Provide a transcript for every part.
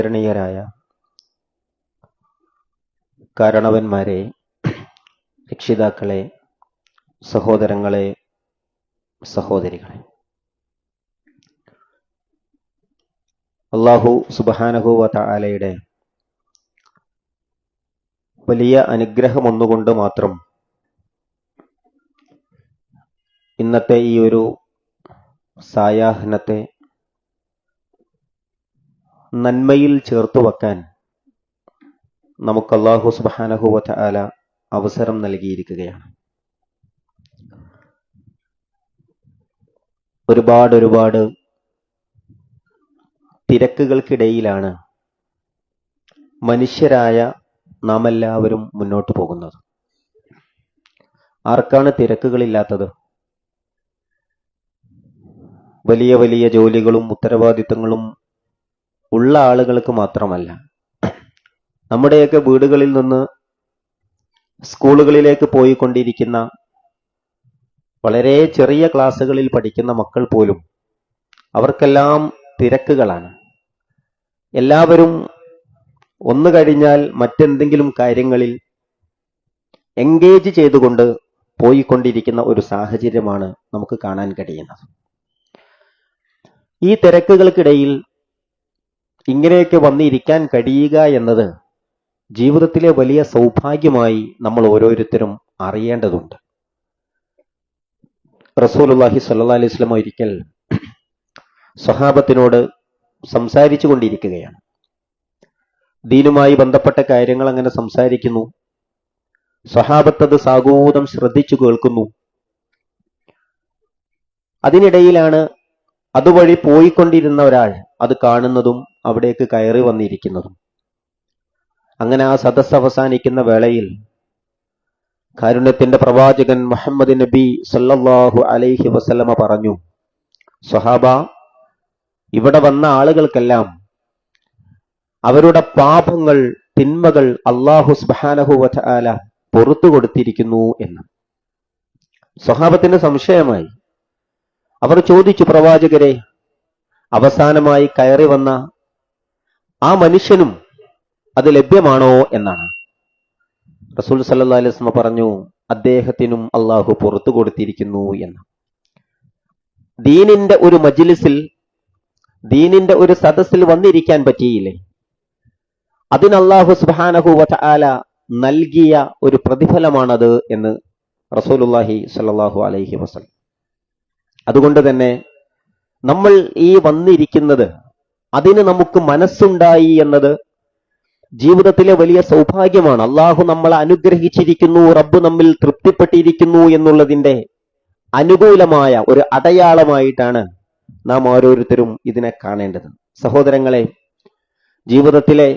ആദരണീയരായ കാരണവന്മാരെ, രക്ഷിതാക്കളെ, സഹോദരങ്ങളെ, സഹോദരികളെ, അല്ലാഹു സുബ്ഹാനഹു വ തആലയുടെ വലിയ അനുഗ്രഹം ഒന്നുകൊണ്ട് മാത്രം ഇന്നത്തെ ഈ ഒരു സായാഹ്നത്തെ നന്മയിൽ ചേർത്തു വെക്കാൻ നമുക്ക് അല്ലാഹു സുബ്ഹാനഹു വ തആല അവസരം നൽകിയിരിക്കുകയാണ്. ഒരുപാട് തിരക്കുകൾക്കിടയിലാണ് മനുഷ്യരായ നാം എല്ലാവരും മുന്നോട്ട് പോകുന്നത്. ആർക്കാണ് തിരക്കുകളില്ലാത്തത്? വലിയ വലിയ ജോലികളും ഉത്തരവാദിത്തങ്ങളും ഉള്ള ആളുകൾക്ക് മാത്രമല്ല, നമ്മുടെയൊക്കെ വീടുകളിൽ നിന്ന് സ്കൂളുകളിലേക്ക് പോയിക്കൊണ്ടിരിക്കുന്ന വളരെ ചെറിയ ക്ലാസ്സുകളിൽ പഠിക്കുന്ന മക്കൾ പോലും അവർക്കെല്ലാം തിരക്കുകളാണ്. എല്ലാവരും ഒന്ന് കഴിഞ്ഞാൽ മറ്റെന്തെങ്കിലും കാര്യങ്ങളിൽ എൻഗേജ് ചെയ്തുകൊണ്ട് പോയിക്കൊണ്ടിരിക്കുന്ന ഒരു സാഹചര്യമാണ് നമുക്ക് കാണാൻ കഴിയുന്നത്. ഈ തിരക്കുകൾക്കിടയിൽ ഇങ്ങനെയൊക്കെ വന്നിരിക്കാൻ കഴിയുക എന്നത് ജീവിതത്തിലെ വലിയ സൗഭാഗ്യമായി നമ്മൾ ഓരോരുത്തരും അറിയേണ്ടതുണ്ട്. റസൂലുള്ളാഹി സ്വല്ലല്ലാഹി അലൈഹി വസല്ലം ഒരിക്കൽ സ്വഹാബത്തിനോട് സംസാരിച്ചു കൊണ്ടിരിക്കുകയാണ്. ദീനുമായി ബന്ധപ്പെട്ട കാര്യങ്ങൾ അങ്ങനെ സംസാരിക്കുന്നു. സ്വഹാബത്ത് അത് സാഗൂതം ശ്രദ്ധിച്ചു കേൾക്കുന്നു. അതിനിടയിലാണ് അതുവഴി പോയിക്കൊണ്ടിരുന്ന ഒരാൾ അത് കാണുന്നതും അവിടേക്ക് കയറി വന്നിരിക്കുന്നതും. അങ്ങനെ ആ സദസ്സ് അവസാനിക്കുന്ന വേളയിൽ കാരുണ്യത്തിന്റെ പ്രവാചകൻ മുഹമ്മദ് നബി സല്ലല്ലാഹു അലൈഹി വസല്ലമ പറഞ്ഞു, സ്വഹാബ, ഇവിടെ വന്ന ആളുകൾക്കെല്ലാം അവരുടെ പാപങ്ങൾ, തിന്മകൾ അല്ലാഹു സുബ്ഹാനഹു വ തആല പുറത്തു കൊടുത്തിരിക്കുന്നു എന്ന്. സ്വഹാബത്തിന് സംശയമായി. അവർ ചോദിച്ചു, പ്രവാചകരെ, അവസാനമായി കയറി വന്ന ആ മനുഷ്യനും അത് ലഭ്യമാണോ എന്നാണ്. റസൂൽ സല്ലല്ലാഹു അലൈഹി വസല്ലം പറഞ്ഞു, അദ്ദേഹത്തിനും അല്ലാഹു പുറത്തു കൊടുത്തിരിക്കുന്നു എന്ന്. ദീനിന്റെ ഒരു മജ്ലിസിൽ, ദീനിന്റെ ഒരു സദസ്സിൽ വന്നിരിക്കാൻ പറ്റിയില്ലേ, അതിന് അല്ലാഹു സുബ്ഹാനഹു വ തആല നൽകിയ ഒരു പ്രതിഫലമാണത് എന്ന് റസൂലുള്ളാഹി സ്വല്ലല്ലാഹു അലൈഹി വസല്ലം. അതുകൊണ്ട് തന്നെ നമ്മൾ ഈ വന്നിരിക്കുന്നത്, അതിന് നമുക്ക് മനസ്സുണ്ടായി എന്നത് ജീവിതത്തിലെ വലിയ സൗഭാഗ്യമാണ്. അള്ളാഹു നമ്മളെ അനുഗ്രഹിച്ചിരിക്കുന്നു, റബ്ബ് നമ്മിൽ തൃപ്തിപ്പെട്ടിരിക്കുന്നു എന്നുള്ളതിന്റെ അനുകൂലമായ ഒരു അടയാളമായിട്ടാണ് നാം ഓരോരുത്തരും ഇതിനെ കാണേണ്ടത്. സഹോദരങ്ങളെ, ജീവിതത്തിലെ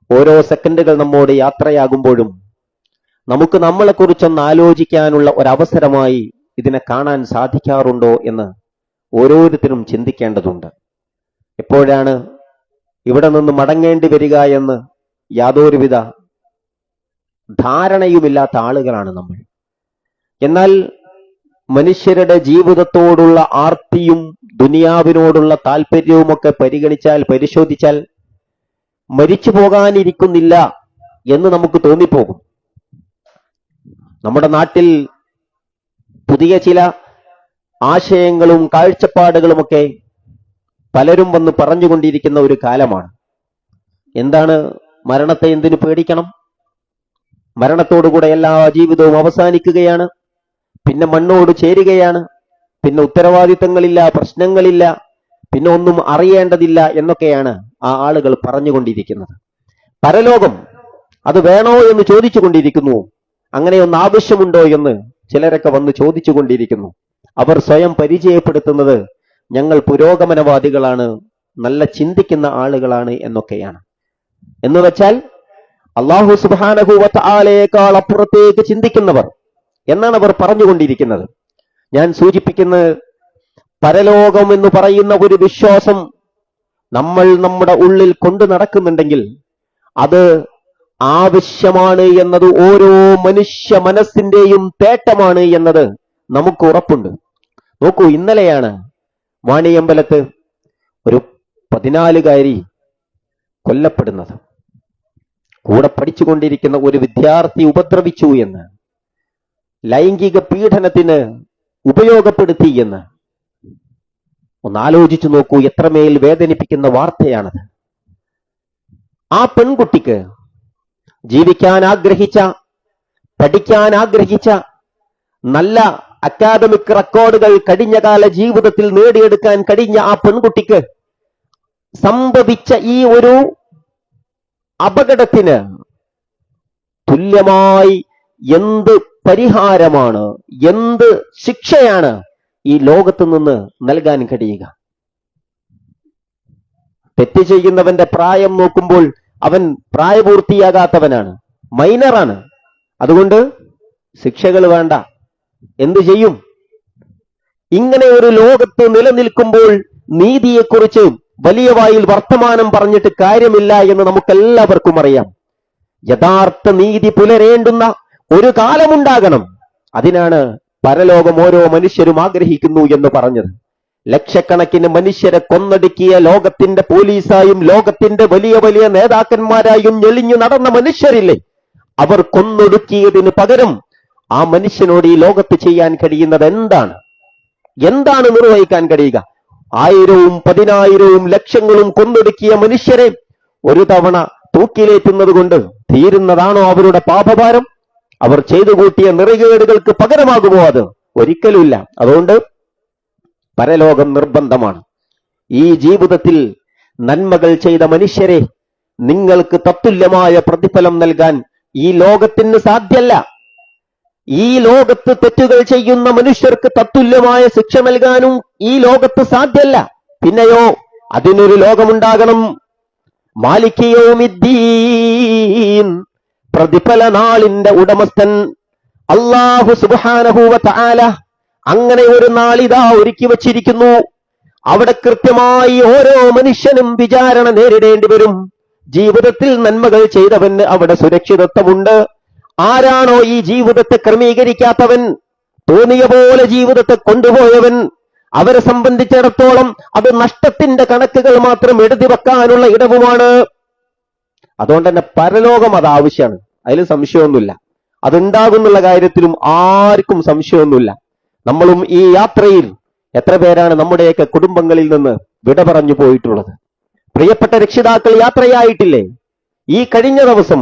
ഓരോ സെക്കൻഡുകൾ നമ്മോട് യാത്രയാകുമ്പോഴും നമുക്ക് നമ്മളെക്കുറിച്ചൊന്ന് ആലോചിക്കാനുള്ള ഒരവസരമായി ഇതിനെ കാണാൻ സാധിക്കാറുണ്ടോ എന്ന് ഓരോരുത്തരും ചിന്തിക്കേണ്ടതുണ്ട്. എപ്പോഴാണ് ഇവിടെ നിന്ന് മടങ്ങേണ്ടി വരിക എന്ന് യാതൊരുവിധ ധാരണയുമില്ലാത്ത ആളുകളാണ് നമ്മൾ. എന്നാൽ മനുഷ്യരുടെ ജീവിതത്തോടുള്ള ആർത്തിയും ദുനിയാവിനോടുള്ള താല്പര്യവുമൊക്കെ പരിശോധിച്ചാൽ മരിച്ചു പോകാനിരിക്കുന്നില്ല എന്ന് നമുക്ക് തോന്നിപ്പോകും. നമ്മുടെ നാട്ടിൽ പുതിയ ചില ആശയങ്ങളും കാഴ്ചപ്പാടുകളുമൊക്കെ പലരും വന്ന് പറഞ്ഞുകൊണ്ടിരിക്കുന്ന ഒരു കാലമാണ്. എന്താണ്, മരണത്തെ എന്തിനു പേടിക്കണം? മരണത്തോടുകൂടെ എല്ലാ ജീവിതവും അവസാനിക്കുകയാണ്, പിന്നെ മണ്ണോട് ചേരുകയാണ്, പിന്നെ ഉത്തരവാദിത്തങ്ങളില്ല, പ്രശ്നങ്ങളില്ല, പിന്നെ ഒന്നും അറിയേണ്ടതില്ല എന്നൊക്കെയാണ് ആ ആളുകൾ പറഞ്ഞുകൊണ്ടിരിക്കുന്നത്. പരലോകം അത് വേണോ എന്ന് ചോദിച്ചു കൊണ്ടിരിക്കുന്നു. അങ്ങനെയൊന്ന് ആവശ്യമുണ്ടോ എന്ന് ചിലരൊക്കെ വന്ന് ചോദിച്ചു കൊണ്ടിരിക്കുന്നു. അവർ സ്വയം പരിചയപ്പെടുത്തുന്നത് ഞങ്ങൾ പുരോഗമനവാദികളാണ്, നല്ല ചിന്തിക്കുന്ന ആളുകളാണ് എന്നൊക്കെയാണ്. എന്ന് വെച്ചാൽ അല്ലാഹു സുബ്ഹാനഹു വ തആലയേക്കാൾ അപ്പുറത്തേക്ക് ചിന്തിക്കുന്നവർ എന്നാണ് അവർ പറഞ്ഞുകൊണ്ടിരിക്കുന്നത്. ഞാൻ സൂചിപ്പിക്കുന്നത്, പരലോകം എന്ന് പറയുന്ന ഒരു വിശ്വാസം നമ്മൾ നമ്മുടെ ഉള്ളിൽ കൊണ്ടു നടക്കുന്നുണ്ടെങ്കിൽ അത് ആവശ്യമാണ് എന്നത് ഓരോ മനുഷ്യ മനസ്സിന്റെയും തേട്ടമാണ് എന്നത് നമുക്ക് ഉറപ്പുണ്ട്. നോക്കൂ, ഇന്നലെയാണ് വാണിയമ്പലത്ത് ഒരു 14-കാരി കൊല്ലപ്പെടുന്നത്. കൂടെ പഠിച്ചുകൊണ്ടിരിക്കുന്ന ഒരു വിദ്യാർത്ഥി ഉപദ്രവിച്ചു എന്ന്, ലൈംഗിക പീഡനത്തിന് ഉപയോഗപ്പെടുത്തി എന്ന്. ഒന്നാലോചിച്ചു നോക്കൂ, എത്രമേൽ വേദനിപ്പിക്കുന്ന വാർത്തയാണത്. ആ പെൺകുട്ടിക്ക് ജീവിക്കാൻ ആഗ്രഹിച്ച, പഠിക്കാൻ ആഗ്രഹിച്ച, നല്ല അക്കാദമിക് റെക്കോർഡുകൾ കഴിഞ്ഞകാല ജീവിതത്തിൽ നേടിയെടുക്കാൻ കഴിഞ്ഞ ആ പെൺകുട്ടിക്ക് സംഭവിച്ച ഈ ഒരു അപകടത്തിന് തുല്യമായി എന്ത് പരിഹാരമാണ്, എന്ത് ശിക്ഷയാണ് ഈ ലോകത്ത് നിന്ന് നൽകാൻ കഴിയുക? തെറ്റ് ചെയ്യുന്നവന്റെ പ്രായം നോക്കുമ്പോൾ അവൻ പ്രായപൂർത്തിയാകാത്തവനാണ്, മൈനറാണ്. അതുകൊണ്ട് ശിക്ഷകൾ വേണ്ട. എന്തു ചെയ്യും? ഇങ്ങനെ ഒരു ലോകത്ത് നിലനിൽക്കുമ്പോൾ നീതിയെക്കുറിച്ച് വലിയ വായിൽ വർത്തമാനം പറഞ്ഞിട്ട് കാര്യമില്ല എന്ന് നമുക്കെല്ലാവർക്കും അറിയാം. യഥാർത്ഥ നീതി പുലരേണ്ടുന്ന ഒരു കാലമുണ്ടാകണം. അതിനാണ് പരലോകം ഓരോ മനുഷ്യരും ആഗ്രഹിക്കുന്നു എന്ന് പറഞ്ഞത്. ലക്ഷക്കണക്കിന് മനുഷ്യരെ കൊന്നൊടുക്കിയ ലോകത്തിന്റെ പോലീസായും ലോകത്തിന്റെ വലിയ വലിയ നേതാക്കന്മാരായും ഞെളിഞ്ഞു നടന്ന മനുഷ്യരില്ലേ, അവർ കൊന്നൊടുക്കിയതിന് പകരം ആ മനുഷ്യനോട് ഈ ലോകത്ത് ചെയ്യാൻ കഴിയുന്നത് എന്താണ്? എന്താണ് നിർവഹിക്കാൻ കഴിയുക? 1000-ഉം 10,000-ഉം ലക്ഷങ്ങളും കൊന്നൊടുക്കിയ മനുഷ്യരെ ഒരു തവണ തൂക്കിലേറ്റുന്നത് കൊണ്ട് തീരുന്നതാണോ അവരുടെ പാപഭാരം? അവർ ചെയ്തു കൂട്ടിയ നിറകേടുകൾക്ക് പകരമാകുമോ അത്? ഒരിക്കലുമില്ല. അതുകൊണ്ട് പരലോകം നിർബന്ധമാണ്. ഈ ജീവിതത്തിൽ നന്മകൾ ചെയ്ത മനുഷ്യരെ നിങ്ങൾക്ക് തത്തുല്യമായ പ്രതിഫലം നൽകാൻ ഈ ലോകത്തിന് സാധ്യല്ല. ഈ ലോകത്ത് തെറ്റുകൾ ചെയ്യുന്ന മനുഷ്യർക്ക് തത്തുല്യമായ ശിക്ഷ നൽകാനും ഈ ലോകത്ത് സാധ്യല്ല. പിന്നെയോ അതിനൊരു ലോകമുണ്ടാകണം. മാലിക് യൗമിദ്ദീൻ, പ്രതിഫല നാളിന്റെ ഉടമസ്ഥൻ അല്ലാഹു സുബ്ഹാനഹു വ തആല അങ്ങനെ ഒരു നാളിതാ ഒരുക്കി വച്ചിരിക്കുന്നു. അവിടെ കൃത്യമായി ഓരോ മനുഷ്യനും വിചാരണ നേരിടേണ്ടി വരും. ജീവിതത്തിൽ നന്മകൾ ചെയ്തവന് അവിടെ സുരക്ഷിതത്വമുണ്ട്. ആരാണോ ഈ ജീവിതത്തെ ക്രമീകരിക്കാത്തവൻ, തോന്നിയ പോലെ ജീവിതത്തെ കൊണ്ടുപോയവൻ, അവരെ സംബന്ധിച്ചിടത്തോളം അത് നഷ്ടത്തിന്റെ കണക്കുകൾ മാത്രം എഴുതി വെക്കാനുള്ള ഇടവുമാണ്. അതുകൊണ്ട് തന്നെ പരലോകം അത് ആവശ്യമാണ്, അതിൽ സംശയമൊന്നുമില്ല. അതുണ്ടാകുന്നുള്ള കാര്യത്തിലും ആർക്കും സംശയമൊന്നുമില്ല. നമ്മളും ഈ യാത്രയിൽ എത്ര പേരാണ് നമ്മുടെയൊക്കെ കുടുംബങ്ങളിൽ നിന്ന് വിട പറഞ്ഞു പോയിട്ടുള്ളത്? പ്രിയപ്പെട്ട രക്ഷിതാക്കൾ യാത്രയായിട്ടില്ലേ? ഈ കഴിഞ്ഞ ദിവസം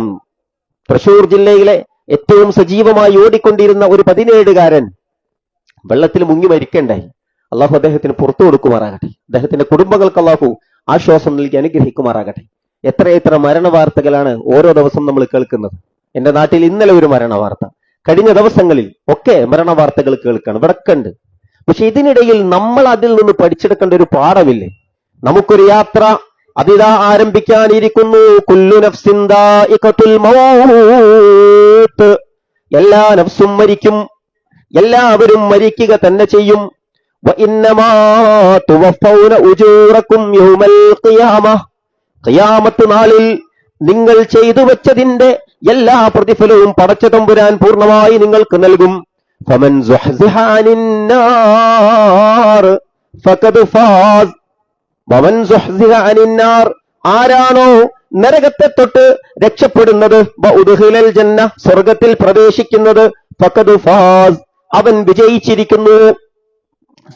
തൃശൂർ ജില്ലയിലെ ഏറ്റവും സജീവമായി ഓടിക്കൊണ്ടിരുന്ന ഒരു 17-കാരൻ വെള്ളത്തിൽ മുങ്ങി മരിക്കണ്ടായി. അള്ളാഹു അദ്ദേഹത്തിന് പുറത്തു കൊടുക്കുമാറാകട്ടെ. അദ്ദേഹത്തിന്റെ കുടുംബങ്ങൾക്ക് അള്ളാഹു ആശ്വാസം നൽകി അനുഗ്രഹിക്കുമാറാകട്ടെ. എത്രയെത്ര മരണ വാർത്തകളാണ് ഓരോ ദിവസം നമ്മൾ കേൾക്കുന്നത്. എന്റെ നാട്ടിൽ ഇന്നലെ ഒരു മരണ വാർത്ത, കഴിഞ്ഞ ദിവസങ്ങളിൽ ഒക്കെ മരണ വാർത്തകൾ കേൾക്കുകയാണ്, വിടക്കുണ്ട്. പക്ഷെ ഇതിനിടയിൽ നമ്മൾ അതിൽ നിന്ന് പഠിച്ചെടുക്കേണ്ട ഒരു പാഠമില്ലേ? നമുക്കൊരു യാത്ര അതിതാ ആരംഭിക്കാനിരിക്കുന്നു. കുല്ലു നഫ്സിൻ ദാഇഖത്തുൽ മൗത്ത്, എല്ലാ നഫ്സും മരിക്കും, എല്ലാവരും മരിക്കുക തന്നെ ചെയ്യും. വ ഇന്നമാ തുവഫൗന ഉജൂറക്കും യൗമൽ ഖിയാമ, ഖിയാമത്ത് നാളിൽ നിങ്ങൾ ചെയ്തു വെച്ചതിന്റെ എല്ലാ പ്രതിഫലവും പടച്ച തമ്പുരാൻ പൂർണ്ണമായി നിങ്ങൾക്ക് നൽകും. ഫമൻ സുഹ്സിഹ അനിൻ നാർ ഫഖദ് ഫാസ്, വമൻ സുഹ്സിഹ അനിൻ നാർ, ആരാണോ നരകത്തെ തൊട്ട് രക്ഷപ്പെടുന്നത്, വഉദ്ഖിലൽ ജന്ന, സ്വർഗ്ഗത്തിൽ പ്രവേശിക്കുന്നത്, ഫഖദ് ഫാസ്, അവൻ വിജയിച്ചിരിക്കുന്നു.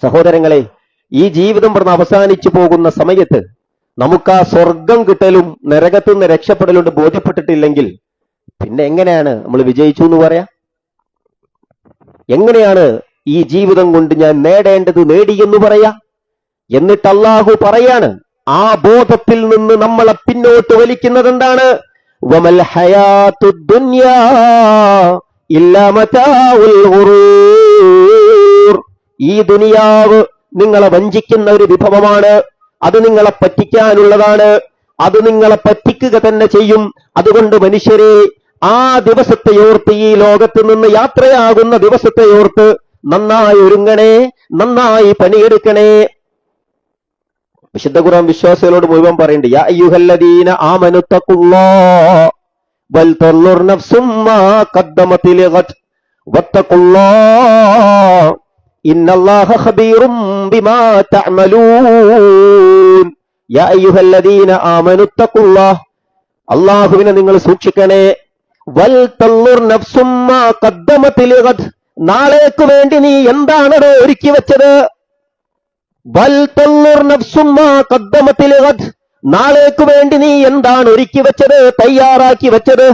സഹോദരങ്ങളെ, ഈ ജീവിതം പറഞ്ഞ് അവസാനിച്ചു പോകുന്ന സമയത്ത് നമുക്ക് ആ സ്വർഗം കിട്ടലും നരകത്തു നിന്ന് രക്ഷപ്പെടലുണ്ട് ബോധ്യപ്പെട്ടിട്ടില്ലെങ്കിൽ പിന്നെ എങ്ങനെയാണ് നമ്മൾ വിജയിച്ചു എന്ന് പറയാ? എങ്ങനെയാണ് ഈ ജീവിതം കൊണ്ട് ഞാൻ നേടേണ്ടത് നേടിയെന്ന് പറയാ? എന്നിട്ട് അല്ലാഹു പറയാണ്, ആ ബോധത്തിൽ നിന്ന് നമ്മളെ പിന്നോട്ട് വലിക്കുന്നത് എന്താണ്? വമൽ ഹയാത്തുദ് ദുനിയാ ഇല്ലാ മതാഉൽ ഗുറൂർ, ഈ ദുനിയാവ് നിങ്ങളെ വഞ്ചിക്കുന്ന ഒരു വിഭവമാണ്, അത് നിങ്ങളെ പറ്റിക്കാനുള്ളതാണ്, അത് നിങ്ങളെ പറ്റിക്കുക തന്നെ ചെയ്യും. അതുകൊണ്ട് മനുഷ്യരെ, ആ ദിവസത്തെ ഓർത്ത്, ഈ ലോകത്ത് നിന്ന് യാത്രയാകുന്ന ദിവസത്തെ ഓർത്ത് നന്നായി ഒരുങ്ങണേ, നന്നായി പണിയെടുക്കണേ. വിശുദ്ധ ഖുർആൻ വിശ്വാസികളോട് മുഴുവൻ പറയുന്നുണ്ട്, യാ അയ്യുഹല്ലദീന ആമനു തഖുല്ലാഹ വൽ തൻളുർ നഫ്സും മാ ഖദ്ദമത് ലിഗദ് വത്തഖുല്ലാഹ ഇന്നല്ലാഹ ഖബീറും ബിമാ തഅമലൂൻ. യാ അയ്യുഹല്ലദീന ആമനുത്തഖുല്ലാഹ്, അല്ലാഹുവിനെ നിങ്ങൾ സൂക്ഷിക്കണേ. വൽ തൻളുർ നഫ്സും മാ ഖദ്ദമത് ലിഗദ്, നാളേക്ക് വേണ്ടി നീ എന്താണോ ഒരുക്കി വെച്ചത്. വൽ തൻളുർ നഫ്സും മാ ഖദ്ദമത് ലിഗദ്, നാളേക്ക് വേണ്ടി നീ എന്താണ് ഒരുക്കി വെച്ചത്, തയ്യാറാക്കി വെച്ചത്.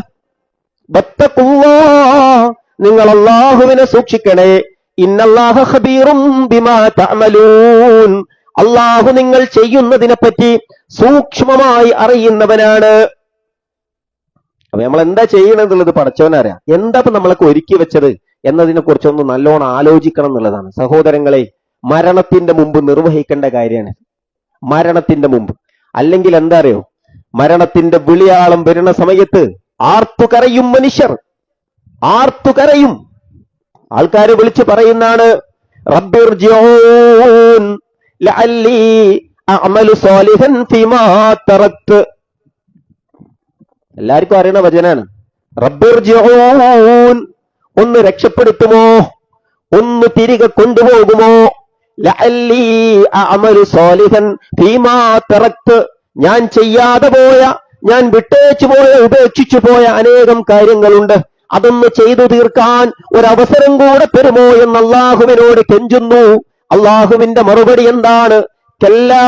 വത്തഖുല്ലാഹ്, നിങ്ങൾ അല്ലാഹുവിനെ സൂക്ഷിക്കണേ. ഇന്നല്ലാഹ ഖബീറും ബിമാ തഅമലൂൻ, അല്ലാഹു നിങ്ങൾ ചെയ്യുന്നതിനെ പറ്റി സൂക്ഷ്മമായി അറിയുന്നവനാണ്. അപ്പൊ നമ്മൾ എന്താ ചെയ്യണമെന്നുള്ളത് പടച്ചവനറിയാം. എന്താ ഇപ്പൊ നമ്മളൊക്കെ ഒരുക്കി വെച്ചത് എന്നതിനെ കുറിച്ചൊന്ന് നല്ലോണം ആലോചിക്കണം എന്നുള്ളതാണ് സഹോദരങ്ങളെ. മരണത്തിന്റെ മുമ്പ് നിർവഹിക്കേണ്ട കാര്യമാണ് മരണത്തിന്റെ മുമ്പ്. അല്ലെങ്കിൽ എന്താ അറിയോ, മരണത്തിന്റെ വിളിയാളം വരുന്ന സമയത്ത് ആർത്തുകരയും മനുഷ്യർ, ആർത്തുകരയും. ആൾക്കാര് വിളിച്ചു പറയുന്നതാണ്, റബ്ബിർജിഊൻ ലഅല്ലി അഅമലു സാലിഹൻ ഫീമാ തറക്ത്. എല്ലാവർക്കും അറിയണ വചനാണ്. റബ്ബിർജിഊൻ, ഒന്ന് രക്ഷപ്പെടുത്തുമോ, ഒന്ന് തിരികെ കൊണ്ടുപോകുമോ. ലഅല്ലി അഅമലു സാലിഹൻ ഫീമാ തറക്ത്, ഞാൻ ചെയ്യാതെ പോയ, ഞാൻ വിട്ടേച്ചു പോയ, ഉപേക്ഷിച്ചു പോയ അനേകം കാര്യങ്ങളുണ്ട്, അതൊന്ന് ചെയ്തു തീർക്കാൻ ഒരവസരം കൂടെ തരുമോ എന്ന് അല്ലാഹുവിനോട് കെഞ്ചുന്നു. അല്ലാഹുവിന്റെ മറുപടി എന്താണ്? കല്ലാ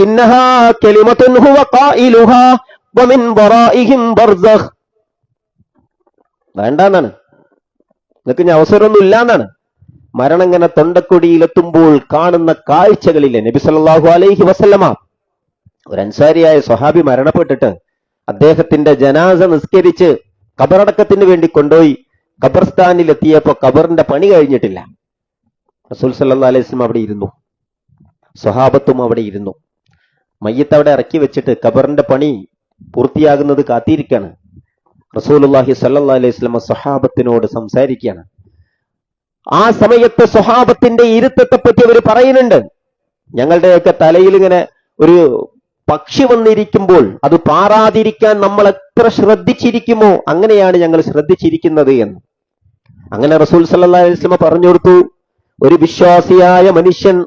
ഇന്നഹാ കലിമത്തുൻ ഹുവ ഖായിലുഹാ വമിൻ വറാഇഹിം ബർസഖ്. വേണ്ടാന്നാണ്, നിങ്ങൾക്ക് ഇനി അവസരമൊന്നും ഇല്ലാന്നാണ്. മരണം ഇങ്ങനെ തൊണ്ടക്കൊടിയിലെത്തുമ്പോൾ കാണുന്ന കാഴ്ചകളില്ലേ. നബി സല്ലല്ലാഹു അലൈഹി വസല്ലമ, ഒരു അൻസാരിയായ സ്വഹാബി മരണപ്പെട്ടിട്ട് അദ്ദേഹത്തിന്റെ ജനാസ നിസ്കരിച്ച് ഖബറടക്കത്തിന് വേണ്ടി കൊണ്ടുപോയി ഖബർസ്ഥാനിൽ എത്തിയപ്പോ ഖബറിന്റെ പണി കഴിഞ്ഞിട്ടില്ല. റസൂൽ സല്ലല്ലാഹു അലൈഹി വസല്ലം അവിടെ ഇരുന്നു, സ്വഹാബത്തും അവിടെ ഇരുന്നു. മയ്യത്ത് അവിടെ ഇറക്കി വെച്ചിട്ട് ഖബറിന്റെ പണി പൂർത്തിയാകുന്നത് കാത്തിരിക്കുകയാണ്. റസൂലുള്ളാഹി സ്വല്ലല്ലാഹു അലൈഹി വസല്ലം സ്വഹാബത്തിനോട് സംസാരിക്കുകയാണ്. ആ സമയത്ത് സ്വഹാബത്തിന്റെ ഇരുത്തത്തെ പറ്റി അവർ പറയുന്നുണ്ട്. ഞങ്ങളുടെയൊക്കെ തലയിൽ ഇങ്ങനെ ഒരു പക്ഷി വന്നിരിക്കുമ്പോൾ അത് പാറാതിരിക്കാൻ നമ്മൾ എത്ര ശ്രദ്ധിച്ചിരിക്കുമോ അങ്ങനെയാണ് ഞങ്ങൾ ശ്രദ്ധിച്ചിരിക്കുന്നത് എന്ന്. അങ്ങനെ റസൂൽ സല്ലല്ലാഹു അലൈഹി വസല്ലം പറഞ്ഞു കൊടുത്തു, ഒരു വിശ്വാസിയായ മനുഷ്യൻ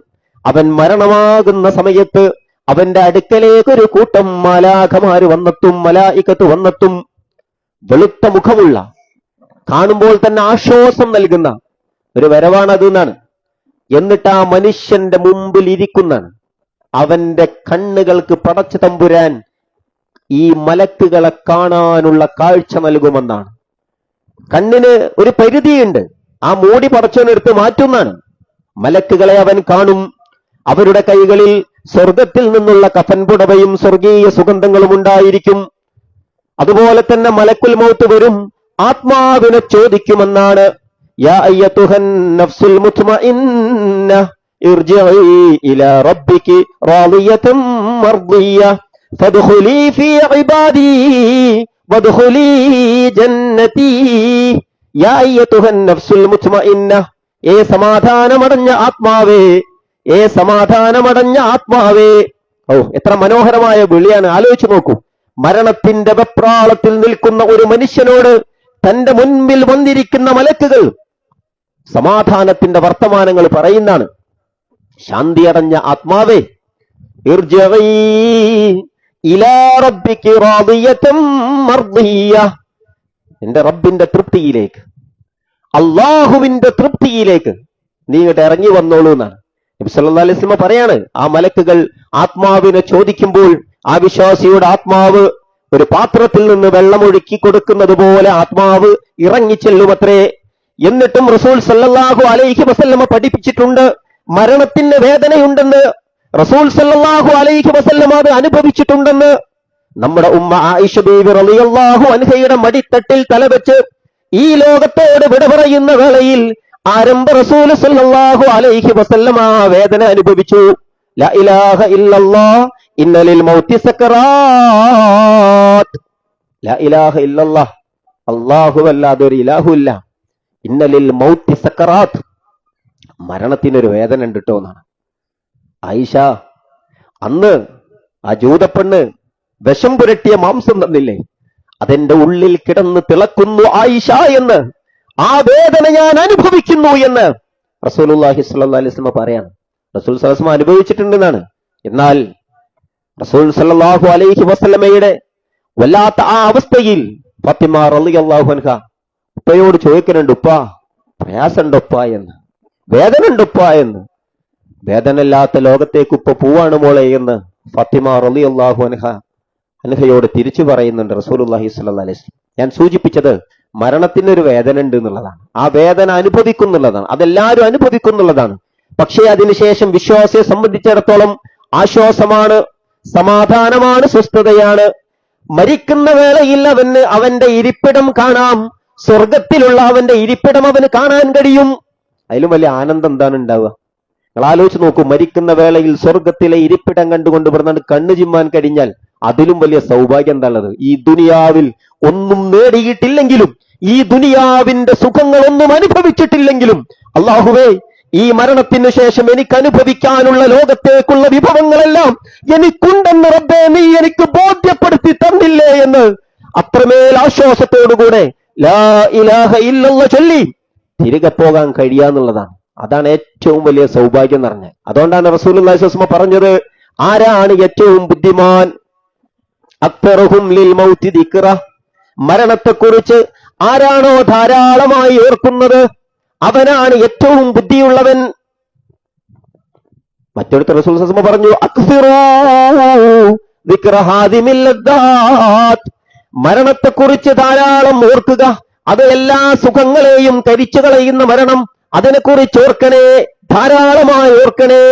അവൻ മരണമാകുന്ന സമയത്ത് അവന്റെ അടുക്കലേക്ക് ഒരു കൂട്ടം മാലാഖമാര് വന്നെത്തും, മലായികത്ത് വന്നെത്തും. വെളുത്ത മുഖമുള്ള, കാണുമ്പോൾ തന്നെ ആശ്വാസം നൽകുന്ന ഒരു വരവാണത് എന്നാണ്. എന്നിട്ട് ആ മനുഷ്യന്റെ മുമ്പിൽ ഇരിക്കുന്നതാണ്. അവന്റെ കണ്ണുകൾക്ക് പടച്ച തമ്പുരാൻ ഈ മലക്കുകളെ കാണാനുള്ള കാഴ്ച നൽകുമെന്നാണ്. കണ്ണിന് ഒരു പരിധിയുണ്ട്, ആ മൂടി പടച്ചവനെടുത്ത് മാറ്റുന്നതാണ്. മലക്കുകളെ അവൻ കാണും. അവരുടെ കൈകളിൽ സ്വർഗത്തിൽ നിന്നുള്ള കഫൻ പുടവയും സ്വർഗീയ സുഗന്ധങ്ങളും ഉണ്ടായിരിക്കും. അതുപോലെ തന്നെ മലക്കുൽ മൗത്ത് വരും, ആത്മാവിനെ ചോദിക്കുമെന്നാണ്. യാ അയ്യതുഹൻ നഫ്സുൽ മുത്മഇന്ന ഇർജിഇ ഇലാ റബ്ബികി റാളിയതൻ മർദിയ ഫദ്ഖുലി ഫീ ഇബാദി വദ്ഖുലി ജന്നതി. യാ അയ്യതുഹൻ നഫ്സുൽ മുത്മഇന്ന, ഏ സമാധാനമടഞ്ഞ ആത്മാവേ, ഏ സമാധാനമടഞ്ഞ ആത്മാവേ. ഓ, എത്ര മനോഹരമായ വിളിയാണ്. ആലോചിച്ചു നോക്കൂ. മരണത്തിന്റെ വെപ്രാളത്തിൽ നിൽക്കുന്ന ഒരു മനുഷ്യനോട് തന്റെ മുൻപിൽ വന്നിരിക്കുന്ന മലക്കുകൾ സമാധാനത്തിന്റെ വർത്തമാനങ്ങൾ പറയുന്നതാണ്. ശാന്തിയടഞ്ഞ ആത്മാവേ, ഇർജിഇ ഇലാ റബ്ബികി റാദിയതൻ മർദിയ, നിന്റെ റബ്ബിന്റെ തൃപ്തിയിലേക്ക്, അല്ലാഹുവിന്റെ തൃപ്തിയിലേക്ക് നീ ഇങ്ങോട്ട് ഇറങ്ങി വന്നോളൂ എന്നാണ് നബി സല്ലല്ലാഹു അലൈഹി വസല്ലം പറയാണ്. ആ മലക്കുകൾ ആത്മാവിനെ ചോദിക്കുമ്പോൾ ആ വിശ്വാസിയുടെ ആത്മാവ് ഒരു പാത്രത്തിൽ നിന്ന് വെള്ളമൊഴുക്കി കൊടുക്കുന്നത് പോലെ ആത്മാവ് ഇറങ്ങിച്ചെല്ലുമത്രേ. എന്നിട്ടും റസൂൽ സല്ലല്ലാഹു അലൈഹി വസല്ലമ പഠിപ്പിച്ചിട്ടുണ്ട്, മരണത്തിന് വേദനയുണ്ടെന്ന്. റസൂൽ സല്ലല്ലാഹു അലൈഹി വസല്ലമ അത് അനുഭവിച്ചിട്ടുണ്ടെന്ന്. നമ്മുടെ ഉമ്മ ആയിഷ ബീവി റളിയല്ലാഹു അൻഹയുടെ മടിത്തട്ടിൽ തലവെച്ച് ഈ ലോകത്തോട് വിട പറയുന്ന വേളയിൽ ആരംഭ റസൂൽ സല്ലല്ലാഹു അലൈഹി വസല്ലമ വേദന അനുഭവിച്ചു. ലാ ഇലാഹ ഇല്ലല്ലാഹ് ഇന്നലിൽ മൗതി സക്കറാത്ത്. ലാ ഇലാഹ ഇല്ലല്ലാഹ്, അല്ലാഹു അല്ലാതെ ഒരു ഇലാഹു ഇല്ല. ഇന്നലിൽ മൗതി സക്കറാത്ത്, മരണത്തിനൊരു വേദന ഉണ്ട് കേട്ടോ എന്നാണ്. ആയിഷ, അന്ന് ആ ജൂതപ്പെണ്ണ് വിഷം പുരട്ടിയ മാംസം തന്നില്ലേ, അതെന്റെ ഉള്ളിൽ കിടന്ന് തിളക്കുന്നു ആയിഷ എന്ന്, ആ വേദന ഞാൻ അനുഭവിക്കുന്നു എന്ന് റസൂലുള്ളാഹി സ്വല്ലല്ലാഹു അലൈഹി വസല്ലം പറയാണ്. റസൂൽ സ്വല്ലല്ലാഹു അലൈഹി വസല്ലം അനുഭവിച്ചിട്ടുണ്ടെന്നാണ്. എന്നാൽ റസൂൽ സല്ലല്ലാഹു അലൈഹി വസല്ലമയുടെ വല്ലാത്ത ആ അവസ്ഥയിൽ ഫാത്തിമ റളിയല്ലാഹു അൻഹ ഉപ്പയോട് ചോദിക്കുന്നുണ്ട്, ഉപ്പ പ്രയാസമുണ്ട് ഉപ്പ എന്ന്, വേദന ഉണ്ട് ഉപ്പ എന്ന്. വേദനയില്ലാത്ത ലോകത്തേക്ക് ഉപ്പ പോവാണ് മോളെ എന്ന് ഫാത്തിമ റളിയല്ലാഹു അൻഹയോട് തിരിച്ചു പറയുന്നുണ്ട് റസൂലുള്ളാഹി സ്വല്ലല്ലാഹു അലൈഹി വസല്ലം. ഞാൻ സൂചിപ്പിച്ചത് മരണത്തിനൊരു വേദന ഉണ്ട് എന്നുള്ളതാണ്. ആ വേദന അനുഭവിക്കുന്നുള്ളതാണ്, അതെല്ലാവരും അനുഭവിക്കുന്നുള്ളതാണ്. പക്ഷേ അതിനുശേഷം വിശ്വാസിയെ സംബന്ധിച്ചിടത്തോളം ആശ്വാസമാണ്, സമാധാനമാണ്, സ്വസ്ഥതയാണ്. മരിക്കുന്ന വേളയിൽ അവന്റെ ഇരിപ്പിടം കാണാം, സ്വർഗത്തിലുള്ള അവന്റെ ഇരിപ്പിടം അവന് കാണാൻ കഴിയും. അതിലും വലിയ ആനന്ദം എന്താണ് ഉണ്ടാവുക? നിങ്ങൾ ആലോചിച്ച് നോക്കൂ. മരിക്കുന്ന വേളയിൽ സ്വർഗത്തിലെ ഇരിപ്പിടം കണ്ടുകൊണ്ട് ഇവിടുന്ന് കണ്ണു ചിമ്മാൻ കഴിഞ്ഞാൽ അതിലും വലിയ സൗഭാഗ്യം എന്താണുള്ളത്? ഈ ദുനിയാവിൽ ഒന്നും നേടിയിട്ടില്ലെങ്കിലും, ഈ ദുനിയാവിന്റെ സുഖങ്ങളൊന്നും അനുഭവിച്ചിട്ടില്ലെങ്കിലും, അല്ലാഹുവേ ഈ മരണത്തിനു ശേഷം എനിക്ക് അനുഭവിക്കാനുള്ള ലോകത്തേക്കുള്ള വിഭവങ്ങളെല്ലാം എനിക്കുണ്ടെന്ന് റബ്ബേ നീ എനിക്ക് ബോധ്യപ്പെടുത്തി തന്നില്ലേ എന്ന് അത്രമേൽ ആശ്വാസത്തോടുകൂടെ ലാ ഇലാഹ ഇല്ലല്ലാഹ് ചൊല്ലി തിരികെ പോകാൻ കഴിയാന്നുള്ളതാണ്. അതാണ് ഏറ്റവും വലിയ സൗഭാഗ്യം എന്ന് പറഞ്ഞത്. അതുകൊണ്ടാണ് റസൂലുള്ളാഹി സ്വല്ലല്ലാഹു അലൈഹി വസല്ലം പറഞ്ഞത്, ആരാണ് ഏറ്റവും ബുദ്ധിമാൻ? അക്തറുഹും ലിൽ മൗതി ദിക്റ, മരണത്തെക്കുറിച്ച് ആരാണോ ധാരാളമായി ഓർക്കുന്നത് അവനാണ് ഏറ്റവും ബുദ്ധിയുള്ളവൻ. മറ്റൊരു റസൂൽ സ്വല്ലല്ലാഹു അലൈഹി വസല്ലം പറഞ്ഞു, അക്സിറൂ ദിക്റ ഹാദിമിൽ ലദ്ദാത്ത്, മരണത്തെക്കുറിച്ച് ധാരാളം ഓർക്കുക, അത് എല്ലാ സുഖങ്ങളെയും കരിച്ചു കളയുന്ന മരണം, അതിനെക്കുറിച്ച് ഓർക്കണേ, ധാരാളമായി ഓർക്കണേ.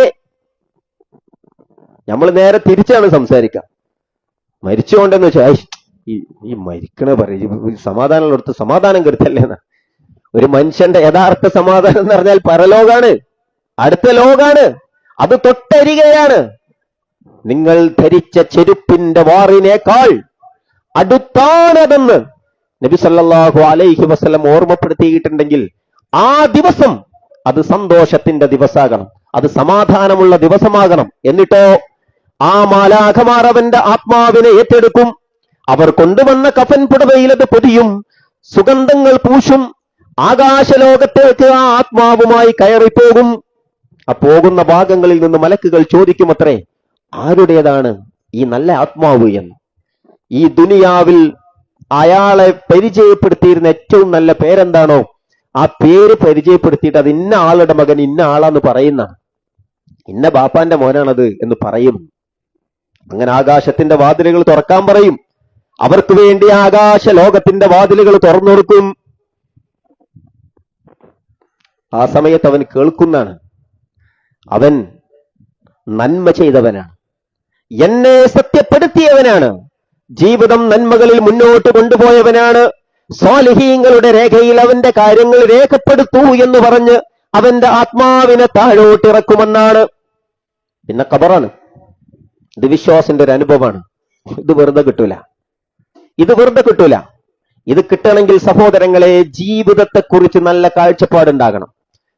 നമ്മൾ നേരെ തിരിച്ചാണ് സംസാരിക്കുക. മരിച്ചുകൊണ്ടെന്ന് വെച്ചാൽ ഈ മരിക്കണ പറയും സമാധാനമുള്ളടത്ത് സമാധാനം കെടുത്തല്ലേന്ന. ഒരു മനുഷ്യന്റെ യഥാർത്ഥ സമാധാനം എന്ന് പറഞ്ഞാൽ പരലോകാണ്, അടുത്ത ലോകാണ്, അത് തൊട്ടരികയാണ്. നിങ്ങൾ ധരിച്ച ചെരുപ്പിന്റെ വാറിനേക്കാൾ അടുത്താണതെന്ന് നബി സല്ലല്ലാഹു അലൈഹി വസല്ലം ഓർമ്മപ്പെടുത്തിയിട്ടുണ്ടെങ്കിൽ ആ ദിവസം അത് സന്തോഷത്തിന്റെ ദിവസമാകണം, അത് സമാധാനമുള്ള ദിവസമാകണം. എന്നിട്ടോ ആ മാലാഖമാർ അവന്റെ ആത്മാവിനെ ഏറ്റെടുക്കും. അവർ കൊണ്ടുവന്ന കഫൻ പുടവയിലത് പൊതിയും, സുഗന്ധങ്ങൾ പൂശും, ആകാശലോകത്തേക്ക് ആ ആത്മാവുമായി കയറിപ്പോകും. ആ പോകുന്ന ഭാഗങ്ങളിൽ നിന്ന് മലക്കുകൾ ചോദിക്കുമത്രേ, ആരുടേതാണ് ഈ നല്ല ആത്മാവ് എന്ന്. ഈ ദുനിയാവിൽ അയാളെ പരിചയപ്പെടുത്തിയിരുന്ന ഏറ്റവും നല്ല പേരെന്താണോ ആ പേര് പരിചയപ്പെടുത്തിയിട്ട് അത് ഇന്ന ആളുടെ മകൻ ഇന്ന ആളാന്ന് പറയുന്ന, ഇന്ന ബാപ്പാന്റെ മോനാണത് എന്ന് പറയും. അങ്ങനെ ആകാശത്തിന്റെ വാതിലുകൾ തുറക്കാൻ പറയും. അവർക്ക് വേണ്ടി ആകാശ ലോകത്തിന്റെ വാതിലുകൾ തുറന്നു കൊടുക്കും. ആ സമയത്ത് അവൻ കേൾക്കുന്നതാണ്, അവൻ നന്മ ചെയ്തവനാണ്, എന്നെ സത്യപ്പെടുത്തിയവനാണ്, ജീവിതം നന്മകളിൽ മുന്നോട്ട് കൊണ്ടുപോയവനാണ്, സ്വാലിഹീങ്ങളുടെ രേഖയിൽ അവന്റെ കാര്യങ്ങൾ രേഖപ്പെടുത്തൂ എന്ന് പറഞ്ഞ് അവന്റെ ആത്മാവിനെ താഴോട്ടിറക്കുമെന്നാണ്. പിന്നെ ഖബറാണ്. ഇത് വിശ്വാസിന്റെ ഒരു അനുഭവമാണ്. ഇത് വെറുതെ കിട്ടൂല, ഇത് വെറുതെ കിട്ടൂല. ഇത് കിട്ടണമെങ്കിൽ സഹോദരങ്ങളെ ജീവിതത്തെക്കുറിച്ച് നല്ല കാഴ്ചപ്പാടുണ്ടാകണം.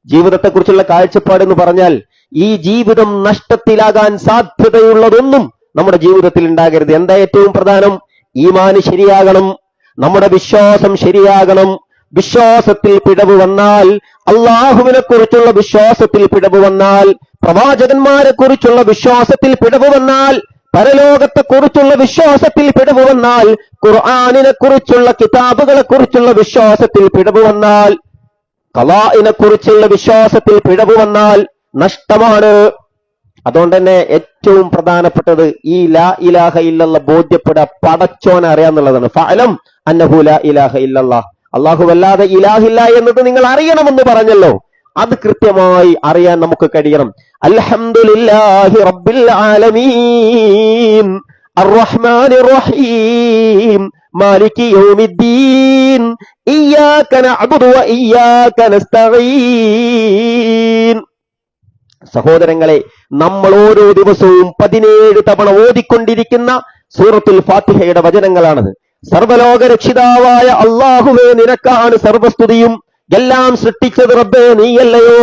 ജീവിതത്തെക്കുറിച്ചുള്ള കാഴ്ചപ്പാട് എന്ന് പറഞ്ഞാൽ ഈ ജീവിതം നഷ്ടത്തിലാകാൻ സാധ്യതയുള്ളതൊന്നും നമ്മുടെ ജീവിതത്തിൽ ഉണ്ടാകരുത്. എന്താ ഏറ്റവും പ്രധാനം? ഈമാന് ശരിയാകണം, നമ്മുടെ വിശ്വാസം ശരിയാകണം. വിശ്വാസത്തിൽ പിഴവ് വന്നാൽ, അള്ളാഹുവിനെ കുറിച്ചുള്ള വിശ്വാസത്തിൽ പിഴവ് വന്നാൽ, പ്രവാചകന്മാരെ കുറിച്ചുള്ള വിശ്വാസത്തിൽ പിഴവ് വന്നാൽ, പരലോകത്തെ കുറിച്ചുള്ള വിശ്വാസത്തിൽ പിഴവ് വന്നാൽ, ഖുർആനിനെ കുറിച്ചുള്ള കിതാബുകളെ കുറിച്ചുള്ള വിശ്വാസത്തിൽ പിഴവ് വന്നാൽ, ഖലാഇനെ കുറിച്ചുള്ള വിശ്വാസത്തിൽ പിഴവ് വന്നാൽ നഷ്ടമാണ്. അതുകൊണ്ട് തന്നെ ഏറ്റവും പ്രധാനപ്പെട്ടത് ഈ ലാ ഇലാഹ ഇല്ലല്ലാഹ് ബോധ്യപ്പെടുക, പടച്ചോനെ അറിയാന്നുള്ളതാണ്. ഫഅലം അന്നഹു ലാ ഇലാഹ ഇല്ലല്ലാഹ്, അല്ലാഹുവല്ലാതെ ഇലാഹില്ല എന്നത് നിങ്ങൾ അറിയണമെന്ന് പറഞ്ഞല്ലോ. അത് കൃത്യമായി അറിയാൻ നമുക്ക് കഴിയണം. അൽഹംദുലില്ലാഹി റബ്ബിൽ ആലമീൻ അർറഹ്മാനിർ റഹീം മാലികി യൗമിദ്ദീൻ ഇയ്യാക നഅ്ബുദു വ ഇയ്യാക നസ്തഈൻ. സഹോദരങ്ങളെ, നമ്മൾ ഓരോ ദിവസവും 17 തവണ ഓതിക്കൊണ്ടിരിക്കുന്ന സൂറത്തുൽ ഫാത്തിഹയുടെ വചനങ്ങളാണത്. സർവലോക രക്ഷിതാവായ അല്ലാഹുവേ, നിനക്കാണ് സർവസ്തുതിയും. എല്ലാം സൃഷ്ടിച്ചത് റബ്ബേ നീയല്ലയോ,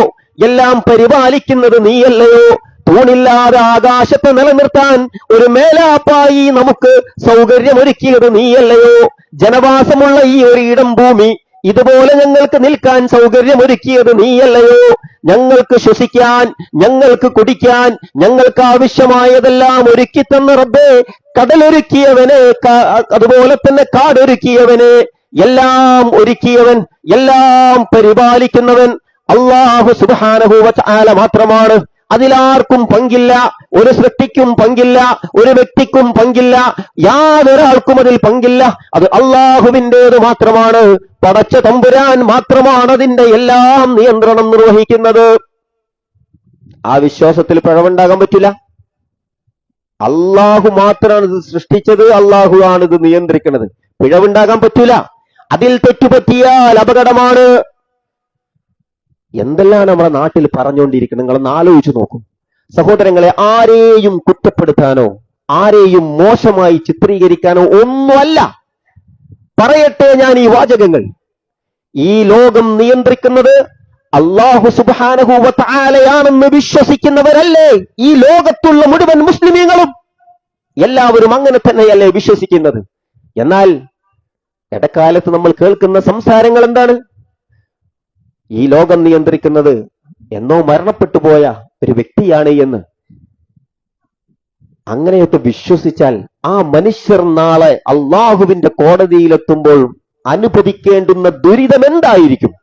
എല്ലാം പരിപാലിക്കുന്നത് നീയല്ലയോ, തൂണില്ലാതെ ആകാശത്തെ നിലനിർത്താൻ ഒരു മേലാപ്പായി നമുക്ക് സൗകര്യമൊരുക്കിയത് നീയല്ലയോ, ജനവാസമുള്ള ഈ ഒരു ഇടം ഭൂമി ഇതുപോലെ ഞങ്ങൾക്ക് നിൽക്കാൻ സൗകര്യമൊരുക്കിയത് നീയല്ലയോ? ഞങ്ങൾക്ക് ശ്വസിക്കാൻ, ഞങ്ങൾക്ക് കുടിക്കാൻ, ഞങ്ങൾക്ക് ആവശ്യമായതെല്ലാം ഒരുക്കി തന്ന റബ്ബേ, കടലൊരുക്കിയവനെ, അതുപോലെ തന്നെ കാടൊരുക്കിയവനെ, എല്ലാം ഒരുക്കിയവൻ, എല്ലാം പരിപാലിക്കുന്നവൻ അല്ലാഹു സുബ്ഹാനഹു വ തആല മാത്രമാണ്. അതിലാർക്കും പങ്കില്ല, ഒരു സൃഷ്ടിക്കും പങ്കില്ല, ഒരു വ്യക്തിക്കും പങ്കില്ല, യാതൊരാൾക്കും അതിൽ പങ്കില്ല. അത് അള്ളാഹുവിൻ്റേത് മാത്രമാണ്. പടച്ച തമ്പുരാൻ മാത്രമാണ് അതിന്റെ എല്ലാം നിയന്ത്രണം നിർവഹിക്കുന്നത്. ആ വിശ്വാസത്തിൽ പിഴവുണ്ടാകാൻ പറ്റില്ല. അള്ളാഹു മാത്രമാണ് ഇത് സൃഷ്ടിച്ചത്, അള്ളാഹു ആണ് ഇത് നിയന്ത്രിക്കുന്നത്. പിഴവുണ്ടാകാൻ പറ്റൂല. അതിൽ തെറ്റുപറ്റിയാൽ അപകടമാണ്. എന്തെല്ലാം നമ്മുടെ നാട്ടിൽ പറഞ്ഞുകൊണ്ടിരിക്കണം, നിങ്ങളൊന്ന് ആലോചിച്ചു നോക്കും സഹോദരങ്ങളെ. ആരെയും കുറ്റപ്പെടുത്താനോ ആരെയും മോശമായി ചിത്രീകരിക്കാനോ ഒന്നുമല്ല. പറയട്ടെ ഞാൻ ഈ വാചകങ്ങൾ. ഈ ലോകം നിയന്ത്രിക്കുന്നത് അല്ലാഹു സുബ്ഹാനഹു വ തആലയാണെന്ന് വിശ്വസിക്കുന്നവരല്ലേ ഈ ലോകത്തുള്ള മുഴുവൻ മുസ്ലിമീങ്ങളും? എല്ലാവരും അങ്ങനെ തന്നെയല്ലേ വിശ്വസിക്കുന്നത്? എന്നാൽ ഇടക്കാലത്ത് നമ്മൾ കേൾക്കുന്ന സംസാരങ്ങൾ എന്താണ്? ഈ ലോകം നിയന്ത്രിക്കുന്നത് എന്നോ മരണപ്പെട്ടു പോയ ഒരു വ്യക്തിയാണ് എന്ന്. അങ്ങനെയൊക്കെ വിശ്വസിച്ചാൽ ആ മനുഷ്യർ നാളെ അള്ളാഹുവിന്റെ കോടതിയിലെത്തുമ്പോൾ അനുഭവിക്കേണ്ടുന്ന ദുരിതം എന്തായിരിക്കും?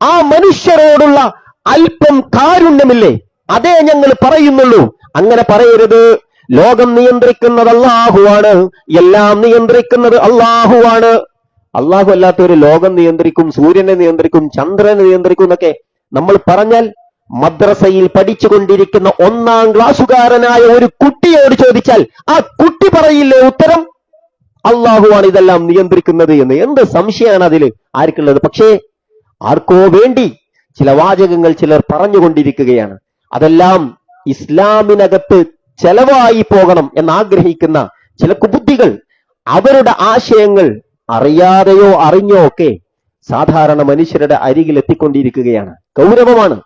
ആ മനുഷ്യരോടുള്ള അല്പം കാരുണ്യമില്ലേ? അതേ ഞങ്ങൾ പറയുന്നുള്ളൂ. അങ്ങനെ പറയരുത്. ലോകം നിയന്ത്രിക്കുന്നത് അള്ളാഹുവാണ്, എല്ലാം നിയന്ത്രിക്കുന്നത് അള്ളാഹുവാണ്. അള്ളാഹു അല്ലാത്തവര് ലോകം നിയന്ത്രിക്കും, സൂര്യനെ നിയന്ത്രിക്കും, ചന്ദ്രനെ നിയന്ത്രിക്കും എന്നൊക്കെ നമ്മൾ പറഞ്ഞാൽ മദ്രസയിൽ പഠിച്ചുകൊണ്ടിരിക്കുന്ന 1ാം ക്ലാസ്സുകാരനായ ഒരു കുട്ടിയോട് ചോദിച്ചാൽ ആ കുട്ടി പറയില്ലേ ഉത്തരം? അള്ളാഹുവാണ് ഇതെല്ലാം നിയന്ത്രിക്കുന്നത് എന്ന്. എന്ത് സംശയമാണ് അതിൽ ആർക്കുള്ളത്? പക്ഷേ ആർക്കോ വേണ്ടി ചില വാചകങ്ങൾ ചിലർ പറഞ്ഞുകൊണ്ടിരിക്കുകയാണ്. അതെല്ലാം ഇസ്ലാമിനകത്ത് ചെലവായി പോകണം എന്നാഗ്രഹിക്കുന്ന ചില കുബുദ്ധികൾ, അവരുടെ ആശയങ്ങൾ അറിയാതെയോ അറിഞ്ഞോ ഒക്കെ സാധാരണ മനുഷ്യരുടെ അരികിൽ എത്തിക്കൊണ്ടിരിക്കുകയാണ്. ഗൗരവമാണ്.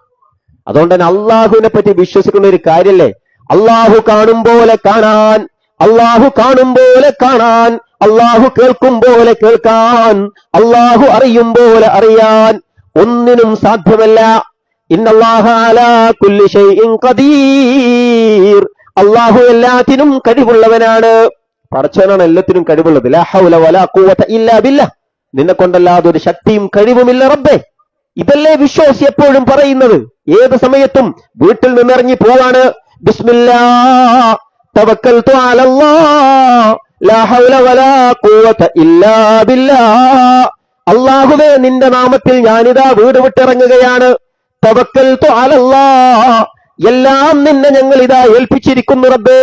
അതുകൊണ്ട് തന്നെ അള്ളാഹുവിനെ പറ്റി വിശ്വസിക്കുന്ന ഒരു കാര്യല്ലേ, അള്ളാഹു കാണും പോലെ കാണാൻ, അള്ളാഹു കാണും പോലെ കാണാൻ, അള്ളാഹു കേൾക്കും പോലെ കേൾക്കാൻ, അള്ളാഹു അറിയും പോലെ അറിയാൻ ഒന്നിനും സാധ്യമല്ല. ഇന്നല്ലാഹ അലാ കുല്ലി ഷൈഇൻ ഖദീർ. അള്ളാഹു എല്ലാത്തിനും കഴിവുള്ളവനാണ്. പടച്ചവനാണ് എല്ലാത്തിനും കഴിവുള്ളത്. ലാ ഹൗല വലാ ഖുവത ഇല്ലാ ബില്ലാഹ്. നിന്നെ കൊണ്ടല്ലാതെ ഒരു ശക്തിയും കഴിവുമില്ല റബ്ബേ. ഇതല്ലേ വിശ്വാസി എപ്പോഴും പറയുന്നത്. ഏത് സമയത്തും വീട്ടിൽ നിന്നിറങ്ങി പോവാണ്, ബിസ്മില്ലാഹ് തവക്കൽതു അലല്ലാഹ് ലാ ഹൗല വലാ ഖുവത ഇല്ലാ ബില്ലാഹ്. അല്ലാഹുവേ, നിന്റെ നാമത്തിൽ ഞാനിതാ വീട് വിട്ടിറങ്ങുകയാണ്. തവക്കൽതു അലല്ലാഹ്, എല്ലാം നിന്നെ ഞങ്ങൾ ഇതാ ഏൽപ്പിച്ചിരിക്കുന്നു റബ്ബേ.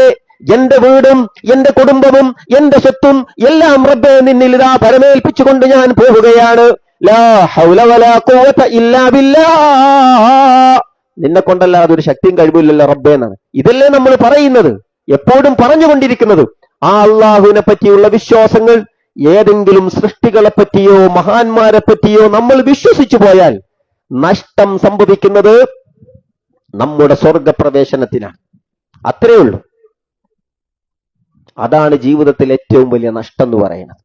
എന്റെ വീടും എന്റെ കുടുംബവും എന്റെ സ്വത്തും എല്ലാം റബ്ബേ നിന്നിൽ ഇതാ പരമേൽപ്പിച്ചുകൊണ്ട് ഞാൻ പോവുകയാണ്. ലാ ഹൗല വലാ ഖുവത ഇല്ലാ ബില്ലാഹ്. നിന്നെ കൊണ്ടല്ലാതെ ഒരു ശക്തിയും കഴിവില്ലല്ലോ റബ്ബേ എന്നാണ്. ഇതല്ലേ നമ്മൾ പറയുന്നത്, എപ്പോഴും പറഞ്ഞുകൊണ്ടിരിക്കുന്നത്. ആ അള്ളാഹുവിനെ പറ്റിയുള്ള വിശ്വാസങ്ങൾ ഏതെങ്കിലും സൃഷ്ടികളെ പറ്റിയോ മഹാന്മാരെ പറ്റിയോ നമ്മൾ വിശ്വസിച്ചു പോയാൽ നഷ്ടം സംഭവിക്കുന്നത് നമ്മുടെ സ്വർഗപ്രവേശനത്തിനാണ്. അത്രയേ ഉള്ളൂ. അതാണ് ജീവിതത്തിൽ ഏറ്റവും വലിയ നഷ്ടം എന്ന് പറയുന്നത്.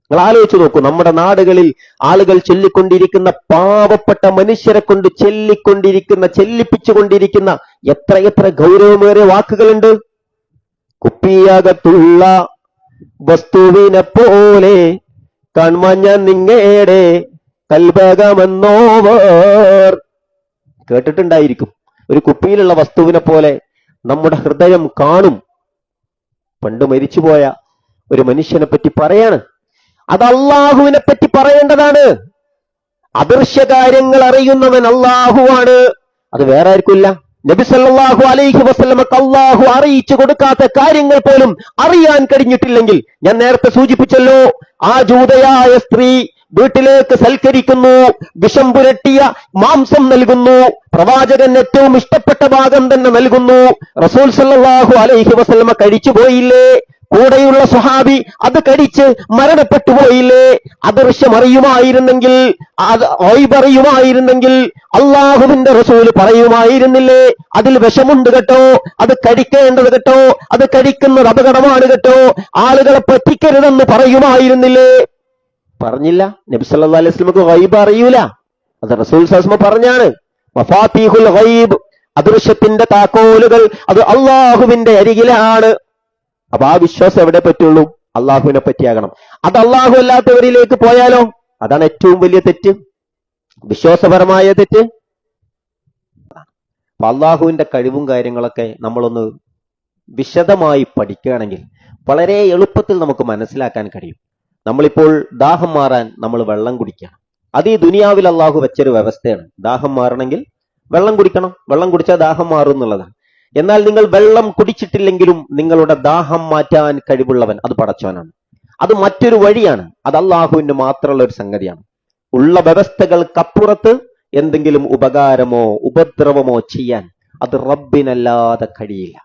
നിങ്ങൾ ആലോചിച്ച് നോക്കൂ, നമ്മുടെ നാടുകളിൽ ആളുകൾ ചൊല്ലിക്കൊണ്ടിരിക്കുന്ന, പാവപ്പെട്ട മനുഷ്യരെ കൊണ്ട് ചെല്ലിപ്പിച്ചുകൊണ്ടിരിക്കുന്ന എത്ര ഗൗരവമേറിയ വാക്കുകളുണ്ട്. കുപ്പിയകത്തുള്ള വസ്തുവിനെ പോലെ കൺമഞ്ഞ നിങ്ങയുടെ കൽപകമെന്നോവർ. കേട്ടിട്ടുണ്ടായിരിക്കും. ഒരു കുപ്പിയിലുള്ള വസ്തുവിനെ പോലെ നമ്മുടെ ഹൃദയം കാണും. പണ്ട് മരിച്ചുപോയ ഒരു മനുഷ്യനെ പറ്റി പറയാണ്. അത് അള്ളാഹുവിനെ പറ്റി പറയേണ്ടതാണ്. അദൃശ്യകാര്യങ്ങൾ അറിയുന്നവൻ അള്ളാഹുവാണ്. അത് വേറെ ആർക്കില്ല. നബി സല്ലല്ലാഹു അലൈഹി വസല്ലമക്ക് അള്ളാഹു അറിയിച്ചു കൊടുക്കാത്ത കാര്യങ്ങൾ പോലും അറിയാൻ കഴിഞ്ഞിട്ടില്ലെങ്കിൽ, ഞാൻ നേരത്തെ സൂചിപ്പിച്ചല്ലോ, ആ ജൂതയായ സ്ത്രീ വീട്ടിലേക്ക് സൽക്കരിക്കുന്നു, വിഷം പുരട്ടിയ മാംസം നൽകുന്നു, പ്രവാചകൻ ഏറ്റവും ഇഷ്ടപ്പെട്ട ഭാഗം തന്നെ നൽകുന്നു. റസൂൽ സല്ലല്ലാഹു അലൈഹി വസല്ലമ കഴിച്ചു പോയില്ലേ? കൂടെയുള്ള സ്വഹാബി അത് കടിച്ച് മരണപ്പെട്ടു പോയില്ലേ? അദൃശ്യം അറിയുമായിരുന്നെങ്കിൽ, അറിയുമായിരുന്നെങ്കിൽ അള്ളാഹുവിന്റെ റസൂല് പറയുമായിരുന്നില്ലേ, അതിൽ വിഷമുണ്ട് കേട്ടോ, അത് കടിക്കേണ്ടത് കേട്ടോ, അത് കടിക്കുന്നത് അപകടമാണ് കേട്ടോ, ആളുകളെ പറ്റിക്കരുതെന്ന് പറയുമായിരുന്നില്ലേ? പറഞ്ഞില്ല. നബി സല്ലല്ലാഹു അലൈഹി വസല്ലമക്ക് ഗൈബ് അറിയൂല. അത് റസൂൽ സല്ലല്ലാഹു അലൈഹി വസല്ലം പറഞ്ഞാണ്. മഫാത്തിഹുൽ ഗൈബ്, അദൃശ്യത്തിന്റെ താക്കോലുകൾ അത് അള്ളാഹുവിന്റെ അരികിലാണ്. അപ്പൊ ആ വിശ്വാസം എവിടെ പറ്റുള്ളൂ? അള്ളാഹുവിനെ പറ്റിയാകണം. അത് അള്ളാഹു അല്ലാത്തവരിലേക്ക് പോയാലോ? അതാണ് ഏറ്റവും വലിയ തെറ്റ്, വിശ്വാസപരമായ തെറ്റ്. അപ്പൊ അള്ളാഹുവിന്റെ കഴിവും കാര്യങ്ങളൊക്കെ നമ്മളൊന്ന് വിശദമായി പഠിക്കുകയാണെങ്കിൽ വളരെ എളുപ്പത്തിൽ നമുക്ക് മനസ്സിലാക്കാൻ കഴിയും. നമ്മളിപ്പോൾ ദാഹം മാറാൻ നമ്മൾ വെള്ളം കുടിക്കണം. അത് ഈ ദുനിയാവിൽ അള്ളാഹു വെച്ചൊരു വ്യവസ്ഥയാണ്. ദാഹം മാറണമെങ്കിൽ വെള്ളം കുടിക്കണം, വെള്ളം കുടിച്ചാൽ ദാഹം മാറും എന്നുള്ളതാണ്. എന്നാൽ നിങ്ങൾ വെള്ളം കുടിച്ചിട്ടില്ലെങ്കിലും നിങ്ങളുടെ ദാഹം മാറ്റാൻ കഴിവുള്ളവൻ അത് പടച്ചവനാണ്. അത് മറ്റൊരു വഴിയാണ്. അത് അള്ളാഹുവിന് മാത്രമുള്ള ഒരു സംഗതിയാണ്. ഉള്ള വ്യവസ്ഥകൾക്കപ്പുറത്ത് എന്തെങ്കിലും ഉപകാരമോ ഉപദ്രവമോ ചെയ്യാൻ അത് റബ്ബിനല്ലാതെ കഴിയില്ല,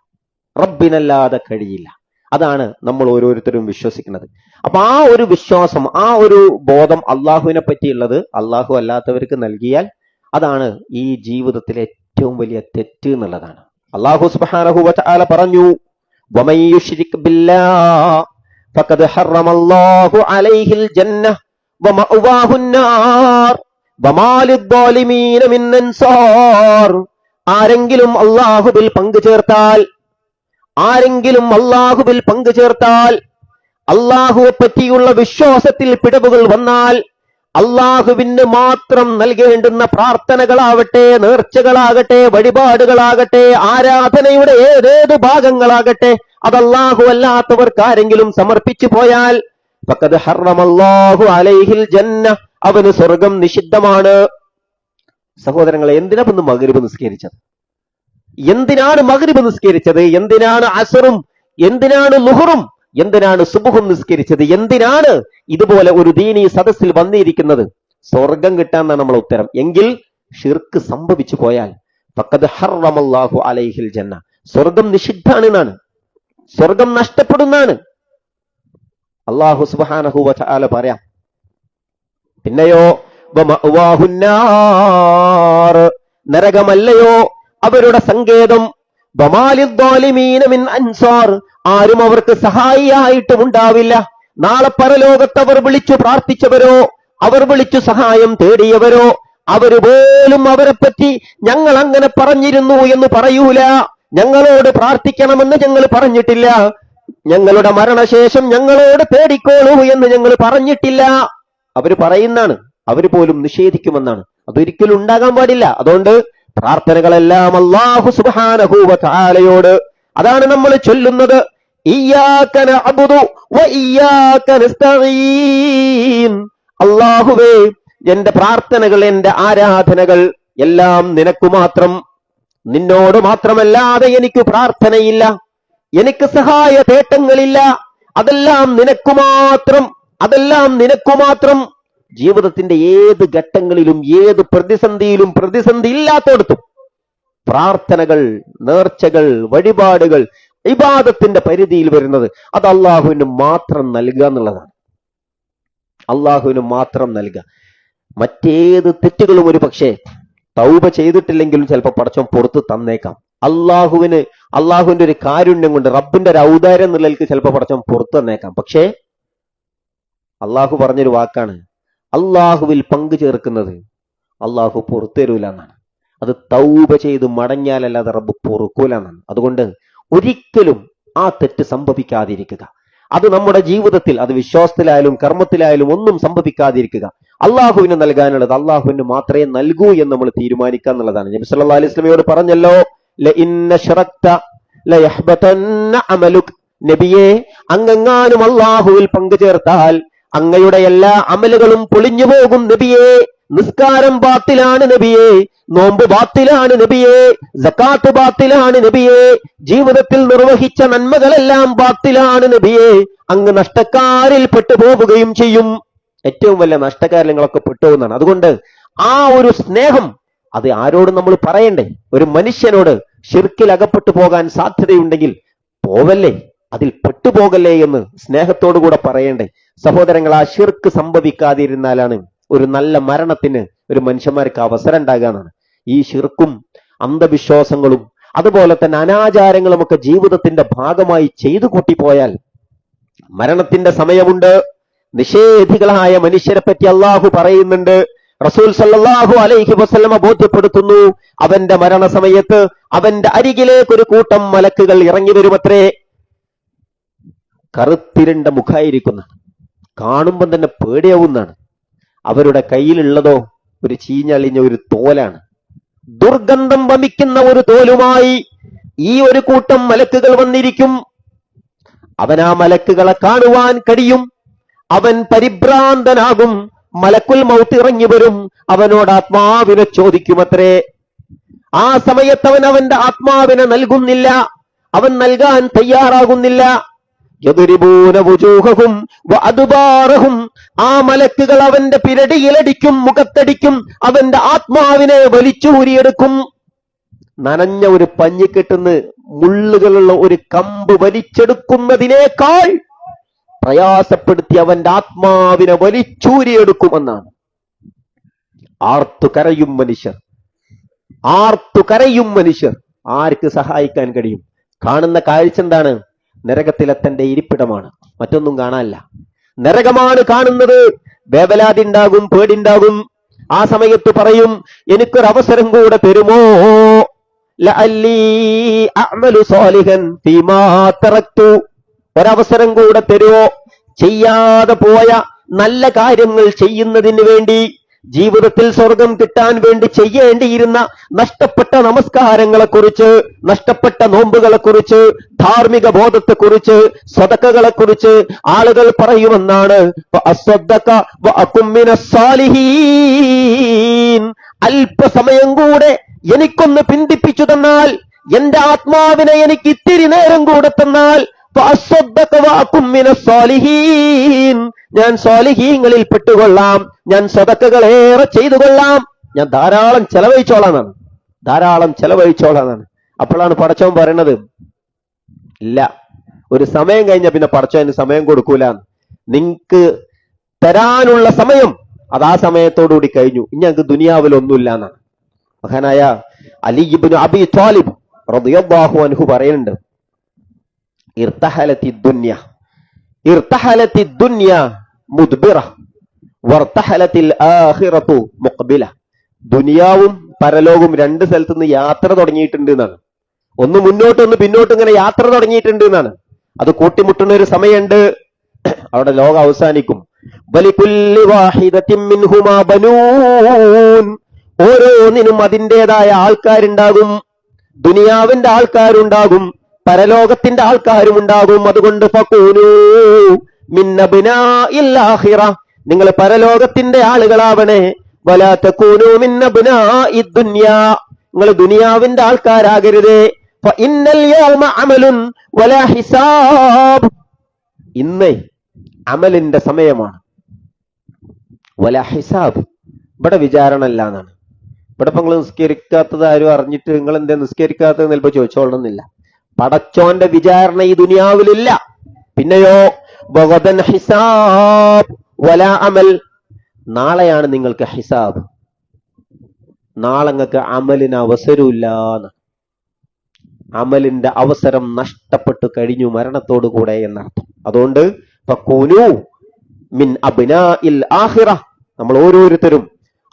റബ്ബിനല്ലാതെ കഴിയില്ല. അതാണ് നമ്മൾ ഓരോരുത്തരും വിശ്വസിക്കുന്നത്. അപ്പൊ ആ ഒരു വിശ്വാസം, ആ ഒരു ബോധം അള്ളാഹുവിനെ പറ്റിയുള്ളത് അള്ളാഹു അല്ലാത്തവർക്ക് നൽകിയാൽ അതാണ് ഈ ജീവിതത്തിലെ ഏറ്റവും വലിയ തെറ്റ് എന്നുള്ളതാണ്. അള്ളാഹു സുബ്ഹാനഹു വ തആല പറഞ്ഞു, വമൻ യുശ്രിക് ബില്ലാഹ് ഫഖദ് ഹറമല്ലാഹു അലൈഹിൽ ജന്നഹ വമഅവാഹുൻ നാർ വമാ ലിദ്ദാലിമീന മിൻ അൻസാർ. ആരെങ്കിലും അള്ളാഹുവിൽ പങ്കുചേർത്താൽ, ആരെങ്കിലും അള്ളാഹുവിൽ പങ്കുചേർത്താൽ, അള്ളാഹുവെ പറ്റിയുള്ള വിശ്വാസത്തിൽ പിഴവുകൾ വന്നാൽ, അള്ളാഹുവിന് മാത്രം നൽകേണ്ടുന്ന പ്രാർത്ഥനകളാവട്ടെ, നേർച്ചകളാകട്ടെ, വഴിപാടുകളാകട്ടെ, ആരാധനയുടെ ഏതേത് ഭാഗങ്ങളാകട്ടെ, അത് അള്ളാഹു അല്ലാത്തവർക്ക് ആരെങ്കിലും സമർപ്പിച്ചു പോയാൽ ഫഖദ് ഹറമല്ലാഹു അലൈഹിൽ ജന്ന, അവന് സ്വർഗം നിഷിദ്ധമാണ്. സഹോദരങ്ങളെ, എന്തിനാ ഇന്ന് മഗ്രിബ് നിസ്കരിച്ചത്? എന്തിനാണ് മഗ്രിബ് നിസ്കരിച്ചത്? എന്തിനാണ് അസറും, എന്തിനാണ് ളുഹറും, എന്തിനാണ് സുബ്ഹും നിസ്കരിച്ചത്? എന്തിനാണ് ഇതുപോലെ ഒരു ദീനീ സദസ്സിൽ വന്നിരിക്കുന്നത്? സ്വർഗം കിട്ടാന്നാണ് നമ്മളെ ഉത്തരം. എങ്കിൽ ഷിർക്ക് സംഭവിച്ചു പോയാൽ ഫഖദ് ഹറമല്ലാഹു അലൈഹിൽ ജന്ന, സ്വർഗം നിഷിദ്ധാണ് എന്നാണ്, സ്വർഗം നഷ്ടപ്പെടുന്നാണ് അല്ലാഹു സുബ്ഹാനഹു വ തആല പറയാം. പിന്നെയോ വമഅവാഹുൻ നാർ, നരകമല്ലയോ അവരുടെ സങ്കേതം. വമാ ലിദ്ദാലിമീന മിൻ അൻസാർ, ആരും അവർക്ക് സഹായിയായിട്ടും ഉണ്ടാവില്ല. നാളെ പരലോകത്ത് അവർ വിളിച്ചു പ്രാർത്ഥിച്ചവരോ, അവർ വിളിച്ചു സഹായം തേടിയവരോ, അവര് പോലും അവരെ പറ്റി ഞങ്ങൾ അങ്ങനെ പറഞ്ഞിരുന്നു എന്ന് പറയൂല. ഞങ്ങളോട് പ്രാർത്ഥിക്കണമെന്ന് ഞങ്ങൾ പറഞ്ഞിട്ടില്ല, ഞങ്ങളുടെ മരണശേഷം ഞങ്ങളോട് തേടിക്കോളൂ എന്ന് ഞങ്ങൾ പറഞ്ഞിട്ടില്ല. അവര് പറയുന്നാണ്, അവര് പോലും നിഷേധിക്കുമെന്നാണ്. അതൊരിക്കലും ഉണ്ടാകാൻ പാടില്ല. അതുകൊണ്ട് പ്രാർത്ഥനകളെല്ലാം അല്ലാഹു സുബ്ഹാനഹു വ തആലയോട്. അതാണ് നമ്മൾ ചൊല്ലുന്നത്, ഇയ്യാക നഅ്ബുദു വ ഇയ്യാക നസ്തഈൻ. അല്ലാഹുവേ, എന്റെ പ്രാർത്ഥനകൾ, എന്റെ ആരാധനകൾ എല്ലാം നിനക്ക് മാത്രം, നിന്നോട് മാത്രമല്ലാതെ എനിക്ക് പ്രാർത്ഥനയില്ല, എനിക്ക് സഹായ തേട്ടങ്ങളില്ല. അതെല്ലാം നിനക്കു മാത്രം, അതെല്ലാം നിനക്കു മാത്രം. ജീവിതത്തിന്റെ ഏത് ഘട്ടങ്ങളിലും ഏത് പ്രതിസന്ധിയിലും പ്രതിസന്ധി ഇല്ലാത്തടത്തും പ്രാർത്ഥനകൾ, നേർച്ചകൾ, വഴിപാടുകൾ, ഇബാദത്തിന്റെ പരിധിയിൽ വരുന്നത് അത് അള്ളാഹുവിന് മാത്രം നൽകുക എന്നുള്ളതാണ്. അള്ളാഹുവിന് മാത്രം നൽകുക. മറ്റേത് തെറ്റുകളും ഒരു പക്ഷേ തൗബ ചെയ്തിട്ടില്ലെങ്കിലും ചിലപ്പോൾ പടച്ചോൻ പുറത്ത് തന്നേക്കാം. അള്ളാഹുവിന്റെ ഒരു കാരുണ്യം കൊണ്ട്, റബ്ബിന്റെ ഒരു ഔദാര്യം എന്നുള്ളതിലേക്ക് ചിലപ്പോൾ പടച്ചോൻ പുറത്തു തന്നേക്കാം. പക്ഷേ അള്ളാഹു പറഞ്ഞൊരു വാക്കാണ്, അള്ളാഹുവിൽ പങ്കു ചേർക്കുന്നത് അള്ളാഹു പുറത്തു തരൂല എന്നാണ്. അത് തൗബ ചെയ്ത് മടങ്ങിയാലല്ലാതെ റബ്ബ് പൊറുക്കൂല എന്നാണ്. അതുകൊണ്ട് ഒരിക്കലും ആ തെറ്റ് സംഭവിക്കാതിരിക്കുക. അത് നമ്മുടെ ജീവിതത്തിൽ, അത് വിശ്വാസത്തിലായാലും കർമ്മത്തിലായാലും ഒന്നും സംഭവിക്കാതിരിക്കുക. അള്ളാഹുവിന് നൽകാനുള്ളത് അള്ളാഹുവിന് മാത്രമേ നൽകൂ എന്ന് നമ്മൾ തീരുമാനിക്കുക എന്നുള്ളതാണ്. നബി സല്ലല്ലാഹു അലൈഹി വസല്ലമയോട് പറഞ്ഞല്ലോ, ലഇൻ അശ്റക്ത ലയഹ്ബതന്ന അമലുക്. നബിയെ, അങ്ങെങ്ങാനും അള്ളാഹുവിൽ പങ്കു ചേർത്താൽ അങ്ങയുടെ എല്ലാ അമലുകളും പൊളിഞ്ഞു പോകും നബിയെ. നിസ്കാരം ബാത്തിലാണ് നബിയെ, നോമ്പ് ബാത്തിലാണ് നബിയെ, സക്കാത്ത് ബാത്തിലാണ് നബിയെ, ജീവിതത്തിൽ നിർവഹിച്ച നന്മകളെല്ലാം ബാത്തിലാണ് നബിയെ. അങ്ങ് നഷ്ടക്കാരിൽ പെട്ടുപോവുകയും ചെയ്യും. ഏറ്റവും വലിയ നഷ്ടക്കാരിൽ നിങ്ങളൊക്കെ പെട്ടുപോകുന്നതാണ്. അതുകൊണ്ട് ആ ഒരു സ്നേഹം അത് ആരോടും നമ്മൾ പറയണ്ടേ? ഒരു മനുഷ്യനോട് ശിർക്കിൽ അകപ്പെട്ടു പോകാൻ സാധ്യതയുണ്ടെങ്കിൽ പോവല്ലേ, അതിൽ പെട്ടുപോകല്ലേ എന്ന് സ്നേഹത്തോടു കൂടെ പറയണ്ടേ? സഹോദരങ്ങൾ, ആ ശിർക്ക് സംഭവിക്കാതിരുന്നാലാണ് ഒരു നല്ല മരണത്തിന് ഒരു മനുഷ്യന്മാർക്ക് അവസരം ഉണ്ടാകാനാണ്. ഈ ശിർക്കും അന്ധവിശ്വാസങ്ങളും അതുപോലെ തന്നെ അനാചാരങ്ങളും ഒക്കെ ജീവിതത്തിന്റെ ഭാഗമായി ചെയ്തു കൂട്ടിപ്പോയാൽ മരണത്തിന്റെ സമയമുണ്ട്. നിഷേധികളായ മനുഷ്യരെ പറ്റി അള്ളാഹു പറയുന്നുണ്ട്. റസൂൽ സല്ലല്ലാഹു അലൈഹി വസല്ലമ ബോധ്യപ്പെടുത്തുന്നു, അവന്റെ മരണസമയത്ത് അവന്റെ അരികിലേക്ക് ഒരു കൂട്ടം മലക്കുകൾ ഇറങ്ങി വരുമത്രേ. കറുത്തിരണ്ട മുഖായിരിക്കുന്ന, കാണുമ്പം തന്നെ പേടിയാവുന്നതാണ്. അവരുടെ കയ്യിലുള്ളതോ ഒരു ചീഞ്ഞളിഞ്ഞ ഒരു തോലാണ്. ദുർഗന്ധം വമിക്കുന്ന ഒരു തോലുമായി ഈ ഒരു കൂട്ടം മലക്കുകൾ വന്നിരിക്കും. അവൻ ആ മലക്കുകളെ കാണുവാൻ കഴിയും. അവൻ പരിഭ്രാന്തനാകും. മലക്കുൽ മൗത്ത് ഇറങ്ങി വരും. അവനോട് ആത്മാവിനെ ചോദിക്കുമത്രേ. ആ സമയത്ത് അവൻ അവന്റെ ആത്മാവിനെ നൽകുന്നില്ല. അവൻ നൽകാൻ തയ്യാറാകുന്നില്ല. യദ്രിബൂന വുജൂഹഹും വഅദ്ബാറഹും, ആ മലക്കുകൾ അവന്റെ പിരടിയിലടിക്കും, മുഖത്തടിക്കും, അവന്റെ ആത്മാവിനെ വലിച്ചൂരിയെടുക്കും. നനഞ്ഞ ഒരു പഞ്ഞിക്കെട്ടുന്ന് മുള്ളുകളുള്ള ഒരു കമ്പ് വലിച്ചെടുക്കുന്നതിനേക്കാൾ പ്രയാസപ്പെടുത്തി അവന്റെ ആത്മാവിനെ വലിച്ചൂരിയെടുക്കുമെന്നാണ്. ആർത്തു കരയും മനുഷ്യർ, ആർത്തു കരയും മനുഷ്യർ. ആർക്ക് സഹായിക്കാൻ കഴിയും? കാണുന്ന കാഴ്ച എന്താണ്? നരകത്തിലെ തന്റെ ഇരിപ്പിടമാണ്, മറ്റൊന്നും കാണാനില്ല. നരകമാണ് കാണുന്നത്. വേവലാതി ഉണ്ടാകും, പേടിണ്ടാകും. ആ സമയത്ത് പറയും, എനിക്കൊരവസരം കൂടെ തരുമോ? ലഅല്ലി അഅമലു സാലിഹൻ ഫീമാ തറക്തു, ഒരവസരം കൂടെ തരുമോ? ചെയ്യാതെ പോയ നല്ല കാര്യങ്ങൾ ചെയ്യുന്നതിന് വേണ്ടി, ജീവിതത്തിൽ സ്വർഗം കിട്ടാൻ വേണ്ടി ചെയ്യേണ്ടിയിരുന്ന നഷ്ടപ്പെട്ട നമസ്കാരങ്ങളെക്കുറിച്ച്, നഷ്ടപ്പെട്ട നോമ്പുകളെക്കുറിച്ച്, ധാർമ്മിക ബോധത്തെക്കുറിച്ച്, സദഖകളെക്കുറിച്ച് ആളുകൾ പറയുമെന്നാണ്. അല്പസമയം കൂടെ എനിക്കൊന്ന് പിന്തിപ്പിച്ചു തന്നാൽ, എന്റെ ആത്മാവിനെ എനിക്ക് ഇത്തിരി നേരം കൂടെ തന്നാൽ, ഞാൻ സ്വാലിഹീങ്ങളിൽ പെട്ടുകൊള്ളാം, ഞാൻ സദഖകളേറെ ചെയ്തു കൊള്ളാം, ഞാൻ ധാരാളം ചെലവഴിച്ചോളാന്നാണ്, ധാരാളം ചെലവഴിച്ചോളാന്നാണ്. അപ്പോഴാണ് പടച്ചവൻ പറയണത്, ഇല്ല, ഒരു സമയം കഴിഞ്ഞ പിന്നെ പടച്ചവന് സമയം കൊടുക്കൂല. നിങ്ങക്ക് തരാനുള്ള സമയം അത് ആ സമയത്തോടുകൂടി കഴിഞ്ഞു. ഇനി ഞങ്ങൾക്ക് ദുനിയാവിൽ ഒന്നുമില്ല എന്നാണ് മഹാനായ അലി ഇബ്നു അബി ത്വാലിബ് റളിയല്ലാഹു അൻഹു പറയുന്നുണ്ട്, ഇർതഹലത്തി ദുനിയ മുദ്ബിറ വർതഹലത്തിൽ ആഖിറതു മുഖ്ബില. ദുനിയാവും പരലോകവും രണ്ട് സ്ഥലത്ത് നിന്ന് യാത്ര തുടങ്ങിയിട്ടുണ്ട് എന്നാണ്. ഒന്ന് മുന്നോട്ട്, ഒന്ന് പിന്നോട്ട്, ഇങ്ങനെ യാത്ര തുടങ്ങിയിട്ടുണ്ട് എന്നാണ്. അത് കൂട്ടിമുട്ടുന്ന ഒരു സമയമുണ്ട്, അവിടെ ലോകം അവസാനിക്കും. വലികുല്ലി വാഹിദത്തിൻ മിൻഹുമാ ബനൂൻ, ഓരോന്നിനും അതിൻ്റെതായ ആൾക്കാരുണ്ടാകും. ദുനിയാവിന്റെ ആൾക്കാരുണ്ടാകും, പരലോകത്തിന്റെ ആൾക്കാരും ഉണ്ടാകും. അതുകൊണ്ട് ഫകൂനൂ മിൻ അബ്നാഇൽ ആഖിറ, നിങ്ങൾ പരലോകത്തിന്റെ ആളുകളാവണേ. വലാ തകൂനൂ മിൻ അബ്നാഇദ് ദുനിയാ, നിങ്ങൾ ദുനിയാവിന്റെ ആൾക്കാരാകരുതേ. ഫഇന്നൽ യൗമ അമലുൻ വലാ ഹിസാബ്, ഇന്ന് അമലിന്റെ സമയമാണ്. വലാ ഹിസാബ്, ഇവിടെ വിചാരണ അല്ല എന്നാണ്. ഇവിടെ ഇപ്പൊ നിങ്ങൾ നിസ്കരിക്കാത്തത് ആരും അറിഞ്ഞിട്ട് നിങ്ങൾ എന്താ നിസ്കരിക്കാത്തത് ചിലപ്പോ ചോദിച്ചോളണമെന്നില്ല. പടച്ചോന്റെ വിചാരണ ഈ ദുനിയാവിലില്ല. പിന്നെയോ ബഗദൻ ഹിസാബ് വലാ അമൽ, നാളെയാണ് നിങ്ങൾക്ക് ഹിസാബ്, നാളെ നിങ്ങൾക്ക് അമലിന് അവസരമില്ല. അമലിന്റെ അവസരം നഷ്ടപ്പെട്ടു കഴിഞ്ഞു മരണത്തോടു കൂടെ എന്നർത്ഥം. അതുകൊണ്ട് ഫകൂനൂ മിൻ അബ്നാഇൽ ആഖിറ, നമ്മൾ ഓരോരുത്തരും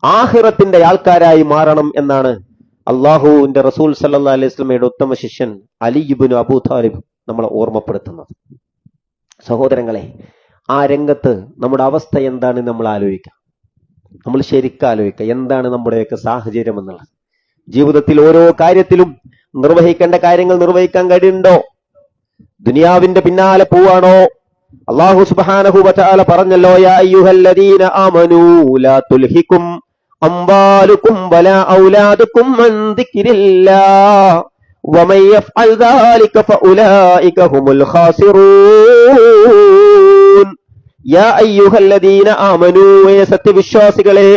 ആഖിറത്തിന്റെ ആൾക്കാരായി മാറണം എന്നാണ് അള്ളാഹുവിന്റെ റസൂൽ സല്ലല്ലാഹു അലൈഹി വസല്ലമയുടെ ഉത്തമ ശിഷ്യൻ അലി ഇബ്നു അബൂ താലിബ് നമ്മളെ ഓർമ്മപ്പെടുത്തുന്നത്. സഹോദരങ്ങളെ, ആ രംഗത്ത് നമ്മുടെ അവസ്ഥ എന്താണെന്ന് നമ്മൾ ആലോചിക്കാം. നമ്മൾ ശരിക്കും ആലോചിക്കുക, എന്താണ് നമ്മുടെയൊക്കെ സാഹചര്യം എന്നുള്ളത്. ജീവിതത്തിൽ ഓരോ കാര്യത്തിലും നിർവഹിക്കേണ്ട കാര്യങ്ങൾ നിർവഹിക്കാൻ കഴിയുന്നുണ്ടോ? ദുനിയാവിന്റെ പിന്നാലെ പോവാണോ? അല്ലാഹു സുബ്ഹാനഹു വ തആല പറഞ്ഞല്ലോ, യാ അയ്യുഹല്ലദീന ആമനൂ ലാ തുൽഹികും അംവാലുകും വലാ ഔലാദുകും അൻ ദിക്രില്ലാഹ് വമൻ യഫ്അൽ ദാലിക ഫഉലൈക ഹുമുൽ ഖാസിറൂൻ. യാ അയ്യുഹല്ലദീന ആമനൂ, സത്യവിശ്വാസികളെ,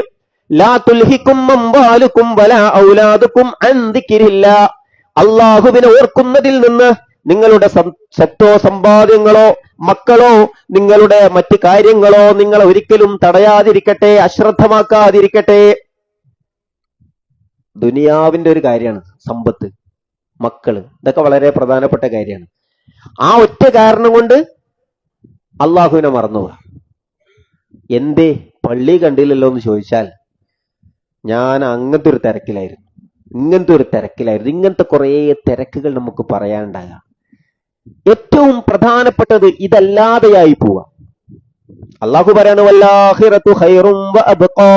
ലാ തുൽഹികും അംവാലുകും വലാ ഔലാദുകും അൻ ദിക്രില്ലാഹ്, അല്ലാഹുവിനെ ഓർക്കുന്നതിൽ നിന്ന് നിങ്ങളുടെ സ്വത്തോ സമ്പാദ്യങ്ങളോ മക്കളോ നിങ്ങളുടെ മറ്റു കാര്യങ്ങളോ നിങ്ങളെ ഒരിക്കലും തടയാതിരിക്കട്ടെ, അശ്രദ്ധമാക്കാതിരിക്കട്ടെ. ദുനിയാവിന്റെ ഒരു കാര്യമാണ് സമ്പത്ത്, മക്കള്, ഇതൊക്കെ വളരെ പ്രധാനപ്പെട്ട കാര്യമാണ്. ആ ഒറ്റ കാരണം കൊണ്ട് അള്ളാഹുവിനെ മറന്നുപോകാം. എന്തേ പള്ളി കണ്ടില്ലല്ലോ എന്ന് ചോദിച്ചാൽ ഞാൻ അങ്ങനത്തെ ഒരു തിരക്കിലായിരുന്നു, ഇങ്ങനത്തെ കുറേ തിരക്കുകൾ നമുക്ക് പറയാനുണ്ടാകാം. ഏറ്റവും പ്രധാനപ്പെട്ടത് ഇതല്ലാതെയായി പോവാ. അള്ളാഹു പറയാണ് വല്ലാഹിറത്തു ഖൈറും വഅബ്ഖാ,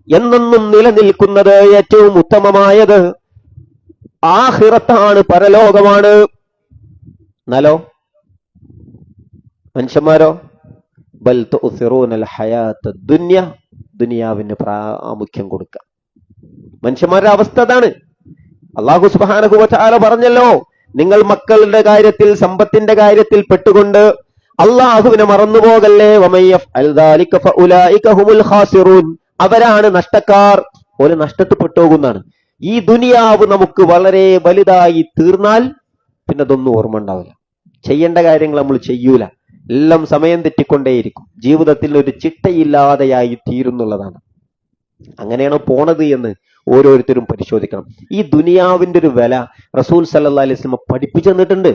എന്നെന്നും നിലനിൽക്കുന്നത് ഏറ്റവും ഉത്തമമായത് ആഖിറത്താണ്, പരലോകമാണ്. എന്നാലോ മനുഷ്യന്മാരോ ബൽ തുസിറൂനൽ ഹയാത്തദ് ദുനിയ, ദുനിയാവിന് പ്രാമുഖ്യം കൊടുക്കുക. മനുഷ്യന്മാരുടെ അവസ്ഥ അതാണ്. അല്ലാഹു സുബ്ഹാനഹു വ തആല പറഞ്ഞല്ലോ, നിങ്ങൾ മക്കളുടെ കാര്യത്തിൽ, സമ്പത്തിന്റെ കാര്യത്തിൽ പെട്ടുകൊണ്ട് അള്ളാഹുവിനെ മറന്നുപോകല്ലേ. വമയ്യഫ്അൽ ദാലിക ഫഉലൈക ഹുമുൽ ഖാസിറൂൻ, അവരാണ് നഷ്ടക്കാർ, ഒരു നഷ്ടപ്പെട്ടോകുന്നാണ്. ഈ ദുനിയാവ് നമുക്ക് വളരെ വലുതായി തീർന്നാൽ പിന്നെ അതൊന്നും ഓർമ്മ ഉണ്ടാവില്ല. ചെയ്യേണ്ട കാര്യങ്ങൾ നമ്മൾ ചെയ്യൂല, എല്ലാം സമയം തെറ്റിക്കൊണ്ടേയിരിക്കും. ജീവിതത്തിൽ ഒരു ചിട്ടയില്ലാതെയായി തീരുന്നുള്ളതാണ്. അങ്ങനെയാണോ പോണത് എന്ന് ഓരോരുത്തരും പരിശോധിക്കണം. ഈ ദുനിയാവിന്റെ ഒരു വില റസൂൽ സല്ലല്ലാഹു അലൈഹി വസല്ലം പഠിപ്പിച്ചു തന്നിട്ടുണ്ട്.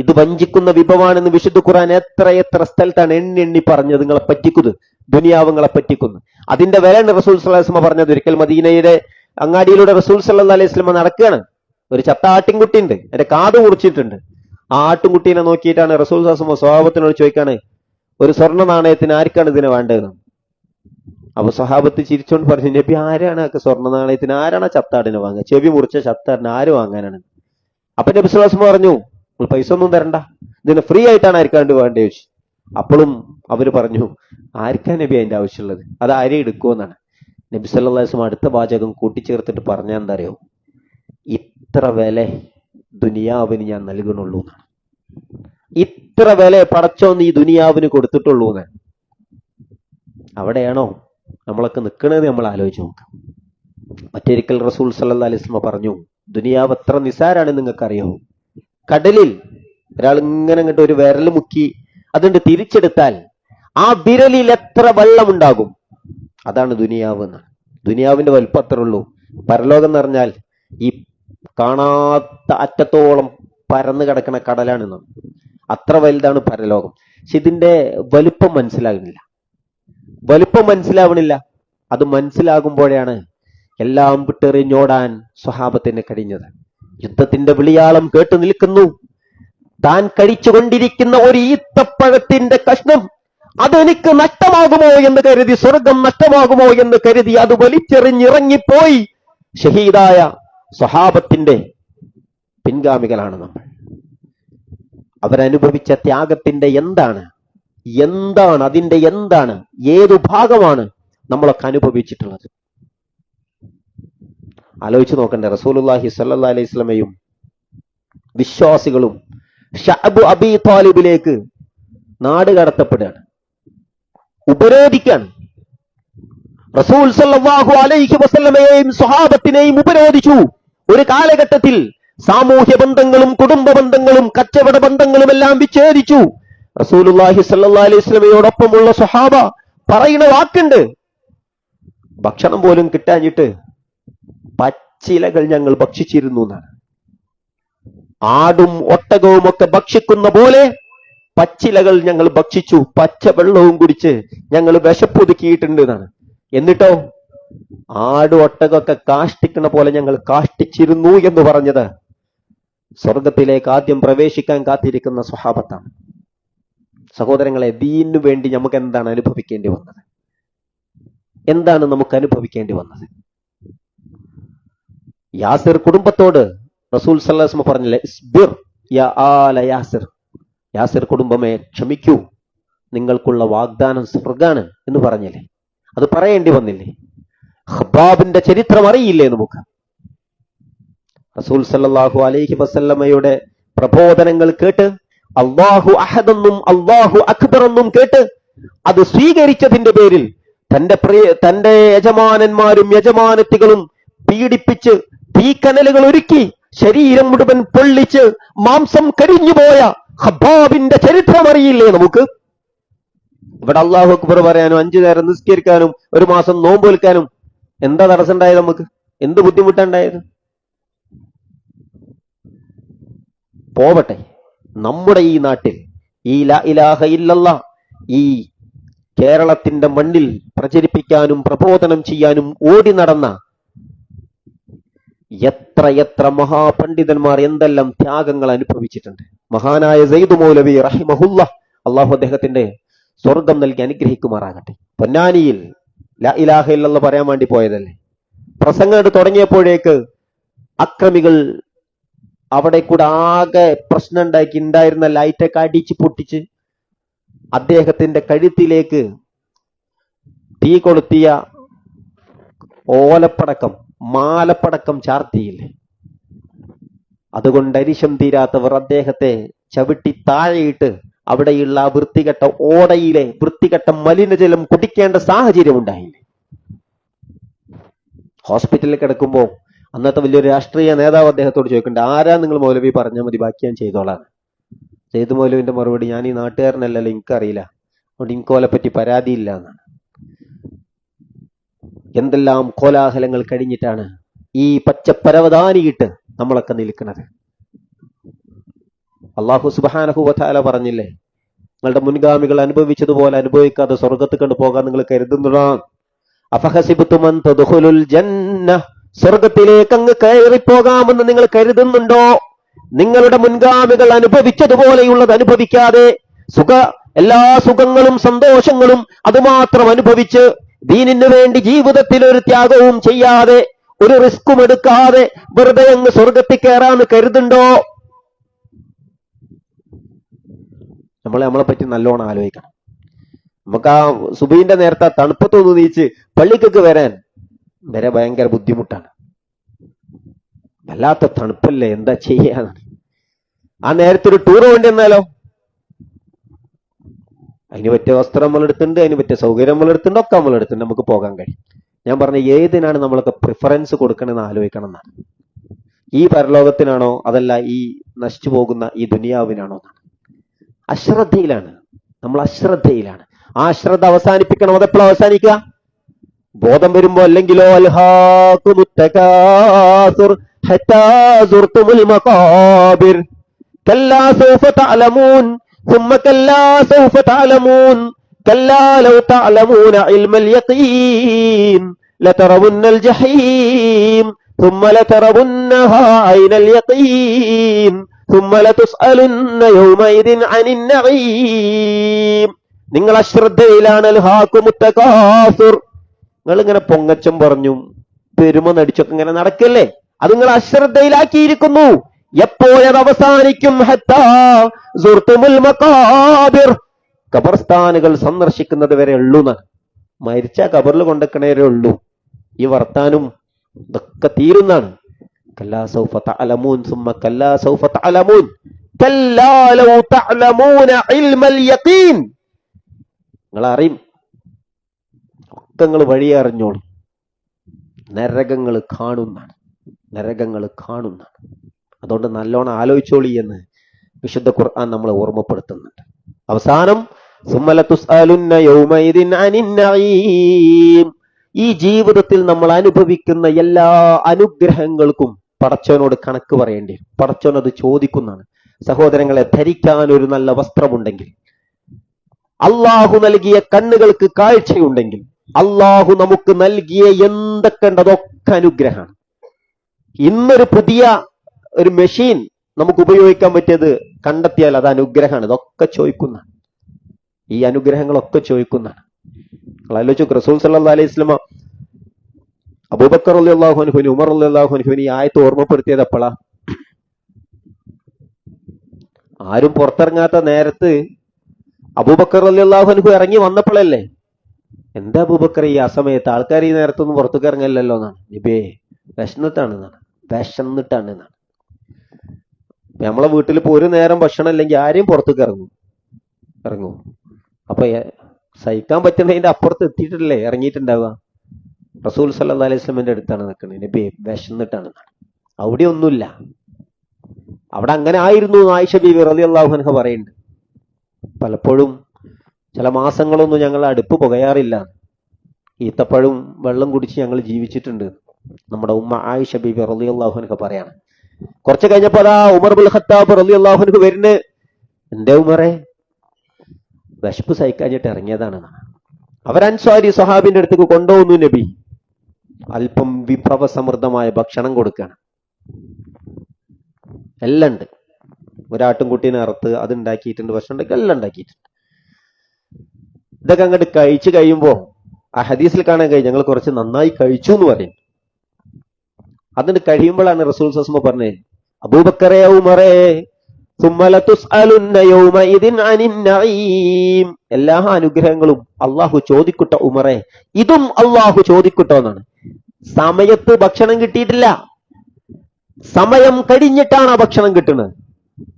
ഇത് വഞ്ചിക്കുന്ന വിഭവമാണെന്ന് വിശുദ്ധ ഖുർആൻ എത്ര സ്ഥലത്താണ് എണ്ണി പറഞ്ഞത്. നിങ്ങളെ പറ്റിക്കുന്നത്, ദുനിയാവ് നിങ്ങളെ പറ്റിക്കുന്നു. അതിന്റെ വിലയാണ് റസൂൽ സല്ലല്ലാഹു അലൈഹി വസല്ലം പറഞ്ഞത്. ഒരിക്കൽ മദീനയുടെ അങ്ങാടിയിലൂടെ റസൂൽ സല്ലല്ലാഹു അലൈഹി വസല്ലം നടക്കുകയാണ്. ഒരു ചത്ത ആട്ടിൻകുട്ടിയുണ്ട്, അതിന്റെ കാത് മുറിച്ചിട്ടുണ്ട്. ആ ആട്ടിൻകുട്ടീനെ നോക്കിയിട്ടാണ് റസൂൽ സല്ലല്ലാഹു അലൈഹി വസല്ലം സ്വഹാബത്തിനോട് ചോദിക്കാണ്, ഒരു സ്വർണ്ണ നാണയത്തിന് ആർക്കാണ് ഇതിനെ വേണ്ടത്? അപ്പൊ സ്വഹാബത്ത് ചിരിച്ചോണ്ട് പറഞ്ഞു, നബി ആരാണ് സ്വർണ്ണ നാണയത്തിന്, ആരാണ് ചത്താടിനെ വാങ്ങുക? ചെവി മുറിച്ച ചത്താടിന് ആര് വാങ്ങാനാണ്? അപ്പൊ നബി സല്ലല്ലാഹു അലൈഹി വസല്ലം പറഞ്ഞു, നിങ്ങൾ പൈസ ഒന്നും തരണ്ട, ഇതിന് ഫ്രീ ആയിട്ടാണ് ആർക്കാണ്ട് വേണ്ടത് ചോദിച്ചു. അപ്പോഴും അവര് പറഞ്ഞു, ആർക്കാ നബി അതിന്റെ ആവശ്യമുള്ളത്, അത് ആരെ എടുക്കുമെന്നാണ്. നബി സല്ലല്ലാഹു അലൈഹി വസല്ലം അടുത്ത വാചകം കൂട്ടിച്ചേർത്തിട്ട് പറഞ്ഞാൽ എന്താ അറിയോ? ഇത്ര വില ദുനിയാവിന് ഞാൻ നൽകുന്നുള്ളൂ എന്നാണ്. ഇത്ര വില പടച്ചോന്ന് ഈ ദുനിയാവിന് കൊടുത്തിട്ടുള്ളൂ എന്നാണ്. അവിടെയാണോ നമ്മളൊക്കെ നിൽക്കണത്? നമ്മൾ ആലോചിച്ച് നോക്കാം. മറ്റൊരിക്കൽ റസൂൽ സല്ലല്ലാഹു അലൈഹി വസല്ലം പറഞ്ഞു, ദുനിയാവ് എത്ര നിസാരാണ് നിങ്ങൾക്കറിയോ? കടലിൽ ഒരാൾ ഇങ്ങനെ അങ്ങോട്ട് ഒരു വിരൽ മുക്കി അതുകൊണ്ട് തിരിച്ചെടുത്താൽ ആ വിരലിൽ എത്ര വെള്ളം ഉണ്ടാകും? അതാണ് ദുനിയാവ് എന്നാണ്. ദുനിയാവിന്റെ വലുപ്പം അത്ര ഉള്ളൂ. പരലോകം എന്ന് പറഞ്ഞാൽ ഈ കാണാത്ത അറ്റത്തോളം പരന്നു കിടക്കുന്ന കടലാണ്. അത്ര വലുതാണ് പരലോകം. പക്ഷെ ഇതിന്റെ വലുപ്പം മനസ്സിലാവണില്ല. അത് മനസ്സിലാകുമ്പോഴാണ് എല്ലാം വിട്ടെറിഞ്ഞോടാൻ സ്വഹാബത്തിന് കഴിഞ്ഞത്. യുദ്ധത്തിന്റെ വിളിയാളം കേട്ടു നിൽക്കുന്നു. താൻ കഴിച്ചുകൊണ്ടിരിക്കുന്ന ഒരു ഈത്തപ്പഴത്തിന്റെ കഷ്ണം അതെനിക്ക് നഷ്ടമാകുമോ എന്ന് കരുതി, സ്വർഗം നഷ്ടമാകുമോ എന്ന് കരുതി അത് വലിച്ചെറിഞ്ഞിറങ്ങിപ്പോയി ഷഹീദായ സ്വഹാബത്തിന്റെ പിൻഗാമികളാണ് നമ്മൾ. അവരനുഭവിച്ച ത്യാഗത്തിന്റെ എന്താണ്, അതിന്റെ എന്താണ്, ഏതു ഭാഗമാണ് നമ്മളൊക്കെ അനുഭവിച്ചിട്ടുള്ളത്? ആലോചിച്ച് നോക്കണ്ടേ? റസൂലുള്ളാഹി സ്വല്ലല്ലാഹു അലൈഹി വസല്ലമയും വിശ്വാസികളും ശഅബ് അബീ ത്വാലിബിലേക്ക് നാട് കടത്തപ്പെടുകയാണ്, ഉപരോധിക്കാണ്. റസൂൽ സല്ലല്ലാഹു അലൈഹി വസല്ലമയെയും സ്വഹാബത്തിനെയും ഉപരോധിച്ചു. ഒരു കാലഘട്ടത്തിൽ സാമൂഹ്യ ബന്ധങ്ങളും കുടുംബ ബന്ധങ്ങളും കച്ചവട ബന്ധങ്ങളും എല്ലാം വിച്ഛേദിച്ചു. റസൂലുള്ളാഹി സ്വല്ലല്ലാഹു അലൈഹി വസല്ലമയോടൊപ്പമുള്ള സ്വഹാബ പറയുന്ന വാക്കുണ്ട്, ഭക്ഷണം പോലും കിട്ടാഞ്ഞിട്ട് പച്ചിലകൾ ഞങ്ങൾ ഭക്ഷിച്ചിരുന്നു എന്നാണ്. ആടും ഒട്ടകവും ഒക്കെ ഭക്ഷിക്കുന്ന പോലെ പച്ചിലകൾ ഞങ്ങൾ ഭക്ഷിച്ചു, പച്ചവെള്ളവും കുടിച്ച് ഞങ്ങൾ വിശപ്പൊതുക്കിയിട്ടുണ്ട് എന്നാണ്. എന്നിട്ടോ ആട് ഒട്ടകമൊക്കെ കാഷ്ടിക്കുന്ന പോലെ ഞങ്ങൾ കാഷ്ടിച്ചിരുന്നു എന്ന് പറഞ്ഞത് സ്വർഗത്തിലേക്ക് ആദ്യം പ്രവേശിക്കാൻ കാത്തിരിക്കുന്ന സ്വഹാബത്താണ്. സഹോദരങ്ങളെ, ദീനു വേണ്ടി നമുക്ക് എന്താണ് അനുഭവിക്കേണ്ടി വന്നത്? നമുക്ക് അനുഭവിക്കേണ്ടി വന്നത്? യാസിർ കുടുംബത്തോട് റസൂൽ സല്ലല്ലാഹു അലൈഹി വസല്ലം പറഞ്ഞില്ലേ, ഇസ്ബിർ യാ ആല യാസിർ, യാസിർ കുടുംബമേ ക്ഷമിക്കൂ, നിങ്ങൾക്കുള്ള വാഗ്ദാനം സ്വർഗാണ് എന്ന് പറഞ്ഞില്ലേ? അത് പറയേണ്ടി വന്നില്ലേ? ഖബ്ബാബിന്റെ ചരിത്രം അറിയില്ലേ നമുക്ക്? റസൂൽ സല്ലല്ലാഹു അലൈഹി വസല്ലമയുടെ പ്രബോധനങ്ങൾ കേട്ട് അല്ലാഹു അഹദെന്നും അല്ലാഹു അക്ബർ എന്നും കേട്ട് അത് സ്വീകരിച്ചതിന്റെ പേരിൽ തന്റെ യജമാനന്മാരും യജമാനത്തികളും പീഡിപ്പിച്ച് തീക്കനലുകൾ ഒരുക്കി ശരീരം മുഴുവൻ പൊള്ളിച്ച് മാംസം കരിഞ്ഞുപോയ ഖബ്ബാബിന്റെ ചരിത്രം അറിയില്ലേ നമുക്ക്? ഇവിടെ അല്ലാഹു അക്ബർ പറയാനും 5 നേരം നിസ്കരിക്കാനും 1 മാസം നോമ്പ് വിൽക്കാനും എന്താ തടസ്സം ഉണ്ടായത്? നമുക്ക് എന്ത് ബുദ്ധിമുട്ടുണ്ടായത്? പോവട്ടെ, നമ്മുടെ ഈ നാട്ടിൽ ഈ ലാ ഇലാഹ ഇല്ലല്ലാഹ്, ഈ കേരളത്തിന്റെ മണ്ണിൽ പ്രചരിപ്പിക്കാനും പ്രബോധനം ചെയ്യാനും ഓടി നടന്ന എത്ര മഹാപണ്ഡിതന്മാർ എന്തെല്ലാം ത്യാഗങ്ങൾ അനുഭവിച്ചിട്ടുണ്ട്. മഹാനായ സയ്യിദ് മൗലവി റഹിമഹുല്ലാ, അള്ളാഹു അദ്ദേഹത്തിന്റെ സ്വർഗം നൽകി അനുഗ്രഹിക്കുമാറാകട്ടെ. പൊന്നാനിയിൽ ലാ ഇലാഹ ഇല്ലല്ലാഹ് പറയാൻ വേണ്ടി പോയതല്ലേ, പ്രസംഗം തുടങ്ങിയപ്പോഴേക്ക് അക്രമികൾ അവിടെ കൂടെ ആകെ പ്രശ്നം ഉണ്ടായിരുന്ന ലൈറ്റൊക്കെ അടിച്ച് പൊട്ടിച്ച് അദ്ദേഹത്തിന്റെ കഴുത്തിലേക്ക് തീ കൊളുത്തിയ ഓലപ്പടക്കം മാലപ്പടക്കം ചാർത്തിയില്ലേ. അതുകൊണ്ട് അരിശം തീരാത്തവർ അദ്ദേഹത്തെ ചവിട്ടി താഴെയിട്ട് അവിടെയുള്ള വൃത്തികെട്ട ഓടയിലെ വൃത്തികെട്ട മലിനജലം കുടിക്കേണ്ട സാഹചര്യം ഉണ്ടായില്ലേ. ഹോസ്പിറ്റലിൽ കിടക്കുമ്പോൾ അന്നത്തെ വലിയൊരു രാഷ്ട്രീയ നേതാവ് അദ്ദേഹത്തോട് ചോദിക്കുന്നുണ്ട്, ആരാ നിങ്ങൾ മൗലവി പറഞ്ഞാൽ മതി, ബാക്കി ഞാൻ ചെയ്തോളാം. സയ്യിദ് മൗലവിന്റെ മറുപടി, ഞാൻ ഈ നാട്ടുകാരനല്ലല്ലോ, എനിക്കറിയില്ല, അതുകൊണ്ട് എനിക്കോലെ പറ്റി പരാതിയില്ല എന്നാണ്. എന്തെല്ലാം കോലാഹലങ്ങൾ കഴിഞ്ഞിട്ടാണ് ഈ പച്ചപ്പരവതാനിയിട്ട് നമ്മളൊക്കെ നിൽക്കുന്നത്. അള്ളാഹു സുബ്ഹാനഹു വ തആല പറഞ്ഞില്ലേ, നിങ്ങളുടെ മുൻഗാമികൾ അനുഭവിച്ചതുപോലെ അനുഭവിക്കാതെ സ്വർഗത്ത് കണ്ടു പോകാൻ നിങ്ങൾ കരുതുന്നുണ്ടോ? അഫഹസിബ്തും അൻ തദ്ഖുലുൽ ജന്ന, സ്വർഗത്തിലേക്ക് അങ്ങ് കയറിപ്പോകാമെന്ന് നിങ്ങൾ കരുതുന്നുണ്ടോ? നിങ്ങളുടെ മുൻഗാമികൾ അനുഭവിച്ചതുപോലെയുള്ളത് അനുഭവിക്കാതെ എല്ലാ സുഖങ്ങളും സന്തോഷങ്ങളും അതുമാത്രം അനുഭവിച്ച് ദീനിനു വേണ്ടി ജീവിതത്തിൽ ഒരു ത്യാഗവും ചെയ്യാതെ ഒരു റിസ്കും എടുക്കാതെ വെറുതെ അങ്ങ് സ്വർഗത്തിൽ കയറാന്ന് കരുതുണ്ടോ? നമ്മളെ പറ്റി നല്ലോണം ആലോചിക്കണം. നമുക്ക് ആ സുബീന്റെ നേരത്തെ തണുപ്പത്തൊന്ന് നീച്ച് പള്ളിക്കൊക്കെ വരാൻ വരെ ഭയങ്കര ബുദ്ധിമുട്ടാണ്. വല്ലാത്ത തണുപ്പല്ലേ, എന്താ ചെയ്യാൻ? ആ നേരത്തെ ഒരു ടൂർ വേണ്ടി എന്നാലോ, അതിന് പറ്റിയ വസ്ത്രം നമ്മളെടുത്തിട്ടുണ്ട്, അതിന് പറ്റിയ സൗകര്യം നമ്മളെടുത്തിട്ടുണ്ട്, ഒക്കെ നമ്മളെടുത്തിട്ടുണ്ട്, നമുക്ക് പോകാൻ കഴിയും. ഞാൻ പറഞ്ഞ ഏതിനാണ് നമ്മളൊക്കെ പ്രിഫറൻസ് കൊടുക്കണമെന്ന് ആലോചിക്കണം എന്നാണ്. ഈ പരലോകത്തിനാണോ അതല്ല ഈ നശിച്ചു പോകുന്ന ഈ ദുനിയാവിനാണോ എന്നാണ്. അശ്രദ്ധയിലാണ് നമ്മൾ, അശ്രദ്ധയിലാണ്. ആ അശ്രദ്ധ അവസാനിപ്പിക്കണം. അതെപ്പോഴും അവസാനിക്കുക? ബോധം വരുമ്പോ. അല്ലെങ്കിലോ അൽഹാഖുമുത്തകാസുർ ഹത്താ സുർതുമുൽ മഖാബിർ കല്ലാ സൗഫ തഅലമൂൻ ثم كلا سوف تعلمون كلا لو تعلمون علم اليقين لترون الجحيم ثم لترونها عين اليقين ثم لتسألن يومئذ عن النعيم. നിങ്ങൾ അശ്രദ്ധയിലാണ്. അൽഹാഖുമുത്തകാസുർ, നിങ്ങൾ ഇങ്ങനെ പൊങ്ങച്ചം പറഞ്ഞും പെരുമ നടിച്ചൊക്കെ ഇങ്ങനെ നടക്കല്ലേ, അത് നിങ്ങൾ അശ്രദ്ധയിലാക്കിയിരിക്കുന്നു. എപ്പോഴത് അവസാനിക്കും? ഹത്താ സുർതുമുൽ മഖാബിർ, ഖബർസ്ഥാനുകൾ സന്ദർശിക്കുന്നത് വരെ ഉള്ളൂ. മരിച്ച ഖബറിൽ കൊണ്ടുവെക്കണവരെ ഉള്ളൂ. ഈ വർത്താനും ഇതൊക്കെ തീരുന്നാണ്. കല്ലാ സൗഫ തഅലമൂൻ സുമ്മ കല്ലാ സൗഫ തഅലമൂൻ കല്ലാ ലൗ തഅലമൂന ഇൽമൽ യഖീൻ. നിങ്ങൾ അറിയും, ഒക്കെ നിങ്ങൾ വഴി അറിഞ്ഞോളൂ. നരകങ്ങൾ കാണുന്നാണ്, നരകങ്ങൾ കാണുന്നാണ്. അതുകൊണ്ട് നല്ലോണം ആലോചിച്ചോളി എന്ന് വിശുദ്ധ ഖുർആൻ നമ്മളെ ഓർമ്മപ്പെടുത്തുന്നുണ്ട്. അവസാനം സുമ്മല തുസ്അലുന്ന യൗമഇദിൻ അനിൻ നഈം. ഈ ജീവിതത്തിൽ നമ്മൾ അനുഭവിക്കുന്ന എല്ലാ അനുഗ്രഹങ്ങൾക്കും പടച്ചവനോട് കണക്ക് പറയേണ്ടി വരും. പടച്ചവൻ അത് ചോദിക്കുന്നതാണ്. സഹോദരങ്ങളെ, ധരിക്കാൻ ഒരു നല്ല വസ്ത്രമുണ്ടെങ്കിൽ, അള്ളാഹു നൽകിയ കണ്ണുകൾക്ക് കാഴ്ചയുണ്ടെങ്കിൽ, അള്ളാഹു നമുക്ക് നൽകിയ എന്തൊക്കെ ഉണ്ട് അതൊക്കെ അനുഗ്രഹമാണ്. ഇന്നൊരു പുതിയ ഒരു മെഷീൻ നമുക്ക് ഉപയോഗിക്കാൻ പറ്റിയത് കണ്ടെത്തിയാൽ അത് അനുഗ്രഹമാണ്. ഇതൊക്കെ ചോദിക്കുന്നതാണ്. ഈ അനുഗ്രഹങ്ങളൊക്കെ ചോദിക്കുന്നതാണ്. ആലോചിച്ചു, റസൂൽ സല്ലല്ലാഹു അലൈഹി വസല്ലം അബൂബക്കർ റളിയല്ലാഹു അൻഹുവിന്, ഉമർ റളിയല്ലാഹു അൻഹുവിന് ഈ ആയത്ത് ഓർമ്മപ്പെടുത്തിയത് എപ്പോഴാ? ആരും പുറത്തിറങ്ങാത്ത നേരത്ത് അബൂബക്കർ റളിയല്ലാഹു അൻഹു ഇറങ്ങി വന്നപ്പോഴല്ലേ. എന്താ അബൂബക്കർ ഈ അസമയത്ത്? ആൾക്കാർ ഈ നേരത്തൊന്നും പുറത്തേക്ക് ഇറങ്ങല്ലോ എന്നാണ്. നബിയേ, വിശന്നിട്ടാണ് എന്നാണ്, വിശന്നിട്ടാണ് എന്നാണ്. നമ്മളെ വീട്ടിൽ ഇപ്പോൾ ഒരു നേരം ഭക്ഷണം ഇല്ലെങ്കിൽ ആരെയും പുറത്തേക്ക് ഇറങ്ങും. അപ്പൊ സഹിക്കാൻ പറ്റുന്നതിന്റെ അപ്പുറത്ത് എത്തിയിട്ടില്ലേ ഇറങ്ങിയിട്ടുണ്ടാവുക. റസൂൽ സല്ലല്ലാഹു അലൈഹി വസല്ലമയുടെ അടുത്താണ് നിൽക്കുന്നത്. നബി വിശന്നിട്ടാണ്. അവിടെ ഒന്നുമില്ല. അവിടെ അങ്ങനെ ആയിരുന്നു ആയിഷ ബീവി റളിയല്ലാഹു അൻഹ പറയുന്നുണ്ട്. പലപ്പോഴും ചില മാസങ്ങളൊന്നും ഞങ്ങൾ അടുപ്പ് പുകയാറില്ല, ഈത്തപ്പഴവും വെള്ളം കുടിച്ച് ഞങ്ങൾ ജീവിച്ചിട്ടുണ്ട്. നമ്മുടെ ഉമ്മ ആയിഷ ബീവി റളിയല്ലാഹു അൻഹ പറയാണ്. കുറച്ച് കഴിഞ്ഞപ്പോ അതാ ഉമർ ബിൻ ഖത്താബ് റളിയല്ലാഹു അൻഹു വരുന്നത്. എന്റെ ഉമറെ, വിശപ്പ് സഹിക്കാഞ്ഞിട്ട് ഇറങ്ങിയതാണ്. അവരൻസ്വാരി സ്വഹാബിന്റെ അടുത്തേക്ക് കൊണ്ടുപോകുന്നു നബി. അല്പം വിഭവസമൃദ്ധമായ ഭക്ഷണം കൊടുക്കുകയാണ്. എല്ലാം ഉണ്ട്. ഒരാട്ടുംകുട്ടീനെ അറുത്ത് അതുണ്ടാക്കിയിട്ടുണ്ട്, ഭക്ഷണം ഉണ്ടാക്കി, എല്ലാം ഉണ്ടാക്കിയിട്ടുണ്ട്. ഇതൊക്കെ അങ്ങോട്ട് കഴിച്ചു കഴിയുമ്പോ ആ ഹദീസിൽ കാണാൻ കഴിയും ഞങ്ങൾ കുറച്ച് നന്നായി കഴിച്ചു എന്ന് പറയും. അതിന് കഴിയുമ്പോഴാണ് റസൂൽ സസ്മ പറഞ്ഞത്, അബൂബക്കറേ ഉമറേ എല്ലാ അനുഗ്രഹങ്ങളും അള്ളാഹു ചോദിക്കുട്ട ഉമറേ, ഇതും അള്ളാഹു ചോദിക്കുട്ടോ എന്നാണ്. സമയത്ത് ഭക്ഷണം കിട്ടിയിട്ടില്ല, സമയം കഴിഞ്ഞിട്ടാണ് ആ ഭക്ഷണം കിട്ടുന്നത്.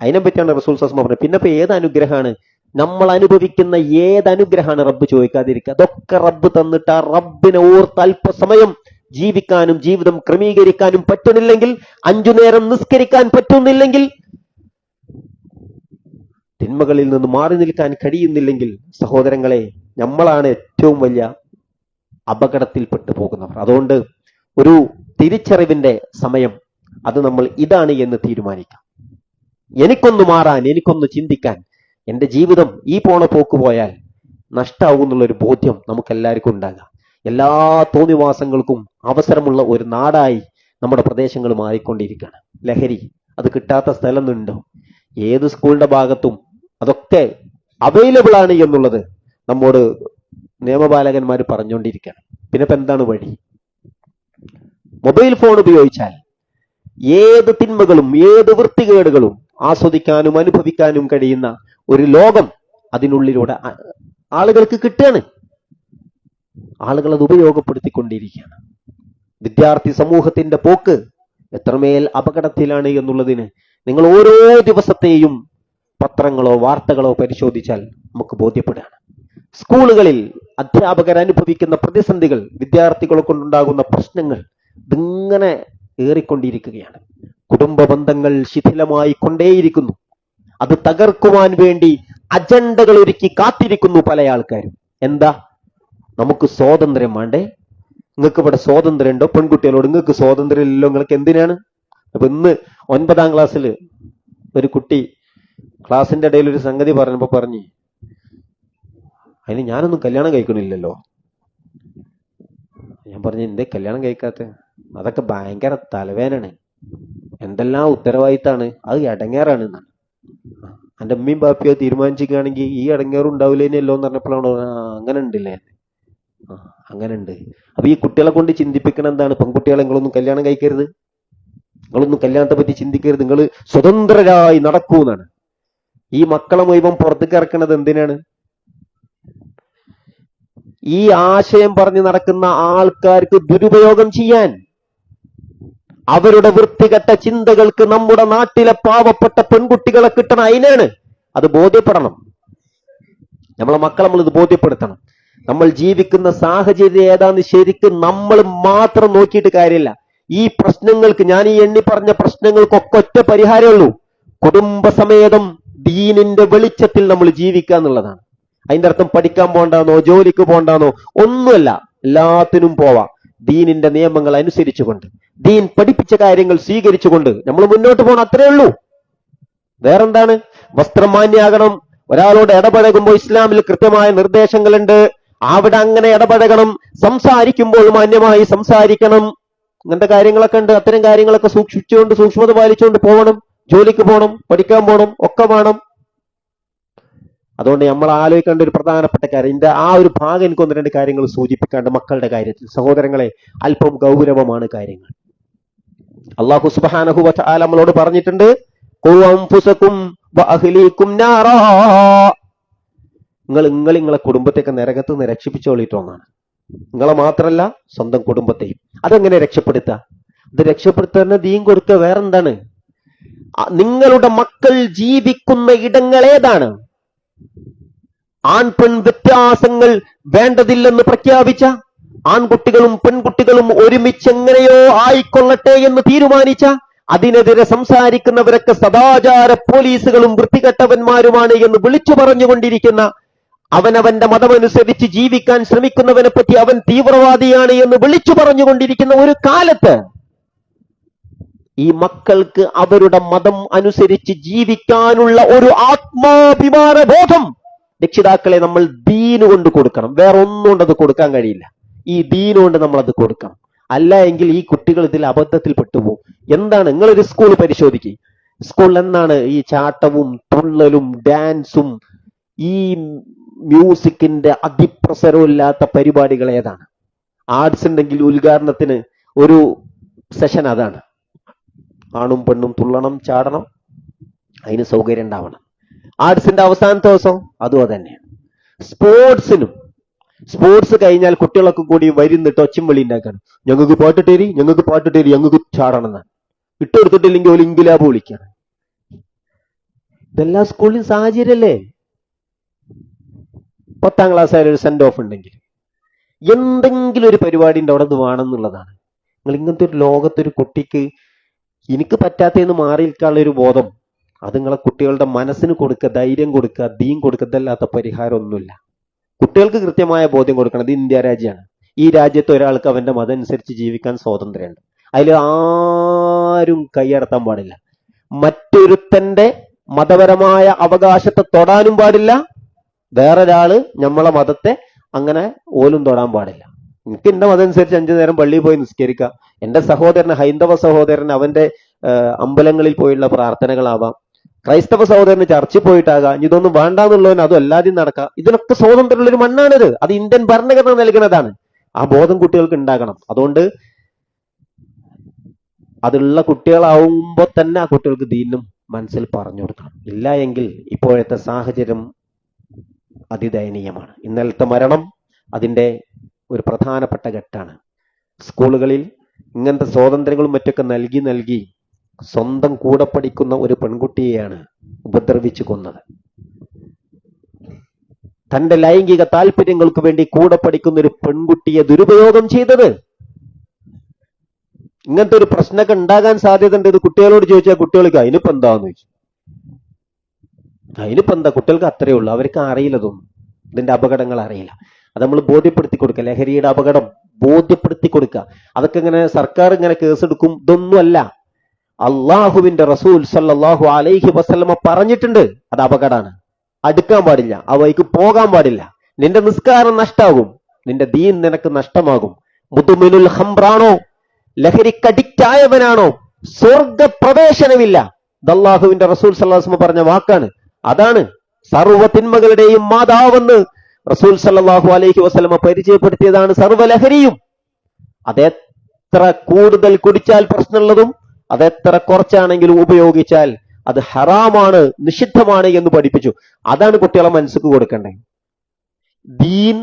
അതിനെ പറ്റിയാണ് റസൂൽ സസ്മ പറഞ്ഞത്. പിന്നെ ഇപ്പൊ ഏത് അനുഗ്രഹമാണ് നമ്മൾ അനുഭവിക്കുന്ന? ഏത് അനുഗ്രഹമാണ് റബ്ബ് ചോദിക്കാതിരിക്കുക? അതൊക്കെ റബ്ബ് തന്നിട്ട് ആ റബ്ബിനെ ഓർത്ത് അല്പസമയം ജീവിക്കാനും ജീവിതം ക്രമീകരിക്കാനും പറ്റുന്നില്ലെങ്കിൽ, 5 നേരം നിസ്കരിക്കാൻ പറ്റുന്നില്ലെങ്കിൽ, തിന്മകളിൽ നിന്ന് മാറി നിൽക്കാൻ കഴിയുന്നില്ലെങ്കിൽ, സഹോദരങ്ങളെ, നമ്മളാണ് ഏറ്റവും വലിയ അപകടത്തിൽപ്പെട്ടു പോകുന്നവർ. അതുകൊണ്ട് ഒരു തിരിച്ചറിവിന്റെ സമയം അത് നമ്മൾ ഇതാണ് എന്ന് തീരുമാനിക്കാം. എനിക്കൊന്ന് മാറാൻ, എനിക്കൊന്ന് ചിന്തിക്കാൻ, എന്റെ ജീവിതം ഈ പോണ പോക്ക് പോയാൽ നഷ്ടാവും എന്നുള്ളൊരു ബോധ്യം നമുക്കെല്ലാവർക്കും ഉണ്ടാകാം. എല്ലാ തോന്നിവാസങ്ങൾക്കും അവസരമുള്ള ഒരു നാടായി നമ്മുടെ പ്രദേശങ്ങൾ മാറിക്കൊണ്ടിരിക്കുകയാണ്. ലഹരി അത് കിട്ടാത്ത സ്ഥലമുണ്ടോ? ഏത് സ്കൂളിന്റെ ഭാഗത്തും അതൊക്കെ അവൈലബിൾ ആണ് എന്നുള്ളത് നമ്മോട് നിയമപാലകന്മാർ പറഞ്ഞുകൊണ്ടിരിക്കുകയാണ്. പിന്നെ ഇപ്പൊ എന്താണ് വഴി? മൊബൈൽ ഫോൺ ഉപയോഗിച്ചാൽ ഏത് തിന്മകളും ഏത് വൃത്തികേടുകളും ആസ്വദിക്കാനും അനുഭവിക്കാനും കഴിയുന്ന ഒരു ലോകം അതിനുള്ളിലൂടെ ആളുകൾക്ക് കിട്ടുകയാണ്. ആളുകൾ അത് ഉപയോഗപ്പെടുത്തിക്കൊണ്ടിരിക്കുകയാണ്. വിദ്യാർത്ഥി സമൂഹത്തിന്റെ പോക്ക് എത്രമേൽ അപകടത്തിലാണ് എന്നുള്ളതിന് നിങ്ങൾ ഓരോ ദിവസത്തെയും പത്രങ്ങളോ വാർത്തകളോ പരിശോധിച്ചാൽ നമുക്ക് ബോധ്യപ്പെടുകയാണ്. സ്കൂളുകളിൽ അധ്യാപകർ അനുഭവിക്കുന്ന പ്രതിസന്ധികൾ, വിദ്യാർത്ഥികളെ കൊണ്ടുണ്ടാകുന്ന പ്രശ്നങ്ങൾ ഇതിങ്ങനെ ഏറിക്കൊണ്ടിരിക്കുകയാണ്. കുടുംബ ബന്ധങ്ങൾ ശിഥിലമായി കൊണ്ടേയിരിക്കുന്നു. അത് തകർക്കുവാൻ വേണ്ടി അജണ്ടകൾ ഒരുക്കി കാത്തിരിക്കുന്നു പല ആൾക്കാരും. എന്താ? നമുക്ക് സ്വാതന്ത്ര്യം വേണ്ടേ? നിങ്ങൾക്ക് ഇവിടെ സ്വാതന്ത്ര്യം ഉണ്ടോ? പെൺകുട്ടികളോട് നിങ്ങൾക്ക് സ്വാതന്ത്ര്യം ഇല്ലല്ലോ, നിങ്ങൾക്ക് എന്തിനാണ്? അപ്പൊ ഇന്ന് 9ാം ക്ലാസ്സിൽ ഒരു കുട്ടി ക്ലാസിന്റെ ഇടയിൽ ഒരു സംഗതി പറഞ്ഞപ്പോ പറഞ്ഞു, അതിന് ഞാനൊന്നും കല്യാണം കഴിക്കണില്ലല്ലോ. ഞാൻ പറഞ്ഞു, എന്തേ കല്യാണം കഴിക്കാത്ത? അതൊക്കെ ഭയങ്കര തലവേനാണ്, എന്തെല്ലാം ഉത്തരവാദിത്താണ്, അത് ഇടങ്ങേറാണ് എന്നാണ്. എന്റെ അമ്മയും ബാപ്പിയോ തീരുമാനിച്ചിരിക്കുകയാണെങ്കിൽ ഈ ഇടങ്ങേറും ഉണ്ടാവില്ലേനല്ലോ എന്ന് പറഞ്ഞപ്പോഴാണ് അങ്ങനെ ഉണ്ടല്ലേ, അങ്ങനെ ഉണ്ട്. അപ്പൊ ഈ കുട്ടികളെ കൊണ്ട് ചിന്തിപ്പിക്കണം എന്താണ്? പെൺകുട്ടികളെ നിങ്ങളൊന്നും കല്യാണം കഴിക്കരുത്, നിങ്ങളൊന്നും കല്യാണത്തെ പറ്റി ചിന്തിക്കരുത്, നിങ്ങൾ സ്വതന്ത്രരായി നടക്കൂ എന്നാണ്. ഈ മക്കളെ മുഴുവൻ പുറത്തേക്ക് ഇറക്കണത് എന്തിനാണ്? ഈ ആശയം പറഞ്ഞു നടക്കുന്ന ആൾക്കാർക്ക് ദുരുപയോഗം ചെയ്യാൻ, അവരുടെ വൃത്തികെട്ട ചിന്തകൾക്ക് നമ്മുടെ നാട്ടിലെ പാവപ്പെട്ട പെൺകുട്ടികളെ കിട്ടണം. അതിനാണ്. അത് ബോധ്യപ്പെടണം. നമ്മളെ മക്കളെ നമ്മൾ ഇത് ബോധ്യപ്പെടുത്തണം. നമ്മൾ ജീവിക്കുന്ന സാഹചര്യം ഏതാന്ന് ശരിക്കും നമ്മൾ മാത്രം നോക്കിയിട്ട് കാര്യമില്ല. ഈ പ്രശ്നങ്ങൾക്ക്, ഞാൻ ഈ എണ്ണി പറഞ്ഞ പ്രശ്നങ്ങൾക്കൊക്കെ ഒറ്റ പരിഹാരമേ ഉള്ളൂ. കുടുംബസമേതം ദീനിന്റെ വെളിച്ചത്തിൽ നമ്മൾ ജീവിക്കുക എന്നുള്ളതാണ്. അതിന്റെ അർത്ഥം പഠിക്കാൻ പോണ്ടാന്നോ ജോലിക്ക് പോണ്ടാന്നോ ഒന്നുമല്ല. എല്ലാത്തിനും പോവാം. ദീനിന്റെ നിയമങ്ങൾ അനുസരിച്ചുകൊണ്ട്, ദീൻ പഠിപ്പിച്ച കാര്യങ്ങൾ സ്വീകരിച്ചുകൊണ്ട് നമ്മൾ മുന്നോട്ട് പോകണം. അത്രേ ഉള്ളൂ. വേറെന്താണ്? വസ്ത്രം മാന്യാകണം. ഒരാളോട് ഇടപഴകുമ്പോൾ ഇസ്ലാമിൽ കൃത്യമായ നിർദ്ദേശങ്ങളുണ്ട്. അവിടെ അങ്ങനെ ഇടപഴകണം. സംസാരിക്കുമ്പോൾ മാന്യമായി സംസാരിക്കണം. ഇങ്ങനത്തെ കാര്യങ്ങളൊക്കെ ഉണ്ട്. അത്തരം കാര്യങ്ങളൊക്കെ സൂക്ഷിച്ചുകൊണ്ട്, സൂക്ഷ്മത പാലിച്ചുകൊണ്ട് പോകണം. ജോലിക്ക് പോകണം, പഠിക്കാൻ പോകണം, ഒക്കെ വേണം. അതുകൊണ്ട് നമ്മൾ ആലോചിക്കേണ്ട ഒരു പ്രധാനപ്പെട്ട കാര്യം, ഇതിന്റെ ആ ഒരു ഭാഗം എനിക്ക് 1-2 കാര്യങ്ങൾ സൂചിപ്പിക്കാണ്ട്. മക്കളുടെ കാര്യത്തിൽ സഹോദരങ്ങളെ, അല്പം ഗൗരവമാണ് കാര്യങ്ങൾ. അല്ലാഹു സുബ്ഹാനഹു വ തആല നമ്മളോട് പറഞ്ഞിട്ടുണ്ട്, ഖൂ അൻഫുസകും വഅഹ്ലീകും നാറാ. നിങ്ങളെ കുടുംബത്തെയൊക്കെ നരകത്ത് നിന്ന് രക്ഷിപ്പിച്ചോളിട്ടോന്നാണ്. നിങ്ങളെ മാത്രമല്ല സ്വന്തം കുടുംബത്തെയും. അതെങ്ങനെ രക്ഷപ്പെടുത്തുക? ഇത് രക്ഷപ്പെടുത്തുന്ന ദീൻ കൊടുക്കുക. വേറെന്താണ്? നിങ്ങളുടെ മക്കൾ ജീവിക്കുന്ന ഇടങ്ങൾ ഏതാണ്? ആൺപെൺ വ്യത്യാസങ്ങൾ വേണ്ടതില്ലെന്ന് പ്രഖ്യാപിച്ച, ആൺകുട്ടികളും പെൺകുട്ടികളും ഒരുമിച്ച് എങ്ങനെയോ ആയിക്കൊള്ളട്ടെ എന്ന് തീരുമാനിച്ച, അതിനെതിരെ സംസാരിക്കുന്നവരൊക്കെ സദാചാര പോലീസുകളും വൃത്തികെട്ടവന്മാരുമാണ് എന്ന് വിളിച്ചു പറഞ്ഞുകൊണ്ടിരിക്കുന്ന, അവനവന്റെ മതമനുസരിച്ച് ജീവിക്കാൻ ശ്രമിക്കുന്നവനെ പറ്റി അവൻ തീവ്രവാദിയാണ് എന്ന് വിളിച്ചു പറഞ്ഞുകൊണ്ടിരിക്കുന്ന ഒരു കാലത്ത് ഈ മക്കൾക്ക് അവരുടെ മതം അനുസരിച്ച് ജീവിക്കാനുള്ള ഒരു ആത്മാഭിമാന ബോധം രക്ഷിതാക്കളെ നമ്മൾ ദീന് കൊണ്ട് കൊടുക്കണം. വേറെ ഒന്നും കൊണ്ട് അത് കൊടുക്കാൻ കഴിയില്ല. ഈ ദീന് കൊണ്ട് നമ്മൾ അത് കൊടുക്കണം. അല്ല എങ്കിൽ ഈ കുട്ടികൾ ഇതിൽ അബദ്ധത്തിൽ പെട്ടുപോകും. എന്താണ് നിങ്ങളൊരു സ്കൂൾ പരിശോധിക്കുക. സ്കൂളിൽ എന്താണ് ഈ ചാട്ടവും തുള്ളലും ഡാൻസും ഈ മ്യൂസിക്കിന്റെ അതിപ്രസരവും ഇല്ലാത്ത പരിപാടികൾ ഏതാണ്? ആർട്സ് ഉണ്ടെങ്കിൽ ഉദ്ഘാടനത്തിന് ഒരു സെഷൻ അതാണ്. ആണും പെണ്ണും തുള്ളണം, ചാടണം, അതിന് സൗകര്യം ഉണ്ടാവണം. ആർട്സിന്റെ അവസാനത്തെ ദിവസം അതും അതന്നെയാണ്. സ്പോർട്സ് കഴിഞ്ഞാൽ കുട്ടികളൊക്കെ കൂടി വരുന്നിട്ട് ഒച്ചും വിളി ഉണ്ടാക്കാണ്. ഞങ്ങൾക്ക് പാട്ടിട്ടേരി, ഞങ്ങൾക്ക് പാട്ടിട്ടേരി, ഞങ്ങൾക്ക് ചാടണം എന്നാണ്. ഇട്ടെടുത്തിട്ടില്ലെങ്കിൽ ഒരു ഇൻകിലാബ് വിളിക്കാണ്. ഇതെല്ലാം സ്കൂളിൽ സാഹചര്യമല്ലേ? 10ാം ക്ലാസ് ആയാലും ഒരു സെൻഡ് ഓഫ് ഉണ്ടെങ്കിൽ എന്തെങ്കിലും ഒരു പരിപാടി ഉണ്ട് അവിടെ അത് വേണമെന്നുള്ളതാണ്. നിങ്ങൾ ഇങ്ങനത്തെ ഒരു ലോകത്തൊരു കുട്ടിക്ക് എനിക്ക് പറ്റാത്തതെന്ന് മാറി നിൽക്കാനുള്ള ഒരു ബോധം അത് നിങ്ങളെ കുട്ടികളുടെ മനസ്സിന് കൊടുക്കുക, ധൈര്യം കൊടുക്കുക, ദീൻ കൊടുക്കുക. ഇതല്ലാത്ത പരിഹാരം ഒന്നുമില്ല. കുട്ടികൾക്ക് കൃത്യമായ ബോധ്യം കൊടുക്കണം. ഇത് ഇന്ത്യ രാജ്യമാണ്. ഈ രാജ്യത്ത് ഒരാൾക്ക് അവന്റെ മതം അനുസരിച്ച് ജീവിക്കാൻ സ്വാതന്ത്ര്യമുണ്ട്. അതിൽ ആരും കൈയടത്താൻ പാടില്ല. മറ്റൊരുത്തന്റെ മതപരമായ അവകാശത്തെ തൊടാനും പാടില്ല. വേറൊരാള് നമ്മളെ മതത്തെ അങ്ങനെ ഓലും തൊടാൻ പാടില്ല. എനിക്ക് എന്റെ മതം അനുസരിച്ച് 5 നേരം പള്ളിയിൽ പോയി നിസ്കരിക്കാം. എന്റെ സഹോദരന്, ഹൈന്ദവ സഹോദരന് അവന്റെ അമ്പലങ്ങളിൽ പോയുള്ള പ്രാർത്ഥനകളാവാം. ക്രൈസ്തവ സഹോദരന് ചർച്ചിൽ പോയിട്ടാകാം. ഇതൊന്നും വേണ്ടാന്നുള്ളവന് അതും അല്ലാതെയും നടക്കാം. ഇതിനൊക്കെ സ്വാതന്ത്ര്യമുള്ളൊരു മണ്ണാണിത്. അത് ഇന്ത്യൻ ഭരണഘടന നൽകുന്നതാണ്. ആ ബോധം കുട്ടികൾക്ക് ഉണ്ടാകണം. അതുകൊണ്ട് അതുള്ള കുട്ടികളാവുമ്പോൾ തന്നെ ആ കുട്ടികൾക്ക് ദീനും മനസ്സിൽ പറഞ്ഞു കൊടുക്കണം. ഇല്ല എങ്കിൽ ഇപ്പോഴത്തെ സാഹചര്യം അതിദയനീയമാണ്. ഇന്നലത്തെ മരണം അതിന്റെ ഒരു പ്രധാനപ്പെട്ട ഘട്ടമാണ്. സ്കൂളുകളിൽ ഇങ്ങനത്തെ സ്വാതന്ത്ര്യങ്ങളും മറ്റൊക്കെ നൽകി സ്വന്തം കൂടെ പഠിക്കുന്ന ഒരു പെൺകുട്ടിയെയാണ് ഉപദ്രവിച്ചു കൊന്നത്. തന്റെ ലൈംഗിക താല്പര്യങ്ങൾക്ക് വേണ്ടി കൂടെ പഠിക്കുന്ന ഒരു പെൺകുട്ടിയെ ദുരുപയോഗം ചെയ്തത്. ഇങ്ങനത്തെ ഒരു പ്രശ്നമൊക്കെ ഉണ്ടാകാൻ സാധ്യത ഉണ്ട്. ഇത് കുട്ടികളോട് ചോദിച്ചാൽ കുട്ടികൾക്ക് അതിനിപ്പോ എന്താന്ന് ചോദിച്ചു. അതിനിപ്പോ എന്താ, കുട്ടികൾക്ക് അത്രയേ ഉള്ളൂ. അവർക്ക് അറിയില്ല, തോന്നും ഇതിന്റെ അപകടങ്ങൾ അറിയില്ല. അത് നമ്മൾ ബോധ്യപ്പെടുത്തി കൊടുക്കുക. ലഹരിയുടെ അപകടം ബോധ്യപ്പെടുത്തി കൊടുക്കുക. അതൊക്കെ ഇങ്ങനെ സർക്കാർ ഇങ്ങനെ കേസെടുക്കും, ഇതൊന്നുമല്ല. അള്ളാഹുവിന്റെ റസൂൽ സല്ലല്ലാഹു അലൈഹി വസല്ലമ പറഞ്ഞിട്ടുണ്ട് അത് അപകടമാണ്. അടുക്കാൻ പാടില്ല, ആ വഴിക്ക് പോകാൻ പാടില്ല. നിന്റെ നിസ്കാരം നഷ്ടാകും, നിന്റെ ദീൻ നിനക്ക് നഷ്ടമാകും. മുതുമിനുൽ ഖംറാണോ, ലഹരിക്കഡിക്റ്റായവനാണോ സ്വർഗപ്രവേശനമില്ല. ഇത് അള്ളാഹുവിന്റെ റസൂൽ സല്ലല്ലാഹു അലൈഹി വസല്ലമ പറഞ്ഞ വാക്കാണ്. അതാണ് സർവ്വ തിന്മകളുടെയും മാതാവെന്ന് റസൂൽ സല്ലല്ലാഹു അലൈഹി വസല്ലമ പരിചയപ്പെടുത്തിയതാണ് സർവ്വലഹരിയും. അതെത്ര കൂടുതൽ കുടിച്ചാൽ പ്രശ്നമുള്ളതും അതെത്ര കുറച്ചാണെങ്കിലും ഉപയോഗിച്ചാൽ അത് ഹറാമാണ്, നിഷിദ്ധമാണ് എന്ന് പഠിപ്പിച്ചു. അതാണ് കുട്ടികളെ മനസ്സിക്ക് കൊടുക്കേണ്ടത്. ദീൻ,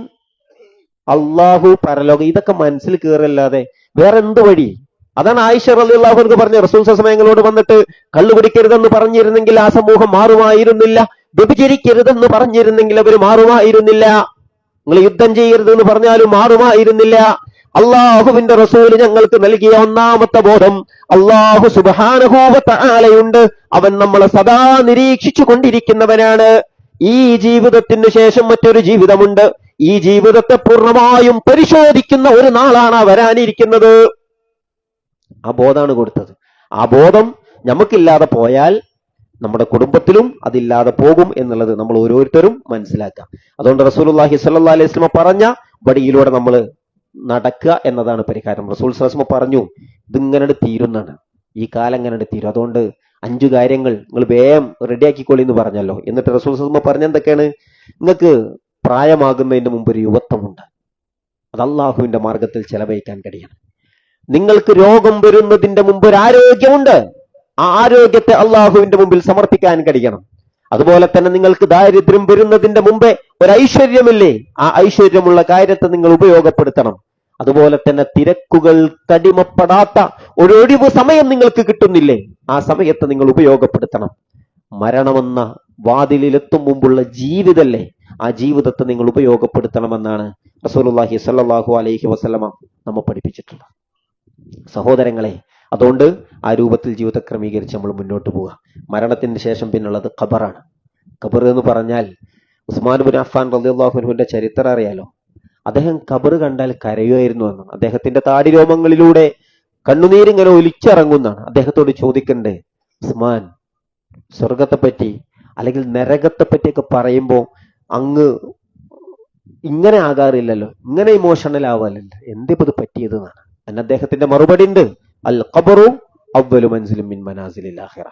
അള്ളാഹു, പരലോകം, ഇതൊക്കെ മനസ്സിൽ കയറല്ലാതെ വേറെ എന്ത് വഴി? അതാണ് ആയിഷ റളിയല്ലാഹു അൻഹ പറഞ്ഞ റസൂൽ സമയങ്ങളോട് വന്നിട്ട് കള്ളു കുടിക്കരുതെന്ന് പറഞ്ഞിരുന്നെങ്കിൽ ആ സമൂഹം മാറുമായിരുന്നില്ല. വ്യഭിചരിക്കരുതെന്ന് പറഞ്ഞിരുന്നെങ്കിൽ അവർ മാറുമായിരുന്നില്ല. നിങ്ങൾ യുദ്ധം ചെയ്യരുതെന്ന് പറഞ്ഞാലും മാറുമായിരുന്നില്ല. അള്ളാഹുവിന്റെ റസൂൽ ഞങ്ങൾക്ക് നൽകിയ ഒന്നാമത്തെ ബോധം അള്ളാഹു സുബ്ഹാനഹു വ തആലയുണ്ട്. അവൻ നമ്മളെ സദാ നിരീക്ഷിച്ചു കൊണ്ടിരിക്കുന്നവനാണ്. ഈ ജീവിതത്തിന് ശേഷം മറ്റൊരു ജീവിതമുണ്ട്. ഈ ജീവിതത്തെ പൂർണ്ണമായും പരിശോധിക്കുന്ന ഒരു നാളാണ് വരാനിരിക്കുന്നത്. ആ ബോധമാണ് കൊടുത്തത്. ആ ബോധം നമുക്കില്ലാതെ പോയാൽ നമ്മുടെ കുടുംബത്തിലും അതില്ലാതെ പോകും എന്നുള്ളത് നമ്മൾ ഓരോരുത്തരും മനസ്സിലാക്കാം. അതുകൊണ്ട് റസൂലുള്ളാഹി സ്വല്ലല്ലാഹു അലൈഹി വസല്ലം പറഞ്ഞ വഴിയിലൂടെ നമ്മൾ നടക്കുക എന്നതാണ് പരിഹാരം. റസൂൽ സ്വല്ലല്ലാഹു അലൈഹി വസല്ലം പറഞ്ഞു, ഇതിങ്ങനെ തീരുന്നാണ്, ഈ കാലം ഇങ്ങനെ തീരും. അതുകൊണ്ട് 5 കാര്യങ്ങൾ നിങ്ങൾ വേഗം റെഡിയാക്കിക്കോളി എന്ന് പറഞ്ഞല്ലോ. എന്നിട്ട് റസൂൽ സ്വല്ലല്ലാഹു അലൈഹി വസല്ലം പറഞ്ഞെന്തൊക്കെയാണ്? നിങ്ങൾക്ക് പ്രായമാകുന്നതിന് മുമ്പ് ഒരു യുവത്വമുണ്ട്, അത് അള്ളാഹുവിന്റെ മാർഗത്തിൽ ചെലവഴിക്കാൻ കഴിയണം. നിങ്ങൾക്ക് രോഗം വരുന്നതിന്റെ മുമ്പ് ഒരു ആരോഗ്യമുണ്ട്, ആ ആരോഗ്യത്തെ അള്ളാഹുവിന്റെ മുമ്പിൽ സമർപ്പിക്കാൻ കഴിയണം. അതുപോലെ തന്നെ നിങ്ങൾക്ക് ദാരിദ്ര്യം വരുന്നതിന്റെ മുമ്പേ ഒരു ഐശ്വര്യമില്ലേ, ആ ഐശ്വര്യമുള്ള കാര്യത്തെ നിങ്ങൾ ഉപയോഗപ്പെടുത്തണം. അതുപോലെ തന്നെ തിരക്കുകൾ തടിമപ്പെടാത്ത ഒരൊഴിവ് സമയം നിങ്ങൾക്ക് കിട്ടുന്നില്ലേ, ആ സമയത്ത് നിങ്ങൾ ഉപയോഗപ്പെടുത്തണം. മരണമെന്ന വാതിലിലെത്തും മുമ്പുള്ള ജീവിതമല്ലേ, ആ ജീവിതത്തെ നിങ്ങൾ ഉപയോഗപ്പെടുത്തണമെന്നാണ് റസൂലുള്ളാഹി സ്വല്ലല്ലാഹു അലൈഹി വസല്ലമ നമ്മെ പഠിപ്പിച്ചിട്ടുള്ളത്. സഹോദരങ്ങളെ, അതുകൊണ്ട് ആ രൂപത്തിൽ ജീവിതത്തെ ക്രമീകരിച്ച് നമ്മൾ മുന്നോട്ട് പോവുക. മരണത്തിന് ശേഷം പിന്നുള്ളത് ഖബറാണ്. ഖബർ എന്ന് പറഞ്ഞാൽ ഉസ്മാൻ ബിൻ അഫ്ഫാൻ റളിയല്ലാഹു അൻഹുവിന്റെ ചരിത്രം അറിയാലോ. അദ്ദേഹം ഖബർ കണ്ടാൽ കരയുമായിരുന്നു എന്ന്. അദ്ദേഹത്തിന്റെ താടി രോമങ്ങളിലൂടെ കണ്ണുനീരിങ്ങനെ ഒലിച്ചിറങ്ങുന്നതാണ്. അദ്ദേഹത്തോട് ചോദിക്കണ്ടേ, ഉസ്മാൻ, സ്വർഗത്തെ പറ്റി അല്ലെങ്കിൽ നരകത്തെ പറ്റിയൊക്കെ പറയുമ്പോൾ അങ്ങ് ഇങ്ങനെ ആകാറില്ലല്ലോ, ഇങ്ങനെ ഇമോഷണൽ ആവാറില്ല, എന്തിപ്പോ ഇത് പറ്റിയത് എന്നാണ്. എന്ന് അദ്ദേഹത്തിന്റെ മറുപടി ഉണ്ട്, അൽ ഖബറു അവ്വലു മൻസിലിൻ മിൻ മനാസിലിൽ ആഖിറ.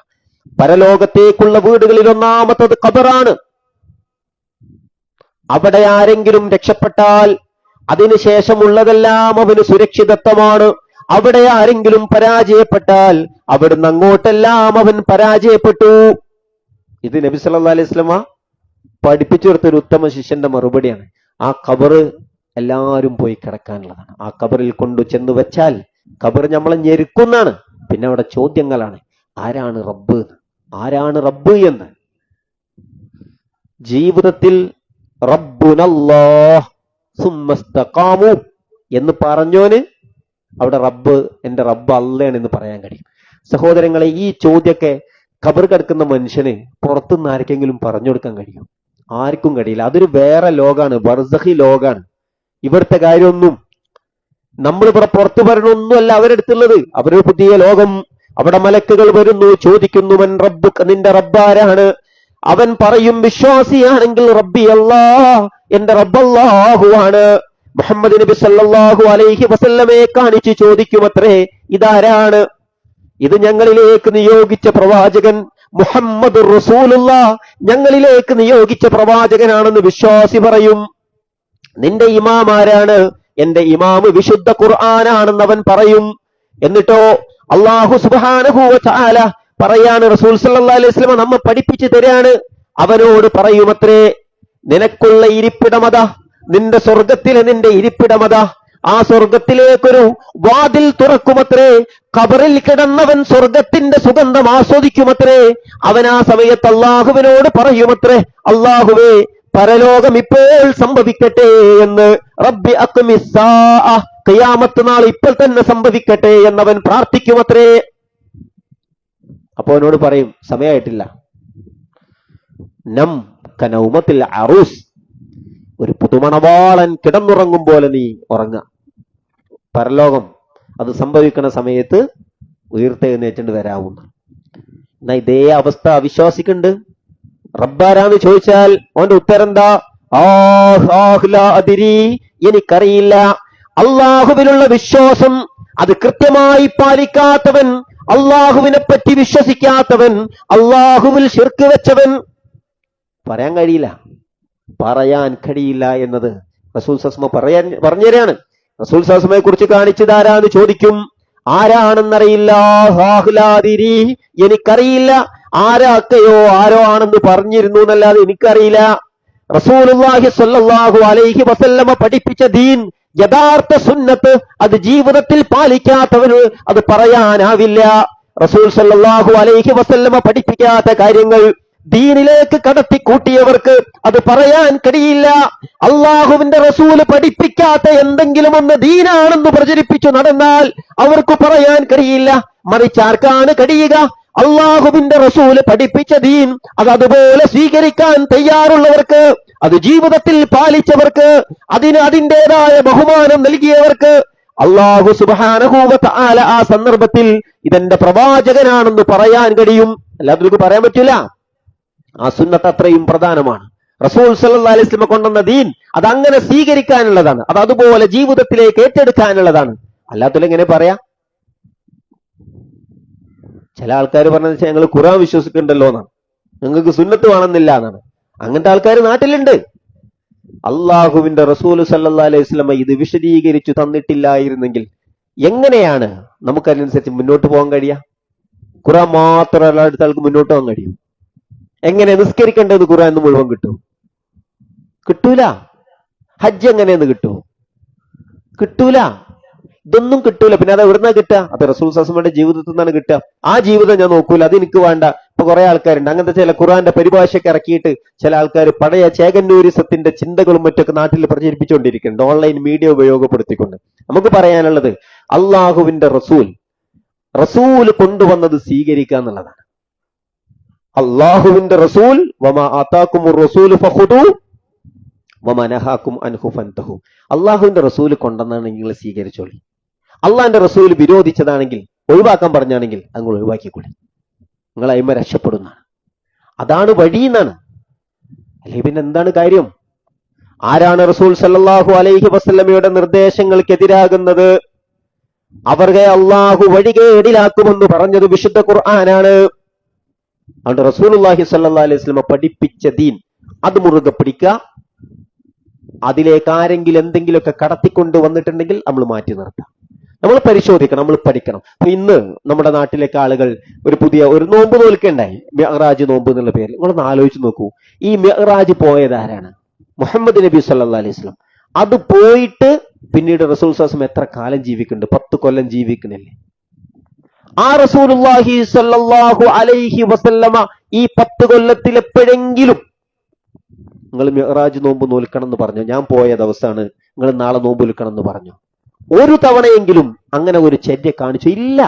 പരലോകത്തേക്കുള്ള വീടുകളിൽ ഒന്നാമത്തത് ഖബറാണ്. അവിടെ ആരെങ്കിലും രക്ഷപ്പെട്ടാൽ അതിനുശേഷമുള്ളതെല്ലാം അവന് സുരക്ഷിതത്വമാണ്. അവിടെ ആരെങ്കിലും പരാജയപ്പെട്ടാൽ അവിടുന്ന് അങ്ങോട്ടെല്ലാം അവൻ പരാജയപ്പെട്ടു. ഇത് നബി സല്ലല്ലാഹു അലൈഹി വസല്ലമ പഠിപ്പിച്ചു കൊടുത്തൊരു ഉത്തമ ശിഷ്യന്റെ മറുപടിയാണ്. ആ ഖബറ് എല്ലാവരും പോയി കിടക്കാനുള്ളതാണ്. ആ ഖബറിൽ കൊണ്ടു ചെന്ന് വെച്ചാൽ ഖബർ നമ്മളെ ഞെരുക്കുന്നാണ്. പിന്നെ അവിടെ ചോദ്യങ്ങളാണ്, ആരാണ് റബ്ബ്, ആരാണ് റബ്ബ് എന്ന്. ജീവിതത്തിൽ റബ്ബുനല്ലാഹ് സുമ്മസ്തഖാമു എന്ന് പറഞ്ഞോന് അവിടെ റബ്ബ്, എന്റെ റബ്ബ് അള്ളയാണ് എന്ന് പറയാൻ കഴിയും. സഹോദരങ്ങളെ, ഈ ചോദ്യമൊക്കെ ഖബർ കിടക്കുന്ന മനുഷ്യന് പുറത്തുനിന്ന് ആർക്കെങ്കിലും പറഞ്ഞു കൊടുക്കാൻ കഴിയും? ആർക്കും കഴിയില്ല. അതൊരു വേറെ ലോകാണ്, ബർസഖി ലോകാണ്. ഇവിടുത്തെ കാര്യമൊന്നും നമ്മളിവിടെ പുറത്തു പറയണമൊന്നുമല്ല അവരെടുത്തുള്ളത്. അവരൊരു പുതിയ ലോകം. അവിടെ മലക്കുകൾ വരുന്നു, ചോദിക്കുന്നു, മൻ റബ്ബുക, നിന്റെ റബ്ബാരാണ്? അവൻ പറയും, വിശ്വാസിയാണെങ്കിൽ റബ്ബി അല്ലാഹ്, എന്റെ റബ്ബ് അല്ലാഹു ആണ്. മുഹമ്മദ് നബി സല്ലല്ലാഹു അലൈഹി വസല്ലമയെ കാണിച്ച് ചോദിക്കുമത്രേ, ഇതാരാണ്? ഇത് ഞങ്ങളിലേക്ക് നിയോഗിച്ച പ്രവാചകൻ മുഹമ്മദ് റസൂലുള്ളാഹ്, ഞങ്ങളിലേക്ക് നിയോഗിച്ച പ്രവാചകനാണെന്ന് വിശ്വാസി പറയും. നിന്റെ ഇമാം ആരാണ്? എന്റെ ഇമാം വിശുദ്ധ ഖുർആനാണെന്ന് അവൻ പറയും. എന്നിട്ടോ അല്ലാഹു സുബ്ഹാനഹു വ തആല പറയാണ്, റസൂൽ സല്ലല്ലാഹു അലൈഹി വസല്ലം നമ്മെ പഠിപ്പിച്ചു തരാണ്. അവനോട് പറയുമത്രേ, നിനക്കുള്ള ഇരിപ്പിടമതാ, നിന്റെ സ്വർഗത്തിലെ നിന്റെ ഇരിപ്പിടമതാ. ആ സ്വർഗത്തിലേക്കൊരു വാതിൽ തുറക്കുമത്രേ. ഖബറിൽ കിടന്നവൻ സ്വർഗത്തിന്റെ സുഗന്ധം ആസ്വദിക്കുമത്രേ. അവൻ ആ സമയത്ത് അള്ളാഹുവിനോട് പറയുമത്രേ, അള്ളാഹുവേ, പരലോകം ഇപ്പോൾ സംഭവിക്കട്ടെ എന്ന്. റബ്ബി അഖ്മിസ്സാഅ, ഖിയാമത്ത് നാൾ ഇപ്പോൾ തന്നെ സംഭവിക്കട്ടെ എന്നവൻ പ്രാർത്ഥിക്കുമത്രേ. അപ്പൊ അവനോട് പറയും, സമയമായിട്ടില്ല. നം കനൗമത്തിൽ അറൂസ്, ഒരു പുതുമണവാളൻ കിടന്നുറങ്ങും പോലെ നീ ഉറങ്ങുക. പരലോകം അത് സംഭവിക്കുന്ന സമയത്ത് ഉയർത്തെഴുന്നേറ്റ് വരാവുന്ന. എന്നാ ഇതേ അവസ്ഥ അവിശ്വാസിക്കുണ്ട്. റബ്ബാരാന്ന് ചോദിച്ചാൽ അവന്റെ ഉത്തരം എന്താ? എനിക്കറിയില്ല. അള്ളാഹുവിനുള്ള വിശ്വാസം അത് കൃത്യമായി പാലിക്കാത്തവൻ, അള്ളാഹുവിനെ പറ്റി വിശ്വസിക്കാത്തവൻ, അള്ളാഹുവിൽ ശിർക്ക് വെച്ചവൻ പറയാൻ കഴിയില്ല എന്നത് റസൂൽ സസ്മ പറഞ്ഞുതരാണ്. റസൂൽ സസ്മയെ കുറിച്ച് കാണിച്ചതാരാന്ന് ചോദിക്കും. ആരാണെന്നറിയില്ല, എനിക്കറിയില്ല. ആരോ ആണെന്ന് പറഞ്ഞിരുന്നു എന്നല്ലാതെ എനിക്കറിയില്ല. റസൂലുള്ളാഹി സ്വല്ലല്ലാഹു അലൈഹി വസല്ലമ പഠിപ്പിച്ച ദീൻ, യഥാർത്ഥ സുന്നത്ത്, അത് ജീവിതത്തിൽ പാലിക്കാത്തവന് അത് പറയാനാവില്ല. റസൂൽ സ്വല്ലല്ലാഹു അലൈഹി വസല്ലമ പഠിപ്പിക്കാത്ത കാര്യങ്ങൾ ദീനിലേക്ക് കടത്തിക്കൂട്ടിയവർക്ക് അത് പറയാൻ കഴിയില്ല. അള്ളാഹുവിന്റെ റസൂല് പഠിപ്പിക്കാത്ത എന്തെങ്കിലും ഒന്ന് ദീനാണെന്ന് പ്രചരിപ്പിച്ചു നടന്നാൽ അവർക്ക് പറയാൻ കഴിയില്ല. മറിച്ച് ആർക്കാണ് കഴിയുക? അള്ളാഹുവിന്റെ റസൂല് പഠിപ്പിച്ച ദീൻ അത് അതുപോലെ സ്വീകരിക്കാൻ തയ്യാറുള്ളവർക്ക്, അത് ജീവിതത്തിൽ പാലിച്ചവർക്ക്, അതിന് അതിൻ്റെതായ ബഹുമാനം നൽകിയവർക്ക് അള്ളാഹു സുബ്ഹാനഹു വ തആല ആ സന്ദർഭത്തിൽ ഇതെന്റെ പ്രവാചകനാണെന്ന് പറയാൻ കഴിയും. എല്ലാവർക്കും പറയാൻ പറ്റില്ല. ആ സുന്നത്ത് അത്രയും പ്രധാനമാണ്. റസൂൽ സല്ലല്ലാഹു അലൈഹി വസല്ലം കൊണ്ടുവന്ന ദീൻ അത് അങ്ങനെ സ്വീകരിക്കാനുള്ളതാണ്, അത് അതുപോലെ ജീവിതത്തിലേക്ക് ഏറ്റെടുക്കാനുള്ളതാണ്. അല്ലാത്തത് എങ്ങനെ പറയാ? ചില ആൾക്കാർ പറഞ്ഞത് ഞങ്ങൾ ഖുർആൻ വിശ്വസിക്കുന്നുണ്ടല്ലോ എന്നാണ്, ഞങ്ങൾക്ക് സുന്നത്ത് വേണമെന്നില്ല എന്നാണ്. അങ്ങനത്തെ ആൾക്കാർ നാട്ടിലുണ്ട്. അള്ളാഹുവിന്റെ റസൂൽ സല്ലല്ലാഹു അലൈഹി വസല്ലം ഇത് വിശദീകരിച്ചു തന്നിട്ടില്ലായിരുന്നെങ്കിൽ എങ്ങനെയാണ് നമുക്കതിനനുസരിച്ച് മുന്നോട്ട് പോകാൻ കഴിയുക? ഖുർആൻ മാത്രമല്ല അടുത്ത ആൾക്ക് മുന്നോട്ട് പോകാൻ കഴിയും. എങ്ങനെ നിസ്കരിക്കേണ്ടത് ഖുർആൻ മുഴുവൻ കിട്ടൂല. ഹജ്ജ് എങ്ങനെയെന്ന് കിട്ടൂല. ഇതൊന്നും കിട്ടൂല. പിന്നെ അത് എവിടുന്നാ കിട്ടുക? അത് റസൂൽ സല്ലല്ലാഹു ജീവിതത്തിൽ നിന്നാണ് കിട്ടുക. ആ ജീവിതം ഞാൻ നോക്കൂല, അത് എനിക്ക് വേണ്ട. ഇപ്പൊ കുറെ ആൾക്കാരുണ്ട് അങ്ങനത്തെ ചില ഖുർആന്റെ പരിഭാഷയൊക്കെ ഇറക്കിയിട്ട് ചില ആൾക്കാർ പഴയ ചേകന്നൂരിസത്തിന്റെ ചിന്തകളും മറ്റൊക്കെ നാട്ടിൽ പ്രചരിപ്പിച്ചുകൊണ്ടിരിക്കുന്നുണ്ട്, ഓൺലൈൻ മീഡിയ ഉപയോഗപ്പെടുത്തിക്കൊണ്ട്. നമുക്ക് പറയാനുള്ളത്, അള്ളാഹുവിന്റെ റസൂൽ കൊണ്ടുവന്നത് സ്വീകരിക്കുക എന്നുള്ളതാണ്. അള്ളാഹുവിന്റെ റസൂൽ വമാ ആതാകുമുർ റസൂലു ഫഖുദൂ വമാ നഹാകും അൻഹു ഫൻതഹു. അള്ളാഹുവിന്റെ റസൂൽ കൊണ്ടുവന്നാണെങ്കിൽ നിങ്ങൾ സ്വീകരിച്ചോളി. അള്ളാഹിന്റെ റസൂൽ വിരോധിച്ചതാണെങ്കിൽ, ഒഴിവാക്കാൻ പറഞ്ഞാണെങ്കിൽ നിങ്ങൾ ഒഴിവാക്കിക്കൂടി. നിങ്ങൾ അയിമ രക്ഷപ്പെടുന്നതാണ്. അതാണ് വഴി എന്നാണ്. അല്ലെങ്കിൽ പിന്നെ എന്താണ് കാര്യം? ആരാണ് റസൂൽ സല്ലല്ലാഹു അലൈഹി വസല്ലമയുടെ നിർദ്ദേശങ്ങൾക്കെതിരാകുന്നത്? അവരെ അള്ളാഹു വഴികേടിലാക്കുമെന്ന് പറഞ്ഞത് വിശുദ്ധ ഖുർആനാണ്. അതുകൊണ്ട് റസൂലുള്ളാഹി സ്വല്ലല്ലാഹു അലൈഹി വസല്ലമ പഠിപ്പിച്ച ദീൻ അത് മുറുകെ പിടിക്കുക. അതിലേക്ക് ആരെങ്കിലും എന്തെങ്കിലുമൊക്കെ കടത്തിക്കൊണ്ട് വന്നിട്ടുണ്ടെങ്കിൽ നമ്മൾ മാറ്റി നിർത്താം. നമ്മൾ പരിശോധിക്കണം, നമ്മൾ പഠിക്കണം. അപ്പൊ ഇന്ന് നമ്മുടെ നാട്ടിലേക്ക് ആളുകൾ ഒരു നോമ്പ് നോൽക്കണ്ടായി, മിഅ്റാജ് നോമ്പ് എന്നുള്ള പേരിൽ. നിങ്ങളൊന്ന് ആലോചിച്ച് നോക്കൂ, ഈ മിഅ്റാജ് പോയത് ആരാണ്? മുഹമ്മദ് നബി സല്ലല്ലാഹു അലൈഹി വസല്ലം. അത് പോയിട്ട് പിന്നീട് റസൂൽ സല്ലല്ലാഹു അലൈഹി വസല്ലം എത്ര കാലം ജീവിക്കുന്നുണ്ട്? 10 കൊല്ലം ജീവിക്കുന്നില്ലേ? ആ റസൂലുള്ളാഹി സ്വല്ലല്ലാഹു അലൈഹി വസല്ലമ ഈ 10 കൊല്ലത്തിൽ എപ്പോഴെങ്കിലും നിങ്ങൾ മിഅ്റാജ് നോമ്പ് നോൽക്കണം എന്ന് പറഞ്ഞു? ഞാൻ പോയ ദിവസമാണ്, നിങ്ങൾ നാളെ നോമ്പ് നോൽക്കണം എന്ന് പറഞ്ഞു? ഒരു തവണയെങ്കിലും അങ്ങനെ ഒരു ചര്യ കാണിച്ചു? ഇല്ല.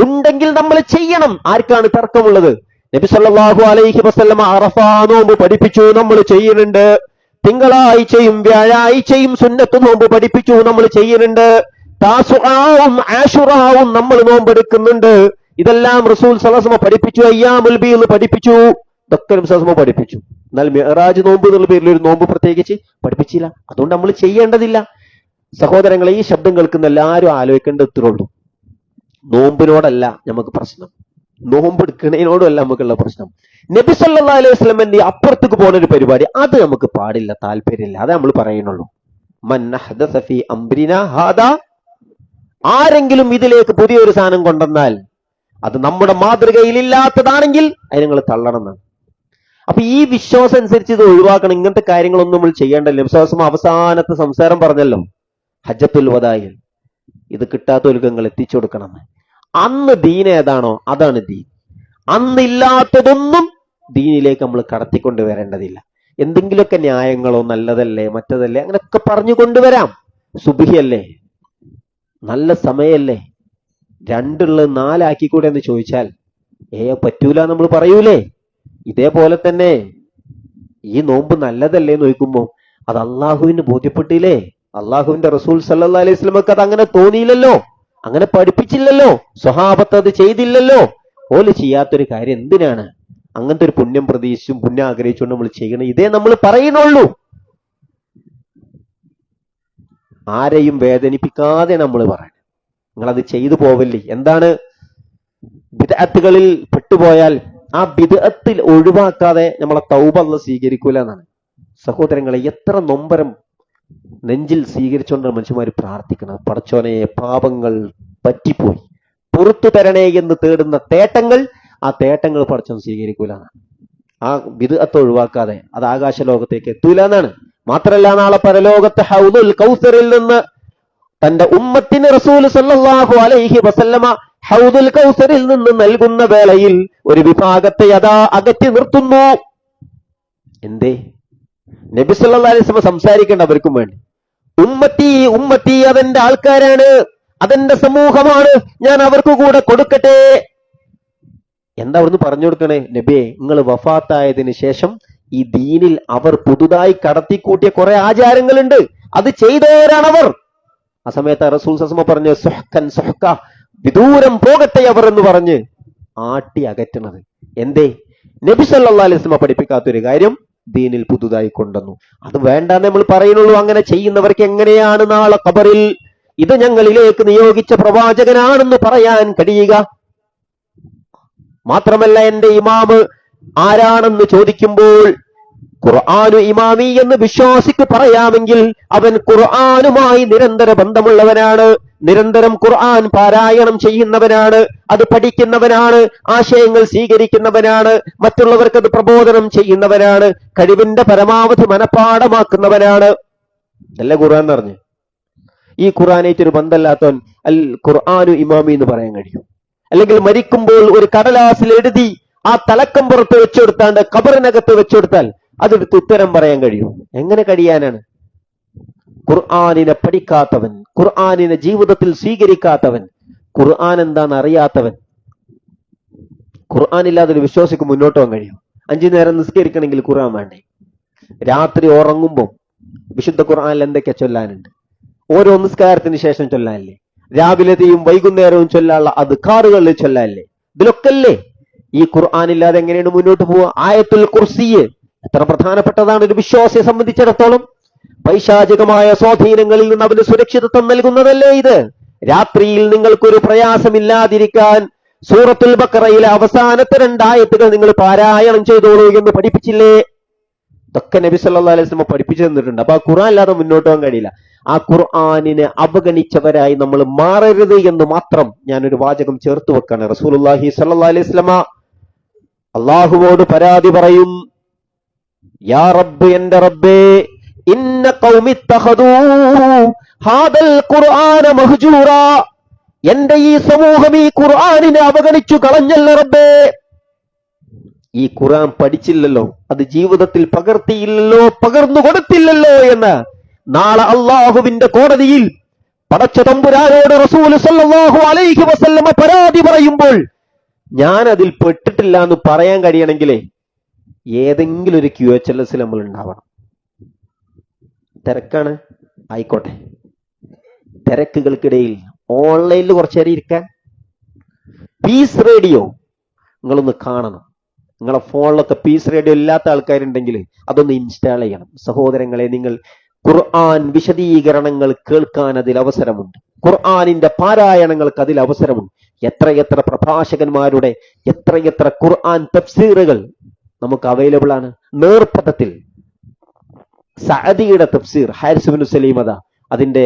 ഉണ്ടെങ്കിൽ നമ്മൾ ചെയ്യണം. ആർക്കാണ് തർക്കമുള്ളത്? നബി സല്ലല്ലാഹു അലൈഹി വസല്ലമ അറഫാ നോമ്പ് പഠിപ്പിച്ചു, നമ്മൾ ചെയ്യുന്നുണ്ട്. തിങ്കളാഴ്ചയും വ്യാഴാഴ്ചയും സുന്നത്ത് നോമ്പ് പഠിപ്പിച്ചു, നമ്മൾ ചെയ്യുന്നുണ്ട്. താസുആവും ആശുറാവും നമ്മൾ നോമ്പെടുക്കുന്നുണ്ട്. ഇതെല്ലാം റസൂൽ സല്ലല്ലാഹു അലൈഹി വസല്ലം പഠിപ്പിച്ചു. അയ്യാമുൽ ബീദ് പഠിപ്പിച്ചു. ഇതൊക്കെ നബി സല്ലല്ലാഹു അലൈഹി വസല്ലം പഠിപ്പിച്ചു. എന്നാൽ മിഅ്റാജ് നോമ്പ് എന്നുള്ള പേരിൽ ഒരു നോമ്പ് പ്രത്യേകിച്ച് പഠിപ്പിച്ചില്ല. അതുകൊണ്ട് നമ്മൾ ചെയ്യേണ്ടതില്ല. സഹോദരങ്ങളെ, ഈ ശബ്ദം കേൾക്കുന്ന എല്ലാവരും ആലോചിക്കേണ്ട ഇത്രയുള്ളൂ. നോമ്പിനോടല്ല നമുക്ക് പ്രശ്നം, നോമ്പ് എടുക്കുന്നതിനോടുമല്ല നമുക്കുള്ള പ്രശ്നം. നബി സല്ലല്ലാഹു അലൈഹി വസല്ലം എന്നീ അപ്പുറത്തേക്ക് പോകുന്ന ഒരു പരിപാടി, അത് നമുക്ക് പാടില്ല, താല്പര്യമില്ല. അതേ നമ്മൾ പറയുന്നുള്ളൂ. മൻ അഹ്ദസ ഫീ അംരിനാ ഹാദാ, ആരെങ്കിലും ഇതിലേക്ക് പുതിയൊരു സാധനം കൊണ്ടുവന്നാൽ അത് നമ്മുടെ മാതൃകയിൽ ഇല്ലാത്തതാണെങ്കിൽ അതിനെ നിങ്ങൾ തള്ളണം എന്നാണ്. അപ്പൊ ഈ വിശ്വാസം അനുസരിച്ച് ഇത് ഒഴിവാക്കണം. ഇങ്ങനത്തെ കാര്യങ്ങളൊന്നും നമ്മൾ ചെയ്യേണ്ടല്ലോ. വിശ്വാസം അവസാനത്തെ സംസാരം പറഞ്ഞല്ലോ, ഹജ്ജത്തുൽ വദായിൽ, ഇത് കിട്ടാത്തവർക്ക് നിങ്ങൾ എത്തിച്ചു കൊടുക്കണം. അന്ന് ദീൻ ഏതാണോ അതാണ് ദീൻ. അന്നില്ലാത്തതൊന്നും ദീനിലേക്ക് നമ്മൾ കടത്തിക്കൊണ്ട് വരേണ്ടതില്ല. എന്തെങ്കിലുമൊക്കെ ന്യായങ്ങളോ നല്ലതല്ലേ മറ്റതല്ലേ അങ്ങനെയൊക്കെ പറഞ്ഞു കൊണ്ടുവരാം. സുബ്ഹിയല്ലേ, നല്ല സമയല്ലേ, 2 ആക്കിക്കൂടെ എന്ന് ചോദിച്ചാൽ പറ്റൂല നമ്മൾ പറയൂലേ? ഇതേപോലെ തന്നെ ഈ നോമ്പ് നല്ലതല്ലേ എന്ന് ചോദിക്കുമ്പോ അത് അള്ളാഹുവിന് ബോധ്യപ്പെട്ടില്ലേ? അള്ളാഹുവിന്റെ റസൂൽ സല്ലല്ലാഹു അലൈഹി വസല്ലമക്ക് അത് അങ്ങനെ തോന്നിയില്ലല്ലോ, അങ്ങനെ പഠിപ്പിച്ചില്ലല്ലോ, സ്വഹാബത്ത് അത് ചെയ്തില്ലല്ലോ. ഓല് ചെയ്യാത്തൊരു കാര്യം എന്തിനാണ് അങ്ങനത്തെ ഒരു പുണ്യം പ്രതീക്ഷിച്ചും പുണ്യം ആഗ്രഹിച്ചുകൊണ്ട് നമ്മൾ ചെയ്യണം? ഇതേ നമ്മൾ പറയുന്നുള്ളൂ. ആരെയും വേദനിപ്പിക്കാതെ നമ്മൾ പറയണം, നിങ്ങളത് ചെയ്തു പോവല്ലേ. എന്താണ് ബിദ്അത്തുകളിൽ പെട്ടുപോയാൽ ആ ബിദ്അത്തിൽ ഒഴിവാക്കാതെ നമ്മളെ തൗബ അല്ലാഹു സ്വീകരിക്കൂല എന്നാണ്. സഹോദരങ്ങളെ, എത്ര നൊമ്പരം നെഞ്ചിൽ സ്വീകരിച്ചുകൊണ്ട് മനുഷ്യന്മാർ പ്രാർത്ഥിക്കണം. പടച്ചോനെ, പാപങ്ങൾ പറ്റിപ്പോയി, പുറത്തു തരണേ എന്ന് തേടുന്ന തേട്ടങ്ങൾ, ആ തേട്ടങ്ങൾ പടച്ചോൻ സ്വീകരിക്കൂല എന്നാണ്. ആ ബിദ്അത്ത് ഒഴിവാക്കാതെ അത് ആകാശ ലോകത്തേക്ക് എത്തൂല എന്നാണ്. മാത്രല്ല, നാളെ പരലോകത്തെ ഹൗദുൽ കൗസറിൽ നിന്ന് തന്റെ ഉമ്മത്തിന് റസൂൽ സല്ലല്ലാഹു അലൈഹി വസല്ലമ ഹൗദുൽ കൗസറിൽ നിന്ന് നൽകുന്ന വേളയിൽ ഒരു വിഭാഗത്തെ അതാ അകറ്റി നിർത്തുന്നു. എന്തേ? നബി സല്ലല്ലാഹു അലൈഹി വസല്ലം സംസാരിക്കേണ്ട അവർക്കും വേണ്ടി. ഉമ്മത്തി ഉമ്മത്തി, അതെന്റെ ആൾക്കാരാണ്, അതെന്റെ സമൂഹമാണ്, ഞാൻ അവർക്ക് കൂടെ കൊടുക്കട്ടെ. എന്താ അവിടുന്ന് പറഞ്ഞു കൊടുക്കണേ? നബിയെ, നിങ്ങൾ വഫാത്തായതിനു ശേഷം ഈ ദീനിൽ അവർ പുതുതായി കടത്തിക്കൂട്ടിയ കുറെ ആചാരങ്ങളുണ്ട്, അത് ചെയ്തവരാണവർ. ആ സമയത്ത് റസൂൽ സല്ലല്ലാഹു അലൈഹി വസല്ലം പറഞ്ഞു, സുഹ്കൻ സുഹ്ക, വിദൂരം പോകട്ടെ അവർ എന്ന് പറഞ്ഞ് ആട്ടി അകറ്റുന്നത്. എന്തേ? നബി സല്ലല്ലാഹു അലൈഹി വസല്ലം പഠിപ്പിക്കാത്തൊരു കാര്യം ദീനിൽ പുതുതായി കൊണ്ടുവന്നു. അത് വേണ്ടെന്ന് നമ്മൾ പറയുന്നുള്ളൂ. അങ്ങനെ ചെയ്യുന്നവർക്ക് എങ്ങനെയാണ് നാളെ ഖബറിൽ ഇത് ഞങ്ങളിലേക്ക് നിയോഗിച്ച പ്രവാചകനാണെന്ന് പറയാൻ കഴിയുക? മാത്രമല്ല, എന്റെ ഇമാമ് ആരാണെന്ന് ചോദിക്കുമ്പോൾ ഖുർആനു ഇമാമി എന്ന് വിശ്വാസിക്ക് പറയാമെങ്കിൽ അവൻ ഖുർആനുമായി നിരന്തര ബന്ധമുള്ളവനാണ്, നിരന്തരം ഖുർആൻ പാരായണം ചെയ്യുന്നവനാണ്, അത് പഠിക്കുന്നവനാണ്, ആശയങ്ങൾ സ്വീകരിക്കുന്നവനാണ്, മറ്റുള്ളവർക്ക് അത് പ്രബോധനം ചെയ്യുന്നവനാണ്, കഴിവിന്റെ പരമാവധി മനഃപ്പാഠമാക്കുന്നവനാണ്. അല്ല ഖുർആൻ പറഞ്ഞു. ഈ ഖുർആനായിട്ടൊരു ബന്ധമില്ലാത്തവൻ അൽ ഖുർആനു ഇമാമി എന്ന് പറയാൻ കഴിയും? അല്ലെങ്കിൽ മരിക്കുമ്പോൾ ഒരു കടലാസിൽ എഴുതി ആ തലക്കം പുറത്ത് വെച്ചുകൊടുത്താണ്ട് ഖബറിനകത്ത് വെച്ചുകൊടുത്താൽ അതെടുത്ത് ഉത്തരം പറയാൻ കഴിയും? എങ്ങനെ കഴിയാനാണ്? ഖുർആനിനെ പഠിക്കാത്തവൻ, ഖുർആനിനെ ജീവിതത്തിൽ സ്വീകരിക്കാത്തവൻ, ഖുർആൻ എന്താണെന്ന് അറിയാത്തവൻ, ഖുർആൻ ഇല്ലാതെ ഒരു വിശ്വാസിക്ക് മുന്നോട്ട് പോകാൻ കഴിയും? 5 നേരം നിസ്കരിക്കണമെങ്കിൽ ഖുർആൻ വേണ്ടേ? രാത്രി ഉറങ്ങുമ്പോൾ വിശുദ്ധ ഖുർആനിൽ എന്തൊക്കെ ചൊല്ലാനുണ്ട്? ഓരോ നിസ്കാരത്തിന് ശേഷം ചൊല്ലാനല്ലേ? രാവിലത്തെയും വൈകുന്നേരവും ചൊല്ലാനുള്ള അദ്കാറുകളിൽ ചൊല്ലാനല്ലേ? ഇതിലൊക്കെ അല്ലേ? ഈ ഖുർആൻ ഇല്ലാതെ എങ്ങനെയാണ് മുന്നോട്ട് പോവുക? ആയത്തുൽ കുർസിയെ എത്ര പ്രധാനപ്പെട്ടതാണ് ഒരു വിശ്വാസിയെ സംബന്ധിച്ചിടത്തോളം. പൈശാചികമായ സ്വാധീനങ്ങളിൽ നിന്ന് അവന് സുരക്ഷിതത്വം നൽകുന്നതല്ലേ ഇത്. രാത്രിയിൽ നിങ്ങൾക്കൊരു പ്രയാസമില്ലാതിരിക്കാൻ സൂറത്തുൽ ബഖറയിലെ അവസാനത്തെ 2 ആയത്തുകൾ നിങ്ങൾ പാരായണം ചെയ്തോളൂ എന്ന് പഠിപ്പിച്ചില്ലേ? ഇതൊക്കെ നബി സല്ലല്ലാഹു അലൈഹി വസല്ലം പഠിപ്പിച്ചു തന്നിട്ടുണ്ട്. അപ്പൊ ആ ഖുർആൻ അല്ലാതെ മുന്നോട്ട് പോകാൻ കഴിയില്ല. ആ ഖുർആനിനെ അവഗണിച്ചവരായി നമ്മൾ മാറരുത് എന്ന് മാത്രം ഞാനൊരു വാചകം ചേർത്ത് വെക്കാണ്. റസൂലുള്ളാഹി സ്വല്ലല്ലാഹു അലൈഹി വസല്ലം അള്ളാഹുവോട് പരാതി പറയും, യാ റബ്ബ്, എന്റെ റബ്ബേ, ഇന്ന ഖൗമി ഇത്തഖദൂ ഹാദൽ ഖുർആന മഹ്ജൂറ, എന്റെ ഈ സമൂഹം ഈ ഖുർആനിനെ അവഗണിച്ചു കളഞ്ഞല്ല റബ്ബേ. ഈ ഖുർആൻ പഠിച്ചില്ലല്ലോ, അത് ജീവിതത്തിൽ പകർത്തിയില്ലല്ലോ, പകർന്നു കൊടുത്തില്ലല്ലോ എന്ന് നാളെ അള്ളാഹുവിന്റെ കോടതിയിൽ പടച്ച തമ്പുരാനോട് റസൂൽ സല്ലല്ലാഹു അലൈഹി വസല്ലമ പരാതി പറയുമ്പോൾ ഞാൻ അതിൽ പെട്ടിട്ടില്ല എന്ന് പറയാൻ കഴിയണമെങ്കിലേ ഏതെങ്കിലും ഒരു QHLS നമ്മൾ ഉണ്ടാവണം. തിരക്കാണ്, ആയിക്കോട്ടെ, തിരക്കുകൾക്കിടയിൽ ഓൺലൈനിൽ കുറച്ചേരം ഇരിക്കാൻ പീസ് റേഡിയോ നിങ്ങളൊന്ന് കാണണം. നിങ്ങളെ ഫോണിലൊക്കെ പീസ് റേഡിയോ ഇല്ലാത്ത ആൾക്കാരുണ്ടെങ്കിൽ അതൊന്ന് ഇൻസ്റ്റാൾ ചെയ്യണം. സഹോദരങ്ങളെ, നിങ്ങൾ ഖുർആൻ വിശദീകരണങ്ങൾ കേൾക്കാൻ അതിൽ അവസരമുണ്ട്. ഖുർആനിന്റെ പാരായണങ്ങൾക്ക് അതിൽ അവസരമുണ്ട്. എത്രയെത്ര പ്രഭാഷകന്മാരുടെ എത്രയെത്ര ഖുർആൻ തഫ്സീറുകൾ നമുക്ക് അവൈലബിൾ ആണ്. നേർപ്പഥത്തിൽ സഅദിയുടെ തഫ്സീർ ഹാരിസ് ഇബ്നു സലീമത അതിന്റെ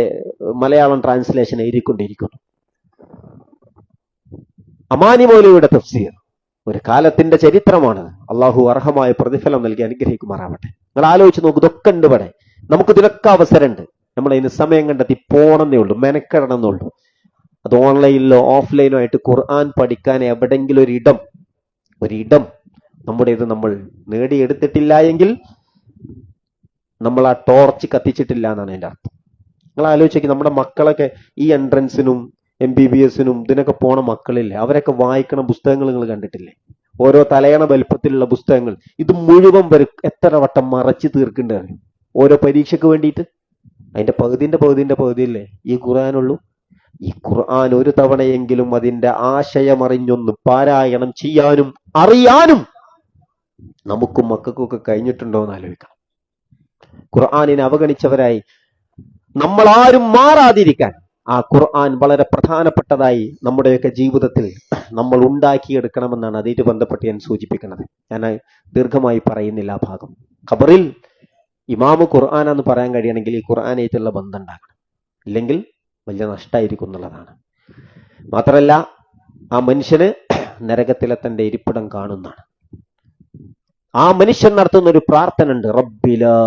മലയാളം ട്രാൻസ്ലേഷൻ എഴുതിക്കൊണ്ടിരിക്കുന്നു. അമാനി മൗലവിയുടെ തഫ്സീർ ഒരു കാലത്തിന്റെ ചരിത്രമാണ്. അള്ളാഹു അർഹമായ പ്രതിഫലം നൽകി അനുഗ്രഹിക്കുമാറാവട്ടെ. നിങ്ങൾ ആലോചിച്ച് നോക്കൂ, ഇതൊക്കെ ഉണ്ട് ഇവിടെ. നമുക്ക് ഇതിനൊക്കെ അവസരമുണ്ട്. നമ്മൾ അതിന് സമയം കണ്ടെത്തി പോണെന്നേ ഉള്ളൂ, മെനക്കെടണം എന്നുള്ളൂ. അത് ഓൺലൈനിലോ ഓഫ്ലൈനോ ആയിട്ട് ഖുർആൻ പഠിക്കാൻ എവിടെങ്കിലും ഒരിടം നമ്മുടേത് നമ്മൾ നേടിയെടുത്തിട്ടില്ല എങ്കിൽ നമ്മൾ ആ ടോർച്ച് കത്തിച്ചിട്ടില്ല എന്നാണ് അതിന്റെ അർത്ഥം. നിങ്ങൾ ആലോചിക്കുക, നമ്മുടെ മക്കളൊക്കെ ഈ എൻട്രൻസിനും MBBSനും ഇതിനൊക്കെ പോണ മക്കളില്ലേ, അവരൊക്കെ വായിക്കണ പുസ്തകങ്ങൾ നിങ്ങൾ കണ്ടിട്ടില്ലേ? ഓരോ തലയണ വലുപ്പത്തിലുള്ള പുസ്തകങ്ങൾ. ഇത് മുഴുവൻ എത്ര വട്ടം മറച്ചു തീർക്കേണ്ടത് ഓരോ പരീക്ഷയ്ക്ക് വേണ്ടിയിട്ട്. അതിന്റെ പകുതിയില്ലേ ഈ ഖുർആനുള്ളൂ. ഈ ഖുർആൻ ഒരു തവണയെങ്കിലും അതിന്റെ ആശയമറിഞ്ഞൊന്ന് പാരായണം ചെയ്യാനും അറിയാനും നമുക്കും മക്കൾക്കും ഒക്കെ കഴിഞ്ഞിട്ടുണ്ടോ എന്ന് ആലോചിക്കാം. ഖുർആനിനെ അവഗണിച്ചവരായി നമ്മളാരും മാറാതിരിക്കാൻ ആ ഖുർആൻ വളരെ പ്രധാനപ്പെട്ടതായി നമ്മുടെയൊക്കെ ജീവിതത്തിൽ നമ്മൾ ഉണ്ടാക്കിയെടുക്കണമെന്നാണ് അതിന് ബന്ധപ്പെട്ട് ഞാൻ സൂചിപ്പിക്കുന്നത്. ഞാൻ ദീർഘമായി പറയുന്നില്ല ആ ഭാഗം. ഖബറിൽ ഇമാമ് ഖുർആനാന്ന് പറയാൻ കഴിയണമെങ്കിൽ ഈ ഖുർആനായിട്ടുള്ള ബന്ധം ഉണ്ടാകണം, ഇല്ലെങ്കിൽ വലിയ നഷ്ടമായിരിക്കും എന്നുള്ളതാണ്. മാത്രമല്ല ആ മനുഷ്യന് നരകത്തിലെ തന്റെ ഇരിപ്പിടം കാണുന്നതാണ്. ആ മനുഷ്യൻ നടത്തുന്ന ഒരു പ്രാർത്ഥന ഉണ്ട്, റബ്ബിലാ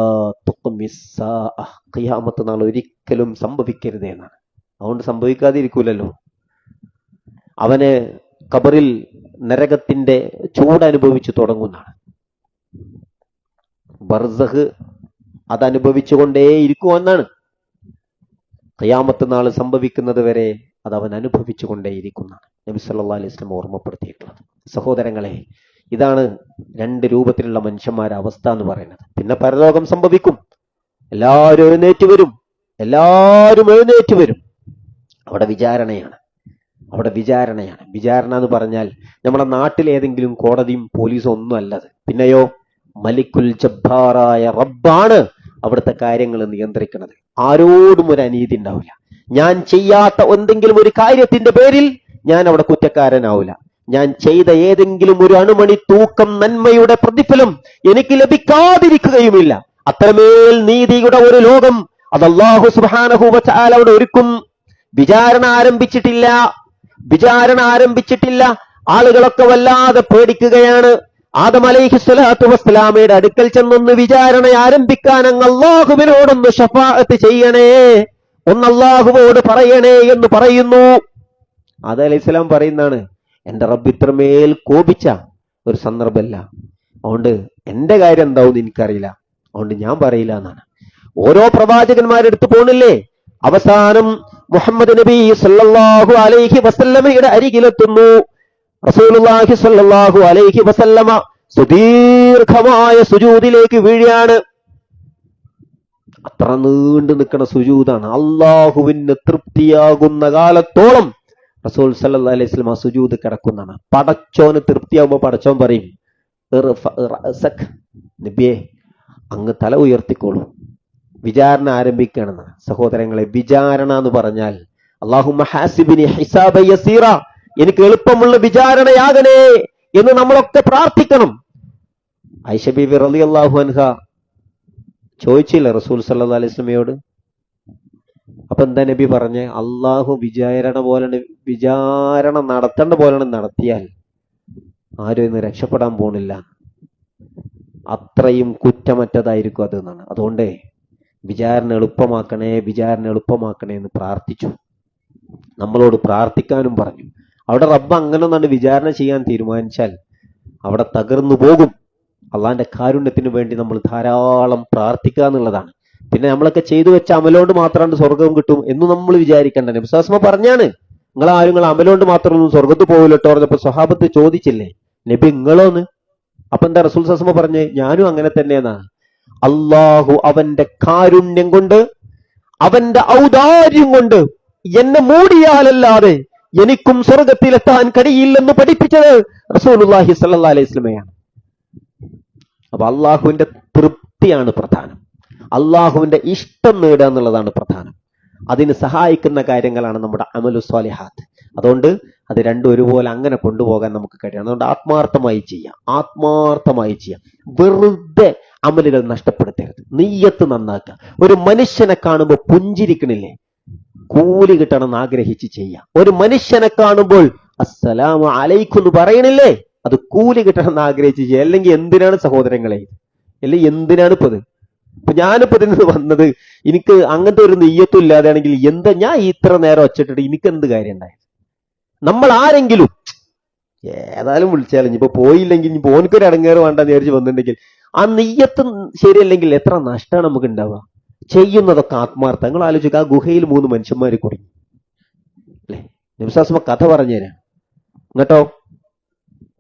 തുഖ്മിസ്സാഅ, ഖിയാമത്ത് നാൾ ഒരിക്കലും സംഭവിക്കരുതേ എന്നാണ്. അതുകൊണ്ട് സംഭവിക്കാതിരിക്കൂലല്ലോ. അവന് ഖബറിൽ നരകത്തിന്റെ ചൂടനുഭവിച്ചു തുടങ്ങുന്നതാണ്. ബർസഖ് അതനുഭവിച്ചുകൊണ്ടേയിരിക്കുമെന്നാണ്. ഖിയാമത്ത് നാൾ സംഭവിക്കുന്നത് വരെ അത് അവൻ അനുഭവിച്ചുകൊണ്ടേയിരിക്കുന്നതാണ് നബി സല്ലല്ലാഹു അലൈഹി വസല്ലം ഓർമ്മപ്പെടുത്തിയിട്ടുള്ളത്. സഹോദരങ്ങളെ, ഇതാണ് 2 രൂപത്തിലുള്ള മനുഷ്യന്മാരുടെ അവസ്ഥ എന്ന് പറയുന്നത്. പിന്നെ പരലോകം സംഭവിക്കും, എല്ലാവരും എഴുന്നേറ്റ് വരും. അവിടെ വിചാരണയാണ്. വിചാരണ എന്ന് പറഞ്ഞാൽ നമ്മുടെ നാട്ടിൽ ഏതെങ്കിലും കോടതിയും പോലീസും ഒന്നും അല്ലത്. പിന്നെയോ മലിക്കുൽ ജബ്ബാറായ റബ്ബാണ് അവിടുത്തെ കാര്യങ്ങൾ നിയന്ത്രിക്കുന്നത്. ആരോടും ഒരു അനീതി ഉണ്ടാവില്ല. ഞാൻ ചെയ്യാത്ത എന്തെങ്കിലും ഒരു കാര്യത്തിന്റെ പേരിൽ ഞാൻ അവിടെ കുറ്റക്കാരനാവില്ല. ഞാൻ ചെയ്ത ഏതെങ്കിലും ഒരു അണുമണി തൂക്കം നന്മയുടെ പ്രതിഫലം എനിക്ക് ലഭിക്കാതിരിക്കുകയുമില്ല. അത്രമേൽ നീതിയുടെ ഒരു ലോകം അത് അല്ലാഹു സുബ്ഹാനഹു വ തആല അവിടെ ഒരുക്കും. വിചാരണ ആരംഭിച്ചിട്ടില്ല. ആളുകളൊക്കെ വല്ലാതെ പേടിക്കുകയാണ്. ആദം അലൈഹിസ്സലാത്തു വസ്സലാമയുടെ അടുക്കൽ ചെന്നൊന്ന് വിചാരണ ആരംഭിക്കാൻ അങ്ങ് അല്ലാഹുവിനോടൊന്ന് ശഫാഅത്ത് ചെയ്യണേ, ഒന്ന് അല്ലാഹുവോട് പറയണേ എന്ന് പറയുന്നു. ആദം അലൈഹിസ്സലാം പറയുന്നതാണ്, എന്റെ റബ്ബ് ഇത്രമേൽ കോപിച്ച ഒരു സന്ദർഭമല്ല, അതുകൊണ്ട് എന്റെ കാര്യം എന്താവും എനിക്കറിയില്ല, അതുകൊണ്ട് ഞാൻ പറയില്ല എന്നാണ്. ഓരോ പ്രവാചകന്മാരെടുത്ത് പോണില്ലേ, അവസാനം മുഹമ്മദ് നബി സല്ലല്ലാഹു അലൈഹി വസല്ലമയുടെ അരികിലെത്തുന്നു. റസൂലുള്ളാഹി സ്വല്ലല്ലാഹു അലൈഹി വസല്ലമ സുദീർഘമായ സുജൂദിലേക്ക് വീഴുകയാണ്. അത്ര നീണ്ടു നിൽക്കുന്ന സുജൂദാണ്. അള്ളാഹുവിന് തൃപ്തിയാകുന്ന കാലത്തോളം റസൂൽ സല്ലല്ലാഹു അലൈഹി വസല്ലം ആ സുജൂദ് കിടക്കുന്നതാണ്. പടച്ചോന് തൃപ്തിയാകുമ്പോൾ പടച്ചോൻ പറയും, നബിയെ അങ്ങ് തല ഉയർത്തിക്കോളൂ, വിചാരണ ആരംഭിക്കുകയാണെന്ന്. സഹോദരങ്ങളെ, വിചാരണ എന്ന് പറഞ്ഞാൽ അല്ലാഹുമ്മ ഹാസിബിനി ഹിസാബൻ യസീറ, എനിക്ക് എളുപ്പമുള്ള വിചാരണയാകണേ എന്ന് നമ്മളൊക്കെ പ്രാർത്ഥിക്കണം. ആയിഷ ബീവി റളിയല്ലാഹു അൻഹ ചോദിച്ചില്ല റസൂൽ സല്ലല്ലാഹു അലൈഹി വസല്ലമയോട്. അപ്പൊ എന്താ നബി പറഞ്ഞേ? അള്ളാഹു വിചാരണ നടത്തേണ്ട പോലെ നടത്തിയാൽ ആരും ഇന്ന് രക്ഷപ്പെടാൻ പോണില്ല, അത്രയും കുറ്റമറ്റതായിരിക്കും അത് എന്നാണ്. അതുകൊണ്ട് വിചാരണ എളുപ്പമാക്കണേ എന്ന് പ്രാർത്ഥിച്ചു. നമ്മളോട് പ്രാർത്ഥിക്കാനും പറഞ്ഞു. അവിടെ റബ്ബ് അങ്ങനെ ഒന്നാണ് വിചാരണ ചെയ്യാൻ തീരുമാനിച്ചാൽ അവിടെ തകർന്നു പോകും. അള്ളാന്റെ കാരുണ്യത്തിന് വേണ്ടി നമ്മൾ ധാരാളം പ്രാർത്ഥിക്കുക എന്നുള്ളതാണ്. പിന്നെ നമ്മളൊക്കെ ചെയ്തു വെച്ച അമലോണ്ട് മാത്രമാണ് സ്വർഗം കിട്ടും എന്ന് നമ്മൾ വിചാരിക്കേണ്ട. നബി സല്ലല്ലാഹു അലൈഹി വസല്ലം പറഞ്ഞാണ്, നിങ്ങൾ അമലോണ്ട് മാത്രമൊന്നും സ്വർഗത്ത് പോകില്ലട്ടോ പറഞ്ഞപ്പോ സ്വഹാബത്ത് ചോദിച്ചില്ലേ, നബി നിങ്ങളോന്ന്? അപ്പൊ എന്താ റസൂൽ സല്ലല്ലാഹു അലൈഹി വസല്ലം പറഞ്ഞേ? ഞാനും അങ്ങനെ തന്നെയെന്നാണ്. അള്ളാഹു അവന്റെ കാരുണ്യം കൊണ്ട്, അവന്റെ ഔദാര്യം കൊണ്ട് എന്നെ മൂടിയാലല്ലാതെ എനിക്കും സ്വർഗത്തിലെത്താൻ കഴിയില്ലെന്ന് പഠിപ്പിച്ചത് റസൂലുള്ളാഹി സ്വല്ലല്ലാഹു അലൈഹി വസല്ലമയാണ്. അപ്പൊ അള്ളാഹുവിന്റെ തൃപ്തിയാണ് പ്രധാനം, അള്ളാഹുവിന്റെ ഇഷ്ടം നേടുക എന്നുള്ളതാണ് പ്രധാനം. അതിന് സഹായിക്കുന്ന കാര്യങ്ങളാണ് നമ്മുടെ അമലു സ്വാലിഹാത്ത്. അതുകൊണ്ട് അത് രണ്ടും ഒരുപോലെ അങ്ങനെ കൊണ്ടുപോകാൻ നമുക്ക് കഴിയണം. അതുകൊണ്ട് ആത്മാർത്ഥമായി ചെയ്യാം. വെറുതെ അമലുകൾ നഷ്ടപ്പെടുത്തരുത്. നിയ്യത്ത് നന്നാക്കുക. ഒരു മനുഷ്യനെ കാണുമ്പോൾ പുഞ്ചിരിക്കണില്ലേ, കൂലി കിട്ടണമെന്ന് ആഗ്രഹിച്ച് ചെയ്യാം. ഒരു മനുഷ്യനെ കാണുമ്പോൾ അസ്സലാമു അലൈക്കും എന്ന് പറയണില്ലേ, അത് കൂലി കിട്ടണമെന്ന് ആഗ്രഹിച്ച് ചെയ്യുക. അല്ലെങ്കിൽ എന്തിനാണ് സഹോദരങ്ങളെ, അല്ലെങ്കിൽ എന്തിനാണ് ഇപ്പൊ ഞാനിപ്പോ ഇതിന് വന്നത്? എനിക്ക് അങ്ങനത്തെ ഒരു നെയ്യത്തും ഇല്ലാതെയാണെങ്കിൽ എന്താ ഞാൻ ഇത്ര നേരം വച്ചിട്ടിട്ട് എനിക്ക് എന്ത് കാര്യം ഉണ്ടായത്? നമ്മൾ ആരെങ്കിലും ഏതായാലും വിളിച്ചാലും ഇപ്പൊ പോയില്ലെങ്കിൽ ഇനി പോനക്കൊരു അടങ്ങേറ് വേണ്ടെന്ന് വിചാരിച്ച് വന്നിട്ടുണ്ടെങ്കിൽ ആ നെയ്യത്ത് ശരിയല്ലെങ്കിൽ എത്ര നഷ്ടമാണ് നമുക്ക് ഉണ്ടാവുക. ചെയ്യുന്നതൊക്കെ ആത്മാർത്ഥ. നിങ്ങൾ ആലോചിക്കുക, ആ ഗുഹയിൽ 3 മനുഷ്യന്മാർ കുടുങ്ങി അല്ലെ? നബി സല്ലല്ലാഹു അലൈഹി വസല്ലം കഥ പറഞ്ഞുതരാം. എന്നിട്ടോ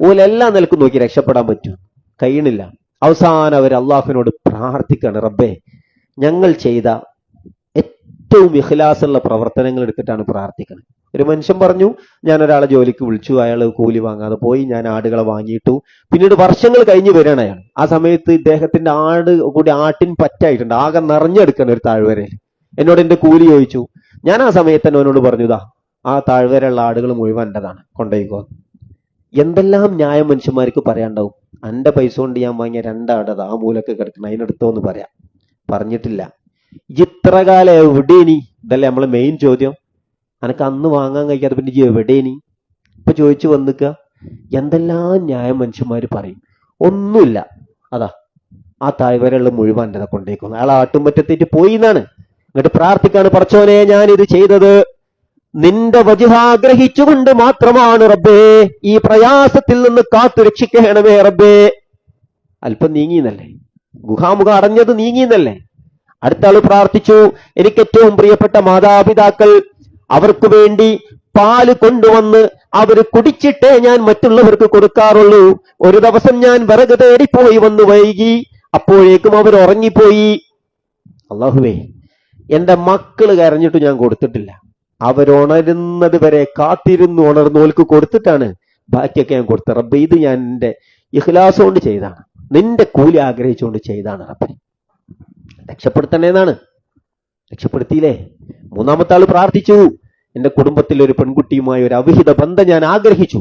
ഓലെല്ലാം നിലക്കും നോക്കി രക്ഷപ്പെടാൻ പറ്റും, കഴിയണില്ല. അവസാനം അവർ അള്ളാഹുവിനോട് പ്രാർത്ഥിക്കാണ്, റബ്ബേ ഞങ്ങൾ ചെയ്ത ഏറ്റവും ഇഖ്ലാസുള്ള പ്രവർത്തനങ്ങൾ എടുത്തിട്ടാണ് പ്രാർത്ഥിക്കുന്നത്. ഒരു മനുഷ്യൻ പറഞ്ഞു, ഞാൻ ഒരാളെ ജോലിക്ക് വിളിച്ചു, അയാൾ കൂലി വാങ്ങാതെ പോയി, ഞാൻ ആടുകളെ വാങ്ങിയിട്ടു. പിന്നീട് വർഷങ്ങൾ കഴിഞ്ഞ് വരികയാണ് അയാൾ. ആ സമയത്ത് ഇദ്ദേഹത്തിന്റെ ആട് കൂടി ആട്ടിൻ പറ്റായിട്ടുണ്ട്, ആകെ നിറഞ്ഞെടുക്കണം ഒരു താഴ്വരയിൽ. എന്നോട് എന്റെ കൂലി ചോദിച്ചു. ഞാൻ ആ സമയത്ത് തന്നെ അവനോട് പറഞ്ഞുതാ, ആ താഴ്വരയുള്ള ആടുകൾ മുഴുവൻ എന്റേതാണ്, കൊണ്ടുപോയിക്കോ. എന്തെല്ലാം ന്യായം മനുഷ്യന്മാർക്ക് പറയാണ്ടാവും. എന്റെ പൈസ കൊണ്ട് ഞാൻ വാങ്ങിയ 2 ആടത് ആ മൂലക്ക് കിടക്കണം, അതിനെടുത്തോ എന്ന് പറയാം. പറഞ്ഞിട്ടില്ല. ഇത്രകാലം എവിടെനി? ഇതല്ലേ നമ്മളെ മെയിൻ ചോദ്യം. അനക്ക് അന്ന് വാങ്ങാൻ കഴിക്കാതെ പിന്നെ എവിടെനി? ഇപ്പൊ ചോദിച്ചു വന്നിക്കുക. എന്തെല്ലാം ന്യായം മനുഷ്യന്മാര് പറയും. ഒന്നുമില്ല. അതാ ആ താഴ്വരയുള്ള മുഴുവൻ എന്റെ കൊണ്ടേക്കുന്നു. അയാൾ ആട്ടുംപറ്റത്തേറ്റ് പോയി എന്നാണ്. എന്നിട്ട് പ്രാർത്ഥിക്കാണ്, പടച്ചോനെ ഞാൻ ഇത് ചെയ്തത് നിന്റെ വജ്ഹ് ആഗ്രഹിച്ചുകൊണ്ട് മാത്രമാണ് റബ്ബേ, ഈ പ്രയാസത്തിൽ നിന്ന് കാത്തു രക്ഷിക്കണമേ റബ്ബേ. അല്പം നീങ്ങിന്നല്ലേ, ഗുഹാമുഖം അടഞ്ഞത് നീങ്ങിന്നല്ലേ. അടുത്ത ആള് പ്രാർത്ഥിച്ചു, എനിക്ക് ഏറ്റവും പ്രിയപ്പെട്ട മാതാപിതാക്കൾ, അവർക്ക് വേണ്ടി പാല് കൊണ്ടുവന്ന് അവര് കുടിച്ചിട്ടേ ഞാൻ മറ്റുള്ളവർക്ക് കൊടുക്കാറുള്ളൂ. ഒരു ദിവസം ഞാൻ വിറക് തേടിപ്പോയി വന്ന് വൈകി, അപ്പോഴേക്കും അവർ ഉറങ്ങിപ്പോയി. അല്ലാഹുവേ, എന്റെ മക്കള് കരഞ്ഞിട്ട് ഞാൻ കൊടുത്തിട്ടില്ല. അവരുണരുന്നത് വരെ കാത്തിരുന്നു ഉണർന്നോൽക്ക് കൊടുത്തിട്ടാണ് ബാക്കിയൊക്കെ ഞാൻ കൊടുത്തത്. റബ്ബേ, ഇത് ഞാൻ എന്റെ ഇഖ്ലാസ് കൊണ്ട് ചെയ്താണ്, നിന്റെ കൂലി ആഗ്രഹിച്ചുകൊണ്ട് ചെയ്താണ് റബ്ബേ, രക്ഷപ്പെടുത്തണേന്നാണ്. രക്ഷപ്പെടുത്തിയില്ലേ? 3-ാമത്തെ ആള് പ്രാർത്ഥിച്ചു, എന്റെ കുടുംബത്തിൽ ഒരു പെൺകുട്ടിയുമായി ഒരു അവിഹിത ബന്ധം ഞാൻ ആഗ്രഹിച്ചു,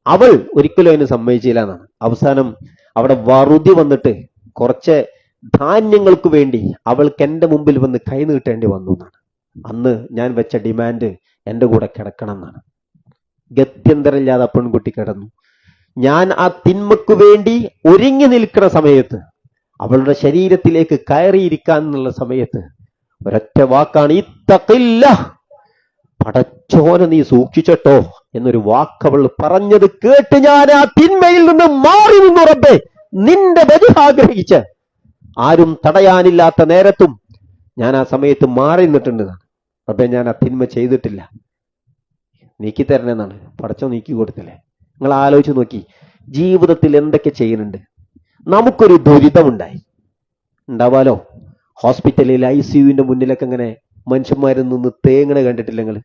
അവൾ ഒരിക്കലും അതിന് സമ്മതിച്ചില്ല എന്നാണ്. അവസാനം അവിടെ വറുതി വന്നിട്ട് കുറച്ച് ധാന്യങ്ങൾക്ക് വേണ്ടി അവൾക്ക് എന്റെ മുമ്പിൽ വന്ന് കൈ നീട്ടേണ്ടി വന്നു എന്നാണ്. അന്ന് ഞാൻ വെച്ച ഡിമാൻഡ് എന്റെ കൂടെ കിടക്കണം എന്നാണ്. ഗത്യന്തരമില്ലാതെ ആ പെൺകുട്ടി കിടന്നു. ഞാൻ ആ തിന്മക്ക് വേണ്ടി ഒരുങ്ങി നിൽക്കുന്ന സമയത്ത്, അവളുടെ ശരീരത്തിലേക്ക് കയറിയിരിക്കാൻ എന്നുള്ള സമയത്ത് ഒരൊറ്റ വാക്കാണ്, ഇത്തഖില്ല, പടച്ചോനെ നീ സൂക്ഷിച്ചട്ടോ എന്നൊരു വാക്കവൾ പറഞ്ഞത് കേട്ട് ഞാൻ ആ തിന്മയിൽ നിന്ന് മാറി നിന്നു. റബ്ബേ, നിന്റെ വജ്ഹ് ആഗ്രഹിച്ച് ആരും തടയാനില്ലാത്ത നേരത്തും ഞാൻ ആ സമയത്ത് മാറി നിന്നിട്ടുണ്ട്. റബ്ബേ, ഞാൻ ആ തിന്മ ചെയ്തിട്ടില്ല, നീക്കി തരണേന്നാണ്. പടച്ചോ നീക്കി കൊടുത്തില്ലേ? നിങ്ങൾ ആലോചിച്ച് നോക്കി, ജീവിതത്തിൽ എന്തൊക്കെ ചെയ്യുന്നുണ്ട്. നമുക്കൊരു ദുരിതമുണ്ടായി ഉണ്ടാവാലോ, ഹോസ്പിറ്റലിൽ ICUവിന്റെ മുന്നിലൊക്കെ ഇങ്ങനെ മനുഷ്യന്മാരിൽ നിന്ന് തേങ്ങണ കണ്ടിട്ടില്ല നിങ്ങൾ?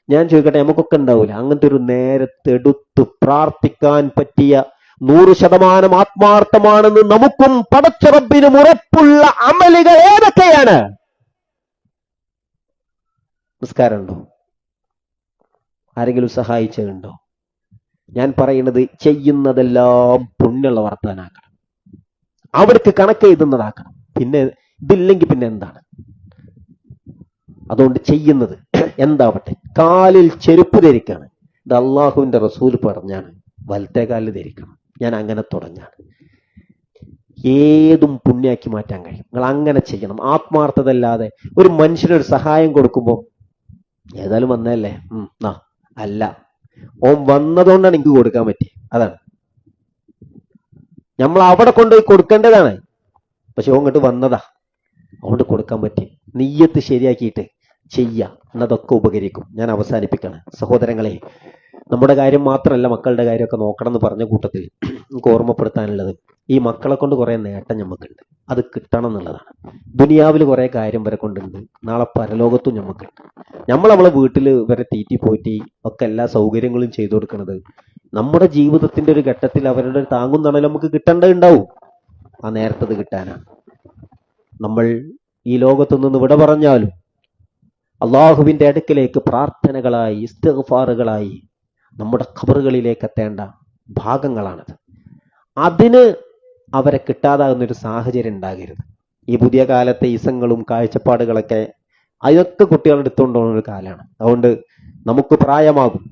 ഞാൻ ചോദിക്കട്ടെ, നമുക്കൊക്കെ ഉണ്ടാവൂല അങ്ങനത്തെ ഒരു നേരത്തെ എടുത്ത് പ്രാർത്ഥിക്കാൻ പറ്റിയ 100% ആത്മാർത്ഥമാണെന്ന് നമുക്കും പടച്ച റബ്ബിനും ഉറപ്പുള്ള അമലുകൾ ഏതൊക്കെയാണ്? നിസ്കാരമുണ്ടോ? ആരെങ്കിലും സഹായിച്ചതുണ്ടോ? ഞാൻ പറയുന്നത് ചെയ്യുന്നതെല്ലാം പുണ്യമുള്ള വർത്താനാക്കണം, അവിടേക്ക് കണക്ക് എഴുതുന്നതാക്കണം. പിന്നെ ഇതില്ലെങ്കിൽ പിന്നെ എന്താണ്? അതുകൊണ്ട് ചെയ്യുന്നത് എന്താവട്ടെ. കാലിൽ ചെരുപ്പ് ധരിക്കാണ്, ഇത് അള്ളാഹുവിന്റെ റസൂൽ പറഞ്ഞാണ്, വലത്തെ കാലിൽ ധരിക്കണം. ഞാൻ അങ്ങനെ തുടങ്ങാണ്. ഏതും പുണ്യാക്കി മാറ്റാൻ കഴിയും. നിങ്ങൾ അങ്ങനെ ചെയ്യണം, ആത്മാർത്ഥത അല്ലാതെ. ഒരു മനുഷ്യനൊരു സഹായം കൊടുക്കുമ്പോൾ ഏതായാലും വന്നതല്ലേ, അല്ല, ഓൻ വന്നതുകൊണ്ടാണ് എനിക്ക് കൊടുക്കാൻ പറ്റി, അതാണ്. നമ്മൾ അവിടെ കൊണ്ടുപോയി കൊടുക്കേണ്ടതാണ്, പക്ഷെ ഓൻ ഇങ്ങോട്ട് വന്നതാ, അതുകൊണ്ട് കൊടുക്കാൻ പറ്റി. നിയ്യത്ത് ശരിയാക്കിയിട്ട് ചെയ്യുക, എന്നതൊക്കെ ഉപകരിക്കും. ഞാൻ അവസാനിപ്പിക്കണം സഹോദരങ്ങളെ. നമ്മുടെ കാര്യം മാത്രമല്ല, മക്കളുടെ കാര്യമൊക്കെ നോക്കണം എന്ന് പറഞ്ഞ കൂട്ടത്തിൽ നമുക്ക് ഓർമ്മപ്പെടുത്താനുള്ളത്, ഈ മക്കളെ കൊണ്ട് കുറെ നേട്ടം നമുക്കുണ്ട്, അത് കിട്ടണം എന്നുള്ളതാണ്. ദുനിയാവിൽ കുറെ കാര്യം വരെ കൊണ്ടുണ്ട്, നാളെ പരലോകത്തും നമുക്കുണ്ട്. നമ്മളെ വീട്ടിൽ വരെ തീറ്റി പോറ്റി ഒക്കെ എല്ലാ സൗകര്യങ്ങളും ചെയ്തു കൊടുക്കുന്നത് നമ്മുടെ ജീവിതത്തിന്റെ ഒരു ഘട്ടത്തിൽ അവരുടെ താങ്ങും തണലും നമുക്ക് കിട്ടേണ്ടതുണ്ടാവും. ആ നേരത്തത് കിട്ടാനാണ്. നമ്മൾ ഈ ലോകത്തു നിന്ന് വിട പറഞ്ഞാലും അള്ളാഹുവിന്റെ അടുക്കലേക്ക് പ്രാർത്ഥനകളായി, ഇസ്തിഗ്ഫാറുകളായി നമ്മുടെ ഖബറുകളിലേക്ക് എത്തേണ്ട ഭാഗങ്ങളാണത്. അതിന് അവരെ കിട്ടാതാകുന്നൊരു സാഹചര്യം ഉണ്ടാകരുത്. ഈ പുതിയ കാലത്തെ ഇസങ്ങളും കാഴ്ചപ്പാടുകളൊക്കെ അതൊക്കെ കുട്ടികൾ എടുത്തുകൊണ്ട് പോകുന്ന ഒരു കാലമാണ്. അതുകൊണ്ട് നമുക്ക് പ്രായമാകും,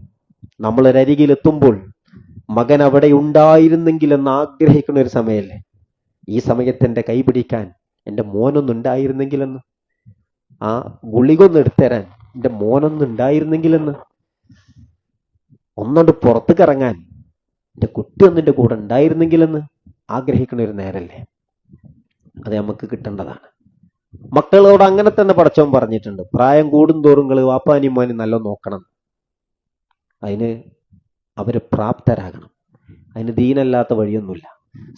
നമ്മളൊരരികിലെത്തുമ്പോൾ മകൻ അവിടെ ഉണ്ടായിരുന്നെങ്കിൽ എന്ന് ആഗ്രഹിക്കുന്ന ഒരു സമയമല്ലേ. ഈ സമയത്ത് എൻ്റെ കൈ പിടിക്കാൻ എൻ്റെ മോനൊന്നുണ്ടായിരുന്നെങ്കിലെന്ന്, ആ ഗുളികൊന്ന് എടുത്തരാൻ എൻ്റെ മോനൊന്നുണ്ടായിരുന്നെങ്കിലെന്ന്, ഒന്നുകൊണ്ട് പുറത്തേക്ക് ഇറങ്ങാൻ എൻ്റെ കുട്ടി ഒന്നിൻ്റെ കൂടെ ഉണ്ടായിരുന്നെങ്കിലെന്ന് ആഗ്രഹിക്കുന്ന ഒരു നേരല്ലേ. അത് നമുക്ക് കിട്ടേണ്ടതാണ്. മക്കളോട് അങ്ങനെ തന്നെ പടച്ചവൻ പറഞ്ഞിട്ടുണ്ട്, പ്രായം കൂടുന്തോറും നിങ്ങൾ വാപ്പാനിമാനും നല്ല നോക്കണം, അതിന് അവര് പ്രാപ്തരാകണം. അതിന് ദീനല്ലാത്ത വഴിയൊന്നുമില്ല.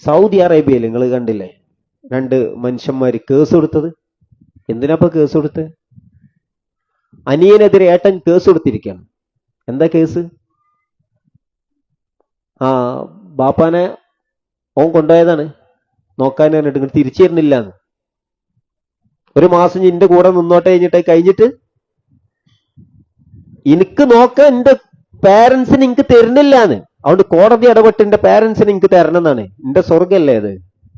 സൗദി അറേബ്യയിൽ നിങ്ങൾ കണ്ടില്ലേ, 2 മനുഷ്യന്മാര് കേസ് കൊടുത്തത്. എന്തിനാപ്പ കേസ് കൊടുത്ത്? അനിയനെതിരെ ഏട്ടൻ കേസ് കൊടുത്തിരിക്കുകയാണ്. എന്താ കേസ്? ബാപ്പാനെ ഓൻ കൊണ്ടുപോയതാണ് നോക്കാൻ പറഞ്ഞിട്ട് തിരിച്ചു തരുന്നില്ലാന്ന്. 1 മാസം നിന്റെ കൂടെ നിന്നോട്ടെ കഴിഞ്ഞിട്ട് എനിക്ക് നോക്കാൻ എന്റെ പാരന്റ്സിന് എനിക്ക് തരുന്നില്ലാന്ന്. അതുകൊണ്ട് കോടതി ഇടപെട്ട് എന്റെ പാരന്റ്സിന് എനിക്ക് തരണം എന്നാണ്. എന്റെ സ്വർഗല്ലേ അത്,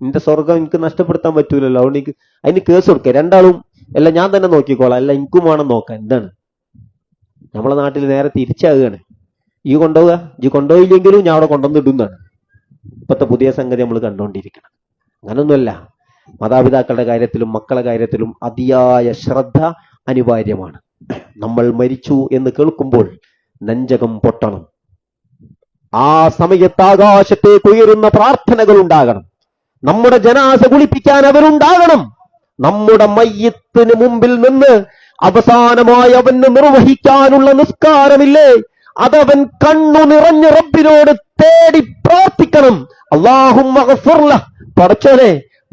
എന്റെ സ്വർഗം എനിക്ക് നഷ്ടപ്പെടുത്താൻ പറ്റൂലല്ലോ. അതുകൊണ്ട് എനിക്ക് അതിന് കേസ് കൊടുക്കുക. 2 ആളും അല്ല ഞാൻ തന്നെ നോക്കിക്കോളാം, അല്ല എനിക്കും വേണം നോക്കാൻ. എന്താണ് നമ്മളെ നാട്ടിൽ നേരെ തിരിച്ചാകുകയാണ്. ഈ കൊണ്ടുപോവുക, ഈ കൊണ്ടുപോയില്ലെങ്കിലും ഞാൻ അവിടെ കൊണ്ടുവന്നിടുന്നതാണ് ഇപ്പോഴത്തെ പുതിയ സംഗതി നമ്മൾ കണ്ടുകൊണ്ടിരിക്കണം. അങ്ങനൊന്നുമല്ല. മാതാപിതാക്കളുടെ കാര്യത്തിലും മക്കളുടെ കാര്യത്തിലും അതിയായ ശ്രദ്ധ അനിവാര്യമാണ്. നമ്മൾ മരിച്ചു എന്ന് കേൾക്കുമ്പോൾ നെഞ്ചകം പൊട്ടണം. ആ സമയത്ത് ആകാശത്തേക്ക് ഉയരുന്ന പ്രാർത്ഥനകൾ ഉണ്ടാകണം. നമ്മുടെ ജനാസ കുളിപ്പിക്കാൻ അവരുണ്ടാകണം. നമ്മുടെ മയ്യത്തിന് മുമ്പിൽ നിന്ന് അവസാനമായി അവന് നിർവഹിക്കാനുള്ള നിസ്കാരമില്ലേ, അതവൻ കണ്ണു നിറഞ്ഞ് റബ്ബിനോട് തേടി പ്രാർത്ഥിക്കണം. അല്ലാഹുമ്മ ഗഫിർല, പടച്ചോനെ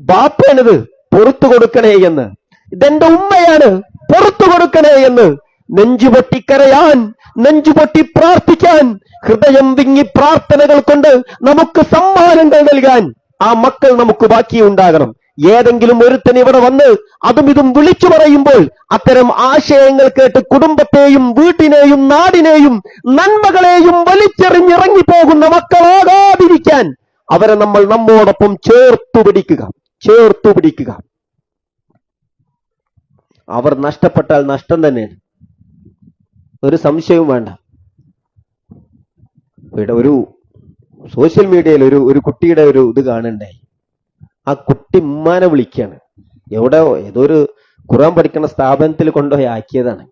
ബാപ്പയാണിത് പുറത്തു കൊടുക്കണേ എന്ന്, ഇതെന്റെ ഉമ്മയാണ് പുറത്തു കൊടുക്കണേ എന്ന് നെഞ്ചുപൊട്ടിക്കരയാൻ, നെഞ്ചുപൊട്ടി പ്രാർത്ഥിക്കാൻ, ഹൃദയം വിങ്ങി പ്രാർത്ഥനകൾ കൊണ്ട് നമുക്ക് സമ്മാനങ്ങൾ നൽകാൻ ആ മക്കൾ നമുക്ക് ബാക്കിയുണ്ടാകണം. ഏതെങ്കിലും ഒരുത്തൻ ഇവിടെ വന്ന് അതും ഇതും വിളിച്ചു പറയുമ്പോൾ അത്തരം ആശയങ്ങൾ കേട്ട് കുടുംബത്തെയും വീട്ടിനെയും നാടിനെയും നന്മകളെയും വലിച്ചെറിഞ്ഞിറങ്ങി പോകുന്ന മക്കളാകാതിരിക്കാൻ അവരെ നമ്മൾ നമ്മോടൊപ്പം ചേർത്തു പിടിക്കുക. അവർ നഷ്ടപ്പെട്ടാൽ നഷ്ടം തന്നെയാണ്, ഒരു സംശയവും വേണ്ട. ഇവിടെ ഒരു സോഷ്യൽ മീഡിയയിൽ ഒരു കുട്ടിയുടെ ഒരു ഇത് കാണുണ്ടായി. ആ കുട്ടി ഉമ്മാനെ വിളിക്കുകയാണ്. ഏതോ ഒരു ഖുർആൻ പഠിക്കുന്ന സ്ഥാപനത്തിൽ കൊണ്ടുപോയി ആക്കിയതാണ്.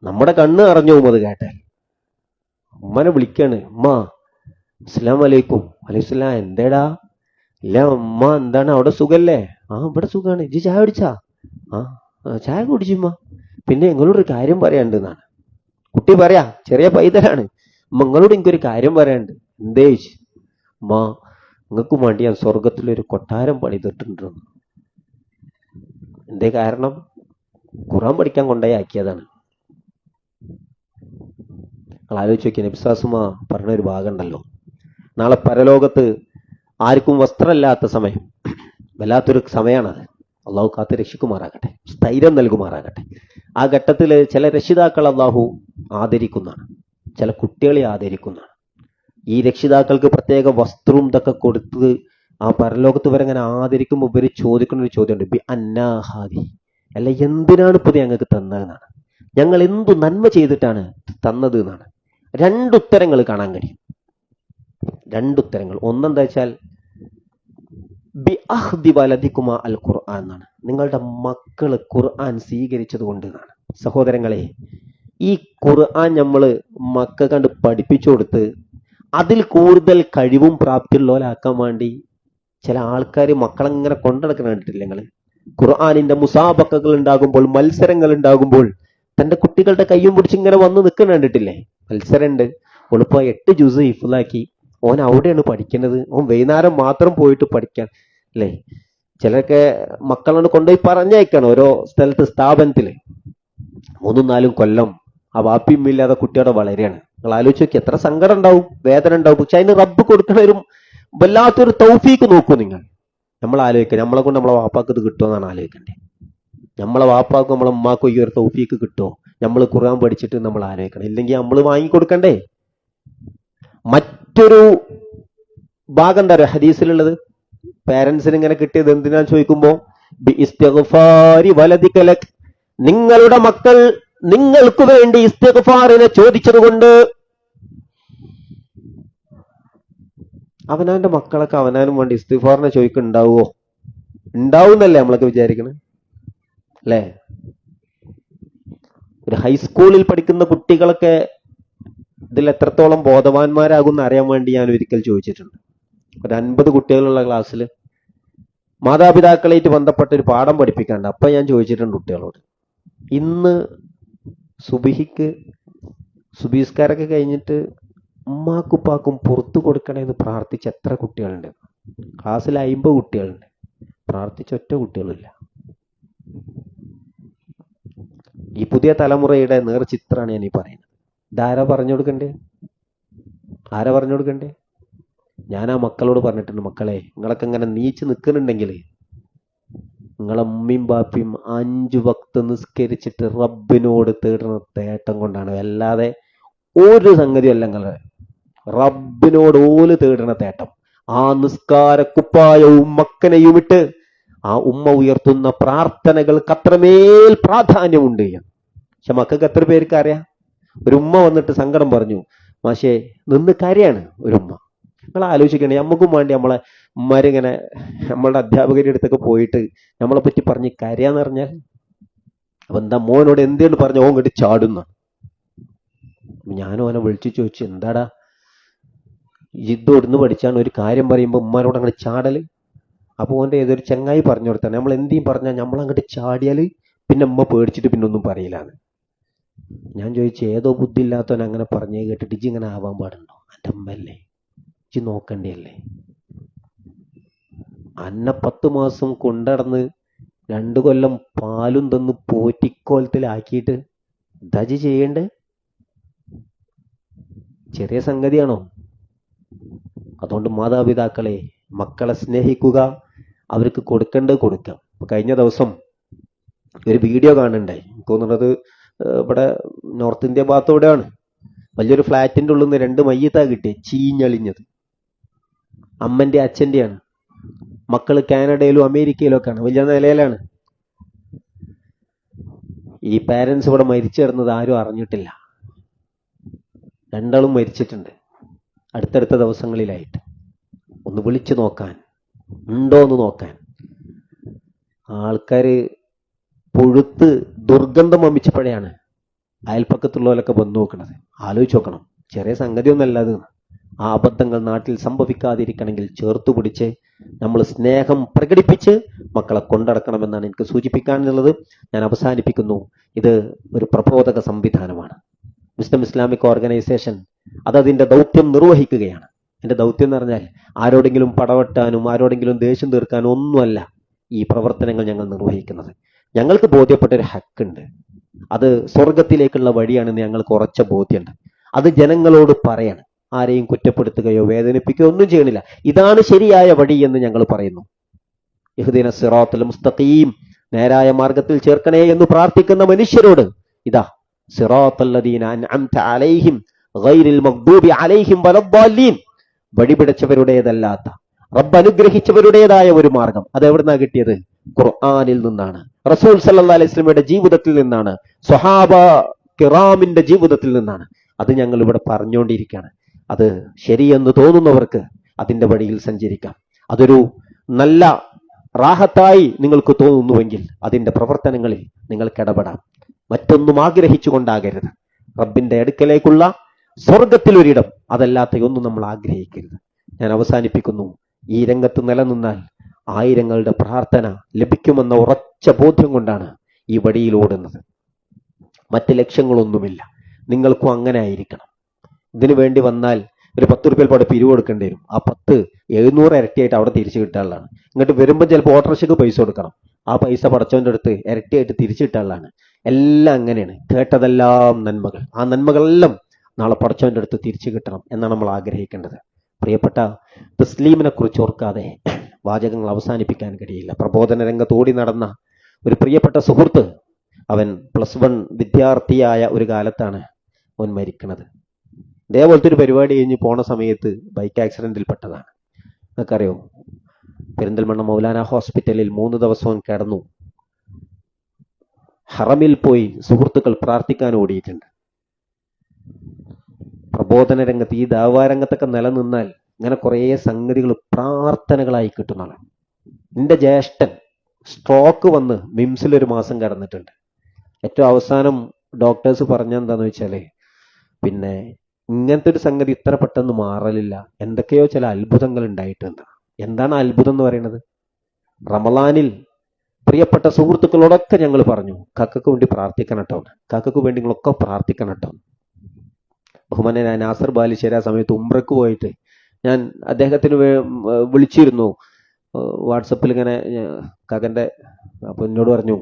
നമ്മുടെ കണ്ണ് നിറഞ്ഞു പോകും അത് കേട്ടാൽ. ഉമ്മാനെ വിളിക്കാണ്, ഉമ്മ അസ്സലാമു അലൈക്കും. അലൈഹിസ്സലാം. എന്തേടാ? ഇല്ല ഉമ്മ, എന്താണ് അവിടെ സുഖല്ലേ? ഇവിടെ സുഖാണ്. ഇജ്ജ് ചായ കുടിച്ചാ? ചായ കുടിച്ചുമ്മ. പിന്നെ നിങ്ങളോടൊരു കാര്യം പറയാണ്ട് എന്നാണ് കുട്ടി പറയാ. ചെറിയ പൈതലാണ്. നിങ്ങളോട് എനിക്കൊരു കാര്യം പറയാനുണ്ട്. എന്തേ? ഉമ്മ, നിങ്ങൾക്ക് വേണ്ടി ഞാൻ സ്വർഗത്തിലൊരു കൊട്ടാരം പണിതിട്ടുണ്ട്. എന്തേ കാരണം? ഖുർആൻ പഠിക്കാൻ കൊണ്ടുപോയി ആക്കിയതാണ്. നിങ്ങൾ ആലോചിച്ച് നോക്കിയ നബിസ്വാസുമ പറഞ്ഞൊരു ഭാഗം ഉണ്ടല്ലോ, നാളെ പരലോകത്ത് ആർക്കും വസ്ത്രമില്ലാത്ത സമയം, വല്ലാത്തൊരു സമയമാണത്. അള്ളാഹു കാത്ത് രക്ഷിക്കുമാറാകട്ടെ, സ്ഥൈര്യം നൽകുമാറാകട്ടെ. ആ ഘട്ടത്തിൽ ചില രക്ഷിതാക്കൾ അള്ളാഹു ആദരിക്കുന്നതാണ്, ചില കുട്ടികളെ ആദരിക്കുന്നതാണ്. ഈ രക്ഷിതാക്കൾക്ക് പ്രത്യേക വസ്ത്രവും ഇതൊക്കെ കൊടുത്ത് ആ പരലോകത്ത് വരെ അങ്ങനെ ആദരിക്കുമ്പോൾ ഇവര് ചോദിക്കുന്ന ഒരു ചോദ്യമുണ്ട്, ബി അന്നാഹാദി, അല്ല എന്തിനാണ് ഇപ്പൊ ഞങ്ങൾക്ക് തന്നതെന്നാണ്, ഞങ്ങൾ എന്തു നന്മ ചെയ്തിട്ടാണ് തന്നത് എന്നാണ്. രണ്ടുത്തരങ്ങൾ കാണാൻ കഴിയും, രണ്ടുത്തരങ്ങൾ. ഒന്നെന്താ വെച്ചാൽ ബി അഹ്ദി വലദിക്കുമാ അൽ ഖുർആൻ എന്നാണ്, നിങ്ങളുടെ മക്കള് ഖുർആൻ സ്വീകരിച്ചത് കൊണ്ട് എന്നാണ്. സഹോദരങ്ങളെ, ഈ ഖുർആൻ നമ്മള് മക്കൾ കണ്ട് പഠിപ്പിച്ചു കൊടുത്ത് അതിൽ കൂടുതൽ കഴിവും പ്രാപ്തിയുള്ളവരാക്കാൻ വേണ്ടി ചില ആൾക്കാർ മക്കളെങ്ങനെ കൊണ്ടുനടക്കുന്ന കണ്ടിട്ടില്ല നിങ്ങൾ? ഖുർആനിന്റെ മുസാബക്കകൾ ഉണ്ടാകുമ്പോൾ, മത്സരങ്ങൾ ഉണ്ടാകുമ്പോൾ തന്റെ കുട്ടികളുടെ കയ്യും പിടിച്ച് ഇങ്ങനെ വന്ന് നിൽക്കുന്ന കണ്ടിട്ടില്ലേ? മത്സരമുണ്ട്, ഓളിപ്പോ 8 ജുസ് ഹിഫ്ളാക്കി, ഓൻ അവിടെയാണ് പഠിക്കുന്നത്, ഓൻ വൈകുന്നേരം മാത്രം പോയിട്ട് പഠിക്കാൻ അല്ലേ? ചിലരൊക്കെ മക്കളോട് കൊണ്ടുപോയി പറഞ്ഞയക്കാണ് ഓരോ സ്ഥലത്ത്, സ്ഥാപനത്തില് 3-4 കൊല്ലം ആ വാപ്പിയും ഇല്ലാതെ കുട്ടിയോടെ വളരെയാണ്. നിങ്ങൾ ആലോചിച്ച് നോക്കി, എത്ര സങ്കടം ഉണ്ടാവും, വേദന ഉണ്ടാവും. പക്ഷെ അതിന് റബ്ബ് കൊടുക്കണ ഒരു വല്ലാത്തൊരു തൗഫീക്ക് നോക്കൂ നിങ്ങൾ. നമ്മൾ ആലോചിക്കുക, നമ്മളെ കൊണ്ട് നമ്മളെ വാപ്പാക്ക് ഇത് കിട്ടുമെന്നാണ് ആലോചിക്കണ്ടേ. നമ്മളെ വാപ്പാക്കും നമ്മളെ ഉമ്മാക്കും ഈ ഒരു തൗഫീക്ക് കിട്ടുമോ? നമ്മൾ ഖുർആൻ പഠിച്ചിട്ട് നമ്മൾ ആലോചിക്കണം. ഇല്ലെങ്കിൽ നമ്മൾ വാങ്ങിക്കൊടുക്കണ്ടേ? മറ്റൊരു ഭാഗം എന്താ പറയുക ഹദീസിലുള്ളത്? പാരന്റ്സിന് ഇങ്ങനെ കിട്ടിയത് എന്തിനാന്ന് ചോദിക്കുമ്പോ, നിങ്ങളുടെ മക്കൾ നിങ്ങൾക്ക് വേണ്ടി ഇസ്തിഗ്ഫാറിനെ ചോദിച്ചത് കൊണ്ട്. അവനാന്റെ മക്കളൊക്കെ അവനാനും വേണ്ടി ഇസ്തിഗ്ഫാറിനെ ചോദിക്കുന്നുണ്ടാവുമോ? ഉണ്ടാവുന്നല്ലേ നമ്മളൊക്കെ വിചാരിക്കണേ അല്ലേ? ഒരു ഹൈസ്കൂളിൽ പഠിക്കുന്ന കുട്ടികളൊക്കെ ഇതിൽ എത്രത്തോളം ബോധവാന്മാരാകുമെന്ന് അറിയാൻ വേണ്ടി ഞാൻ ഒരിക്കൽ ചോദിച്ചിട്ടുണ്ട്. ഒരു 50 കുട്ടികളുള്ള ക്ലാസ്സിൽ മാതാപിതാക്കളായിട്ട് ബന്ധപ്പെട്ട ഒരു പാഠം പഠിപ്പിക്കാണ്ട്. അപ്പൊ ഞാൻ ചോദിച്ചിട്ടുണ്ട് കുട്ടികളോട്, ഇന്ന് സുബീസ്കാരൊക്കെ കഴിഞ്ഞിട്ട് ഉമ്മാക്കുപ്പാക്കും പുറത്തു കൊടുക്കണേന്ന് പ്രാർത്ഥിച്ച എത്ര കുട്ടികളുണ്ട്? ക്ലാസ്സിൽ 50 കുട്ടികളുണ്ട്, പ്രാർത്ഥിച്ച ഒറ്റ കുട്ടികളില്ല. ഈ പുതിയ തലമുറയുടെ നേർചിത്രമാണ് ഞാൻ ഈ പറയുന്നത്. ഇതാരാ പറഞ്ഞു കൊടുക്കണ്ടേ? ആരാ പറഞ്ഞു കൊടുക്കണ്ടേ? ഞാൻ ആ മക്കളോട് പറഞ്ഞിട്ടുണ്ട്, മക്കളെ നിങ്ങളൊക്കെ ഇങ്ങനെ നീച്ച് നിൽക്കുന്നുണ്ടെങ്കിൽ നിങ്ങളെ ഉമ്മയും ബാപ്പിയും 5 വക്ത് നിസ്കരിച്ചിട്ട് റബ്ബിനോട് തേടുന്ന തേട്ടം കൊണ്ടാണ്, അല്ലാതെ ഒരു സംഗതിയല്ല. നിങ്ങളെ റബ്ബിനോട് ഓല് തേടുന്ന തേട്ടം. ആ നിസ്കാരക്കുപ്പായവും മക്കനെയും ഇട്ട് ആ ഉമ്മ ഉയർത്തുന്ന പ്രാർത്ഥനകൾക്ക് അത്രമേൽ പ്രാധാന്യമുണ്ട്. പക്ഷെ മക്കൾക്ക് എത്ര പേർക്ക് അറിയാം? ഒരു ഉമ്മ വന്നിട്ട് സങ്കടം പറഞ്ഞു, മാഷേ നിന്ന് കരയാണ് ഒരു ഉമ്മ. നിങ്ങൾ ആലോചിക്കണേ, നമുക്കും വേണ്ടി നമ്മളെ ഉമ്മാരിങ്ങനെ നമ്മളുടെ അധ്യാപകരുടെ അടുത്തൊക്കെ പോയിട്ട് നമ്മളെ പറ്റി പറഞ്ഞ് കരയാന്ന് പറഞ്ഞാൽ, അപ്പൊ എന്താ മോനോട് എന്താണ് പറഞ്ഞ ഓൻ ഇങ്ങോട്ട് ചാടുന്ന. ഞാനും അവനെ വിളിച്ചു ചോദിച്ചു, എന്താടാ ജിദ്ദോടുന്ന് പഠിച്ചാണ് ഒരു കാര്യം പറയുമ്പോൾ ഉമ്മാനോട് അങ്ങോട്ട് ചാടല്? അപ്പൊ ഓന്റെ ഏതൊരു ചങ്ങായി പറഞ്ഞു കൊടുത്താണ്, നമ്മൾ എന്തെങ്കിലും പറഞ്ഞാൽ നമ്മളങ്ങോട്ട് ചാടിയാല് പിന്നെ ഉമ്മ പേടിച്ചിട്ട് പിന്നെ ഒന്നും പറയില്ലാന്ന്. ഞാൻ ചോദിച്ചു, ഏതോ ബുദ്ധി ഇല്ലാത്തവൻ അങ്ങനെ പറഞ്ഞേ കേട്ടിട്ട് ഇജ്ജ് ഇങ്ങനെ ആവാൻ പാടുണ്ടോ? എൻ്റെ അമ്മയല്ലേ, ഇജ്ജ് നോക്കണ്ടല്ലേ? അന്നെ 10 മാസം കൊണ്ടടന്ന് 2 കൊല്ലം പാലും തന്ന് പോറ്റിക്കോലത്തിലാക്കിയിട്ട് ഇതാജ് ചെയ്യണ്ടേ? ചെറിയ സംഗതിയാണോ? അതുകൊണ്ട് മാതാപിതാക്കളെ, മക്കളെ സ്നേഹിക്കുക, അവർക്ക് കൊടുക്കേണ്ടത് കൊടുക്കാം. കഴിഞ്ഞ ദിവസം ഒരു വീഡിയോ കാണണ്ടേ, എനിക്ക് തോന്നുന്നത് ഇവിടെ നോർത്ത് ഇന്ത്യ ഭാഗത്തോടെയാണ്. വലിയൊരു ഫ്ലാറ്റിന്റെ ഉള്ളിൽ നിന്ന് 2 മയ്യത്താ കിട്ടിയത്, ചീഞ്ഞളിഞ്ഞത്. അമ്മന്റെ അച്ഛന്റെയാണ്. മക്കള് കാനഡയിലും അമേരിക്കയിലും ഒക്കെയാണ്, വലിയ നിലയിലാണ്. ഈ പാരന്റ്സ് ഇവിടെ മരിച്ചു കിടന്നത് ആരും അറിഞ്ഞിട്ടില്ല. 2 ആളും മരിച്ചിട്ടുണ്ട് അടുത്തടുത്ത ദിവസങ്ങളിലായിട്ട്. ഒന്ന് വിളിച്ചു നോക്കാൻ ഉണ്ടോ എന്ന് നോക്കാൻ. ആൾക്കാര് പുഴുത്ത് ദുർഗന്ധം വമിച്ചപ്പോഴാണ് അയൽപ്പക്കത്തുള്ളവരൊക്കെ വന്നു നോക്കണത്. ആലോചിച്ച് നോക്കണം, ചെറിയ സംഗതിയൊന്നല്ല അത്. ആ അബദ്ധങ്ങൾ നാട്ടിൽ സംഭവിക്കാതിരിക്കണമെങ്കിൽ ചേർത്തു പിടിച്ച് നമ്മൾ സ്നേഹം പ്രകടിപ്പിച്ച് മക്കളെ കൊണ്ടടക്കണമെന്നാണ് എനിക്ക് സൂചിപ്പിക്കാനുള്ളത്. ഞാൻ അവസാനിപ്പിക്കുന്നു. ഇത് ഒരു പ്രബോധക സംവിധാനമാണ്. മുസ്ലിം ഇസ്ലാമിക് ഓർഗനൈസേഷൻ അതതിൻ്റെ ദൗത്യം നിർവഹിക്കുകയാണ്. എൻ്റെ ദൗത്യം എന്ന് പറഞ്ഞാൽ ആരോടെങ്കിലും പടവെട്ടാനും ആരോടെങ്കിലും ദേഷ്യം തീർക്കാനും ഒന്നുമല്ല ഈ പ്രവർത്തനങ്ങൾ ഞങ്ങൾ നിർവഹിക്കുന്നത്. ഞങ്ങൾക്ക് ബോധ്യപ്പെട്ടൊരു ഹക്കുണ്ട്, അത് സ്വർഗത്തിലേക്കുള്ള വഴിയാണെന്ന് ഞങ്ങൾക്ക് ഉറച്ച ബോധ്യമുണ്ട്. അത് ജനങ്ങളോട് പറയണം. ആരെയും കുറ്റപ്പെടുത്തുകയോ വേദനിപ്പിക്കുകയോ ഒന്നും ചെയ്യണില്ല. ഇതാണ് ശരിയായ വഴി എന്ന് ഞങ്ങൾ പറയുന്നു. ഇഹ്ദിന സിറാത്തുൽ മുസ്തഖീം, നേരായ മാർഗത്തിൽ ചേർക്കണേ എന്ന് പ്രാർത്ഥിക്കുന്ന മനുഷ്യരോട് ഇതാ സിറാത്തല്ലദീന അൻഅംത അലൈഹിം ഗൈറിൽ മഗ്ദൂബി അലൈഹിം വലദ്ദാലീൻ, വഴിപിടച്ചവരുടേതല്ലാത്ത റബ്ബ് അനുഗ്രഹിച്ചവരുടേതായ ഒരു മാർഗം. അത് എവിടുന്നാ കിട്ടിയത്? ഖുർആനിൽ നിന്നാണ്, റസൂൽ സല്ലല്ലാഹു അലൈഹി വസല്ലമയുടെ ജീവിതത്തിൽ നിന്നാണ്, സ്വഹാബ കിറാമിന്റെ ജീവിതത്തിൽ നിന്നാണ്. അത് ഞങ്ങൾ ഇവിടെ പറഞ്ഞുകൊണ്ടിരിക്കുകയാണ്. അത് ശരിയെന്ന് തോന്നുന്നവർക്ക് അതിന്റെ വഴിയിൽ സഞ്ചരിക്കാം. അതൊരു നല്ല റാഹത്തായി നിങ്ങൾക്ക് തോന്നുന്നുവെങ്കിൽ അതിന്റെ പ്രവർത്തനങ്ങളിൽ നിങ്ങൾക്ക് ഇടപെടാം. മറ്റൊന്നും ആഗ്രഹിച്ചുകൊണ്ടാകരുത്. റബ്ബിന്റെ അടുക്കലേക്കുള്ള സ്വർഗത്തിലൊരിടം, അതല്ലാത്തയൊന്നും നമ്മൾ ആഗ്രഹിക്കരുത്. ഞാൻ അവസാനിപ്പിക്കുന്നു. ഈ രംഗത്ത് നിലനിന്നാൽ ആയിരങ്ങളുടെ പ്രാർത്ഥന ലഭിക്കുമെന്ന ഉറച്ച ബോധ്യം കൊണ്ടാണ് ഈ വഴിയിൽ ഓടുന്നത്. മറ്റ് ലക്ഷ്യങ്ങളൊന്നുമില്ല. നിങ്ങൾക്കും അങ്ങനെ ആയിരിക്കണം. ഇതിനു വേണ്ടി വന്നാൽ ഒരു 10 രൂപയിൽ പാടെ പിരിവ് കൊടുക്കേണ്ടി വരും. ആ 10 700 ഇരട്ടിയായിട്ട് അവിടെ തിരിച്ചു കിട്ടാനുള്ളതാണ്. ഇങ്ങോട്ട് വരുമ്പോൾ ചിലപ്പോൾ ഓട്ടോറിക്ഷയ്ക്ക് പൈസ കൊടുക്കണം. ആ പൈസ പടച്ചവന്റെ അടുത്ത് ഇരട്ടിയായിട്ട് തിരിച്ചു കിട്ടാനുള്ളതാണ്. എല്ലാം അങ്ങനെയാണ്. കേട്ടതെല്ലാം നന്മകൾ. ആ നന്മകളെല്ലാം നാളെ പടച്ചവന്റെ അടുത്ത് തിരിച്ചു കിട്ടണം എന്നാണ് നമ്മൾ ആഗ്രഹിക്കേണ്ടത്. പ്രിയപ്പെട്ട തസ്ലീമിനെ കുറിച്ച് ഓർക്കാതെ വാചകങ്ങൾ അവസാനിപ്പിക്കാൻ കഴിയില്ല. പ്രബോധന രംഗത്ത് ഓടി നടന്ന ഒരു പ്രിയപ്പെട്ട സുഹൃത്ത്, അവൻ +1 വിദ്യാർത്ഥിയായ ഒരു കാലത്താണ് അവൻ മരിക്കുന്നത്. ഇതേപോലത്തെ ഒരു പരിപാടി കഴിഞ്ഞ് പോണ സമയത്ത് ബൈക്ക് ആക്സിഡന്റിൽ പെട്ടതാണ്. നിങ്ങൾക്കറിയോ, പെരിന്തൽമണ്ണ മൗലാന ഹോസ്പിറ്റലിൽ 3 ദിവസവും കിടന്നു. ഹറമിൽ പോയി സുഹൃത്തുക്കൾ പ്രാർത്ഥിക്കാൻ ഓടിയിട്ടുണ്ട്. പ്രബോധന രംഗത്ത്, ഈ ദാവാരംഗത്തൊക്കെ നിലനിന്നാൽ ഇങ്ങനെ കുറേ സംഗതികൾ പ്രാർത്ഥനകളായി കിട്ടുന്നതാണ്. എൻ്റെ ജ്യേഷ്ഠൻ സ്ട്രോക്ക് വന്ന് മിംസിൽ 1 മാസം കിടന്നിട്ടുണ്ട്. ഏറ്റവും അവസാനം ഡോക്ടേഴ്സ് പറഞ്ഞെന്താന്ന് വെച്ചാല്, പിന്നെ ഇങ്ങനത്തെ ഒരു സംഗതി ഇത്ര പെട്ടെന്ന് മാറലില്ല, എന്തൊക്കെയോ ചില അത്ഭുതങ്ങൾ ഉണ്ടായിട്ടുണ്ട്. എന്താണ് അത്ഭുതം എന്ന് പറയുന്നത്? റമളാനിൽ പ്രിയപ്പെട്ട സുഹൃത്തുക്കളോടൊക്കെ ഞങ്ങൾ പറഞ്ഞു, കക്കക്ക് വേണ്ടി പ്രാർത്ഥിക്കണം കേട്ടോ, കക്കക്ക് വേണ്ടി നിങ്ങളൊക്കെ പ്രാർത്ഥിക്കണം കേട്ടോ. ബഹുമാനനായ നാസർ ബാലുശ്ശേരി ആ സമയത്ത് ഉംറക്ക് പോയിട്ട് ഞാൻ അദ്ദേഹത്തിന് വിളിച്ചിരുന്നു വാട്സപ്പിൽ ഇങ്ങനെ കാക്കൻ്റെ. അപ്പോൾ എന്നോട് പറഞ്ഞു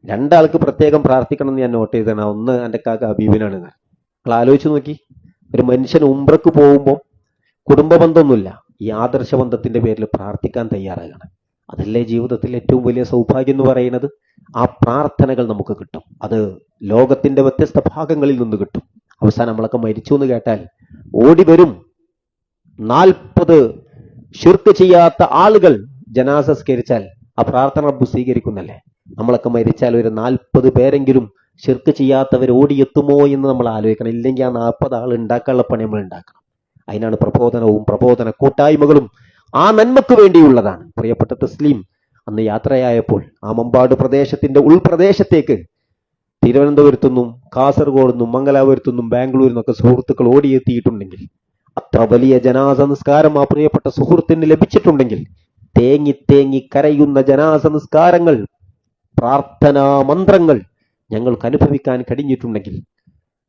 2 ആൾക്ക് പ്രത്യേകം പ്രാർത്ഥിക്കണം എന്ന് ഞാൻ നോട്ട് ചെയ്തതാണ്. ഒന്ന് എൻ്റെ കാക്ക ഹബീബിനാണ്. നിങ്ങൾ ആലോചിച്ച് നോക്കി, ഒരു മനുഷ്യൻ ഉംറക്ക് പോകുമ്പോൾ കുടുംബ ബന്ധമൊന്നുമില്ല, ഈ ആദർശബന്ധത്തിന്റെ പേരിൽ പ്രാർത്ഥിക്കാൻ തയ്യാറാകണം. അതല്ലേ ജീവിതത്തിൽ ഏറ്റവും വലിയ സൗഭാഗ്യം എന്ന് പറയുന്നത്. ആ പ്രാർത്ഥനകൾ നമുക്ക് കിട്ടും. അത് ലോകത്തിന്റെ വ്യത്യസ്ത ഭാഗങ്ങളിൽ നിന്ന് കിട്ടും. അവസാനം നമ്മളൊക്കെ മരിച്ചു എന്ന് കേട്ടാൽ ഓടി വരും. 40 ശിർക്ക് ചെയ്യാത്ത ആളുകൾ ജനാസ സ്കരിച്ചാൽ ആ പ്രാർത്ഥന റബ്ബ് സ്വീകരിക്കുന്നല്ലേ. നമ്മളൊക്കെ മരിച്ചാൽ ഒരു 40 പേരെങ്കിലും ശിർക്ക് ചെയ്യാത്തവർ ഓടിയെത്തുമോ എന്ന് നമ്മൾ ആലോചിക്കണം. ഇല്ലെങ്കിൽ ആ 40 ആൾ ഉണ്ടാക്കാനുള്ള പണി നമ്മൾ ഉണ്ടാക്കണം. അതിനാണ് പ്രബോധനവും പ്രബോധന കൂട്ടായ്മകളും. ആ നന്മക്ക് വേണ്ടിയുള്ളതാണ്. പ്രിയപ്പെട്ട തസ്ലീം അന്ന് യാത്രയായപ്പോൾ ആ മമ്പാട് പ്രദേശത്തിന്റെ ഉൾപ്രദേശത്തേക്ക് തിരുവനന്തപുരത്തുനിന്നും കാസർഗോഡ് മംഗലാപുരത്തുനിന്നും ബാംഗ്ലൂരിൽ നിന്നൊക്കെ സുഹൃത്തുക്കൾ ഓടിയെത്തിയിട്ടുണ്ടെങ്കിൽ, അത്ര വലിയ ജനാസ നിസ്കാരം ആ പ്രിയപ്പെട്ട സുഹൃത്തിന് ലഭിച്ചിട്ടുണ്ടെങ്കിൽ, തേങ്ങി തേങ്ങി കരയുന്ന ജനാസ നിസ്കാരങ്ങൾ, പ്രാർത്ഥനാ മന്ത്രങ്ങൾ ഞങ്ങൾക്ക് അനുഭവിക്കാൻ കഴിഞ്ഞിട്ടുണ്ടെങ്കിൽ,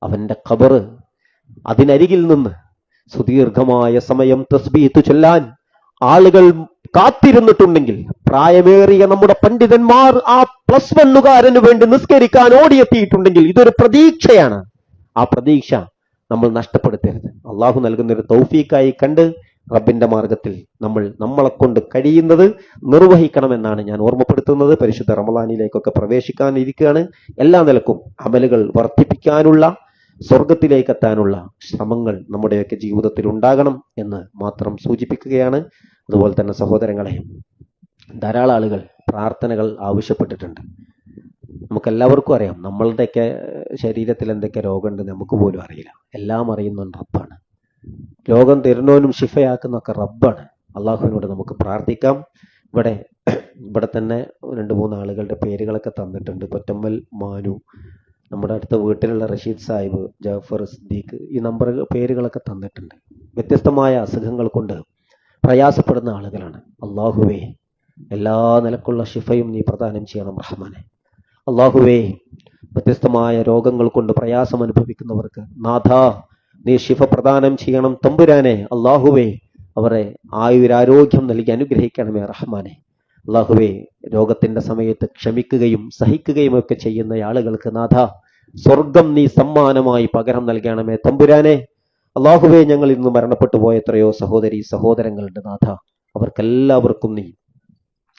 അവന്റെ ഖബർ അതിനരികിൽ നിന്ന് സുദീർഘമായ സമയം തസ്ബീഹ് ചൊല്ലാൻ ആളുകൾ കാത്തിരുന്നിട്ടുണ്ടെങ്കിൽ, പ്രായമേറിയ നമ്മുടെ പണ്ഡിതന്മാർ ആ +1 വേണ്ടി നിസ്കരിക്കാൻ ഓടിയെത്തിയിട്ടുണ്ടെങ്കിൽ, ഇതൊരു പ്രതീക്ഷയാണ്. ആ പ്രതീക്ഷ നമ്മൾ നഷ്ടപ്പെടുത്തരുത്. അള്ളാഹു നൽകുന്നൊരു തൗഫീഖായി കണ്ട് റബ്ബിന്റെ മാർഗത്തിൽ നമ്മളെ കൊണ്ട് കഴിയുന്നത് നിർവഹിക്കണമെന്നാണ് ഞാൻ ഓർമ്മപ്പെടുത്തുന്നത്. പരിശുദ്ധ റമളാനിലേക്കൊക്കെ പ്രവേശിക്കാനിരിക്കുകയാണ്. എല്ലാ നിലക്കും അമലുകൾ വർദ്ധിപ്പിക്കാനുള്ള, സ്വർഗത്തിലേക്ക് എത്താനുള്ള ശ്രമങ്ങൾ നമ്മുടെയൊക്കെ ജീവിതത്തിൽ ഉണ്ടാകണം എന്ന് മാത്രം സൂചിപ്പിക്കുകയാണ്. അതുപോലെ തന്നെ സഹോദരങ്ങളെ, ധാരാളം ആളുകൾ പ്രാർത്ഥനകൾ ആവശ്യപ്പെട്ടിട്ടുണ്ട്. നമുക്കെല്ലാവർക്കും അറിയാം, നമ്മളുടെയൊക്കെ ശരീരത്തിൽ എന്തൊക്കെ രോഗമുണ്ട് നമുക്ക് പോലും അറിയില്ല. എല്ലാം അറിയുന്ന റബ്ബാണ്. രോഗം തരുന്നവനും ശിഫയാക്കുന്നൊക്കെ റബ്ബാണ്. അള്ളാഹുവിനോട് നമുക്ക് പ്രാർത്ഥിക്കാം. ഇവിടെ തന്നെ 2-3 ആളുകളുടെ പേരുകളൊക്കെ തന്നിട്ടുണ്ട്. പൊറ്റമ്മൽ മാനു, നമ്മുടെ അടുത്ത വീട്ടിലുള്ള റഷീദ് സാഹിബ്, ജാഫർ സിദ്ദീഖ്, ഈ പേരുകളൊക്കെ തന്നിട്ടുണ്ട്. വ്യത്യസ്തമായ അസുഖങ്ങൾ കൊണ്ട് പ്രയാസപ്പെടുന്ന ആളുകളാണ്. അള്ളാഹുവേ, എല്ലാ നിലക്കുള്ള ശിഫയും നീ പ്രദാനം ചെയ്യണം റഹ്മാനെ. അള്ളാഹുവേ, വ്യത്യസ്തമായ രോഗങ്ങൾ കൊണ്ട് പ്രയാസം അനുഭവിക്കുന്നവർക്ക് നാഥ നീ ശിഫ പ്രദാനം ചെയ്യണം തമ്പുരാനെ. അള്ളാഹുവേ, അവരെ ആയുരാരോഗ്യം നൽകി അനുഗ്രഹിക്കണമേ റഹ്മാനെ. അള്ളാഹുവേ, രോഗത്തിന്റെ സമയത്ത് ക്ഷമിക്കുകയും സഹിക്കുകയും ഒക്കെ ചെയ്യുന്ന ആളുകൾക്ക് നാഥ സ്വർഗം നീ സമ്മാനമായി പകരം നൽകണമേ തമ്പുരാനെ. അള്ളാഹുവേ, ഞങ്ങൾ ഇന്ന് മരണപ്പെട്ടു പോയ എത്രയോ സഹോദരി സഹോദരങ്ങളുണ്ട് നാഥ, അവർക്കെല്ലാവർക്കും നീ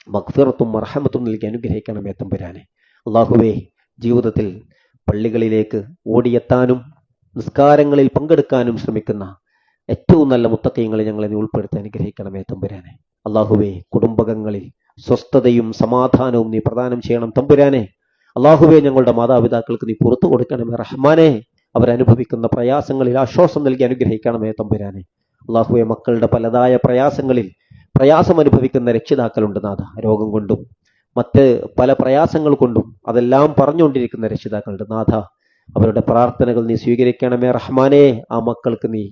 മഗ്ഫിറത്തും മർഹമത്തും നൽകി അനുഗ്രഹിക്കണമേ തമ്പുരാനെ. അള്ളാഹുവേ, ജീവിതത്തിൽ പള്ളികളിലേക്ക് ഓടിയെത്താനും നിസ്കാരങ്ങളിൽ പങ്കെടുക്കാനും ശ്രമിക്കുന്ന ഏറ്റവും നല്ല മുത്തഖീങ്ങളിൽ ഞങ്ങളെ നീ ഉൾപ്പെടുത്തി അനുഗ്രഹിക്കണമേ തമ്പുരാനെ. അള്ളാഹുവേ, കുടുംബകങ്ങളിൽ സ്വസ്ഥതയും സമാധാനവും നീ പ്രദാനം ചെയ്യണം തമ്പുരാനെ. അള്ളാഹുവേ, ഞങ്ങളുടെ മാതാപിതാക്കൾക്ക് നീ പുറത്തു കൊടുക്കണമേ റഹ്മാനെ. അവരനുഭവിക്കുന്ന പ്രയാസങ്ങളിൽ ആശ്വാസം നൽകി അനുഗ്രഹിക്കണമേ തമ്പുരാനെ. അള്ളാഹുവെ, മക്കളുടെ പലതായ പ്രയാസം അനുഭവിക്കുന്ന രക്ഷിതാക്കളുണ്ട് നാഥ. രോഗം കൊണ്ടും മറ്റ് പല പ്രയാസങ്ങൾ കൊണ്ടും അതെല്ലാം പറഞ്ഞുകൊണ്ടിരിക്കുന്ന രക്ഷിതാക്കളുണ്ട് നാഥ. അവരുടെ പ്രാർത്ഥനകൾ നീ സ്വീകരിക്കണമേ റഹ്മാനെ. ആ മക്കൾക്ക് നീ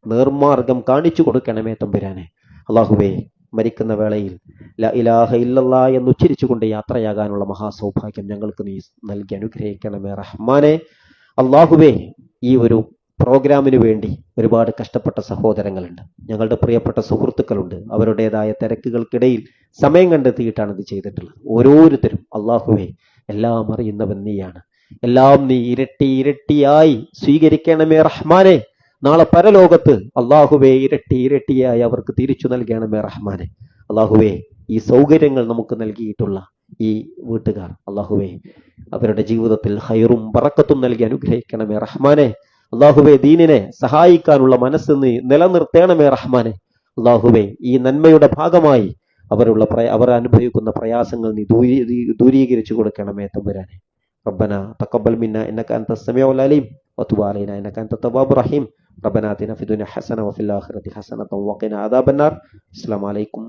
നേർമാർഗം കാണിച്ചു കൊടുക്കണമേ തമ്പുരാനെ. അള്ളാഹുവേ, മരിക്കുന്ന വേളയിൽ ലാ ഇലാഹ ഇല്ലല്ലാ എന്ന് ഉച്ചരിച്ചുകൊണ്ട് യാത്രയാകാനുള്ള മഹാസൗഭാഗ്യം ഞങ്ങൾക്ക് നീ നൽകി അനുഗ്രഹിക്കണമേ റഹ്മാനെ. അള്ളാഹുവേ, ഈ ഒരു പ്രോഗ്രാമിന് വേണ്ടി ഒരുപാട് കഷ്ടപ്പെട്ട സഹോദരങ്ങളുണ്ട്, ഞങ്ങളുടെ പ്രിയപ്പെട്ട സുഹൃത്തുക്കളുണ്ട്. അവരുടേതായ തിരക്കുകൾക്കിടയിൽ സമയം കണ്ടെത്തിയിട്ടാണ് ഇത് ചെയ്തിട്ടുള്ളത്. ഓരോരുത്തരും അള്ളാഹുവേ, എല്ലാം അറിയുന്നവൻ നീയാണ്. എല്ലാം നീ ഇരട്ടിയായി സ്വീകരിക്കണമേ റഹ്മാനെ. നാളെ പരലോകത്ത് അള്ളാഹുവേ, ഇരട്ടിയായി അവർക്ക് തിരിച്ചു നൽകണമേ റഹ്മാനെ. അള്ളാഹുവേ, ഈ സൗകര്യങ്ങൾ നമുക്ക് നൽകിയിട്ടുള്ള ഈ വീട്ടുകാർ അള്ളാഹുവേ, അവരുടെ ജീവിതത്തിൽ ഹൈറും ബറക്കത്തും നൽകി അനുഗ്രഹിക്കണമേ റഹ്മാനെ. അള്ളാഹുവേ, ദീനിനെ സഹായിക്കാനുള്ള മനസ്സ് നീ നിലനിർത്തണമേ റഹ്മാനെ. അള്ളാഹുവേ, ഈ നന്മയുടെ ഭാഗമായി അവർ അനുഭവിക്കുന്ന പ്രയാസങ്ങൾ നീ ദൂരീകരിച്ചു കൊടുക്കണമേ തമ്പുരാനെ. ربنا تقبل منا انك انت السميع العليم وتب علينا انك انت التواب الرحيم. ربنا آتنا في الدنيا حسنه وفي الاخره حسنه وقنا عذاب النار. السلام عليكم.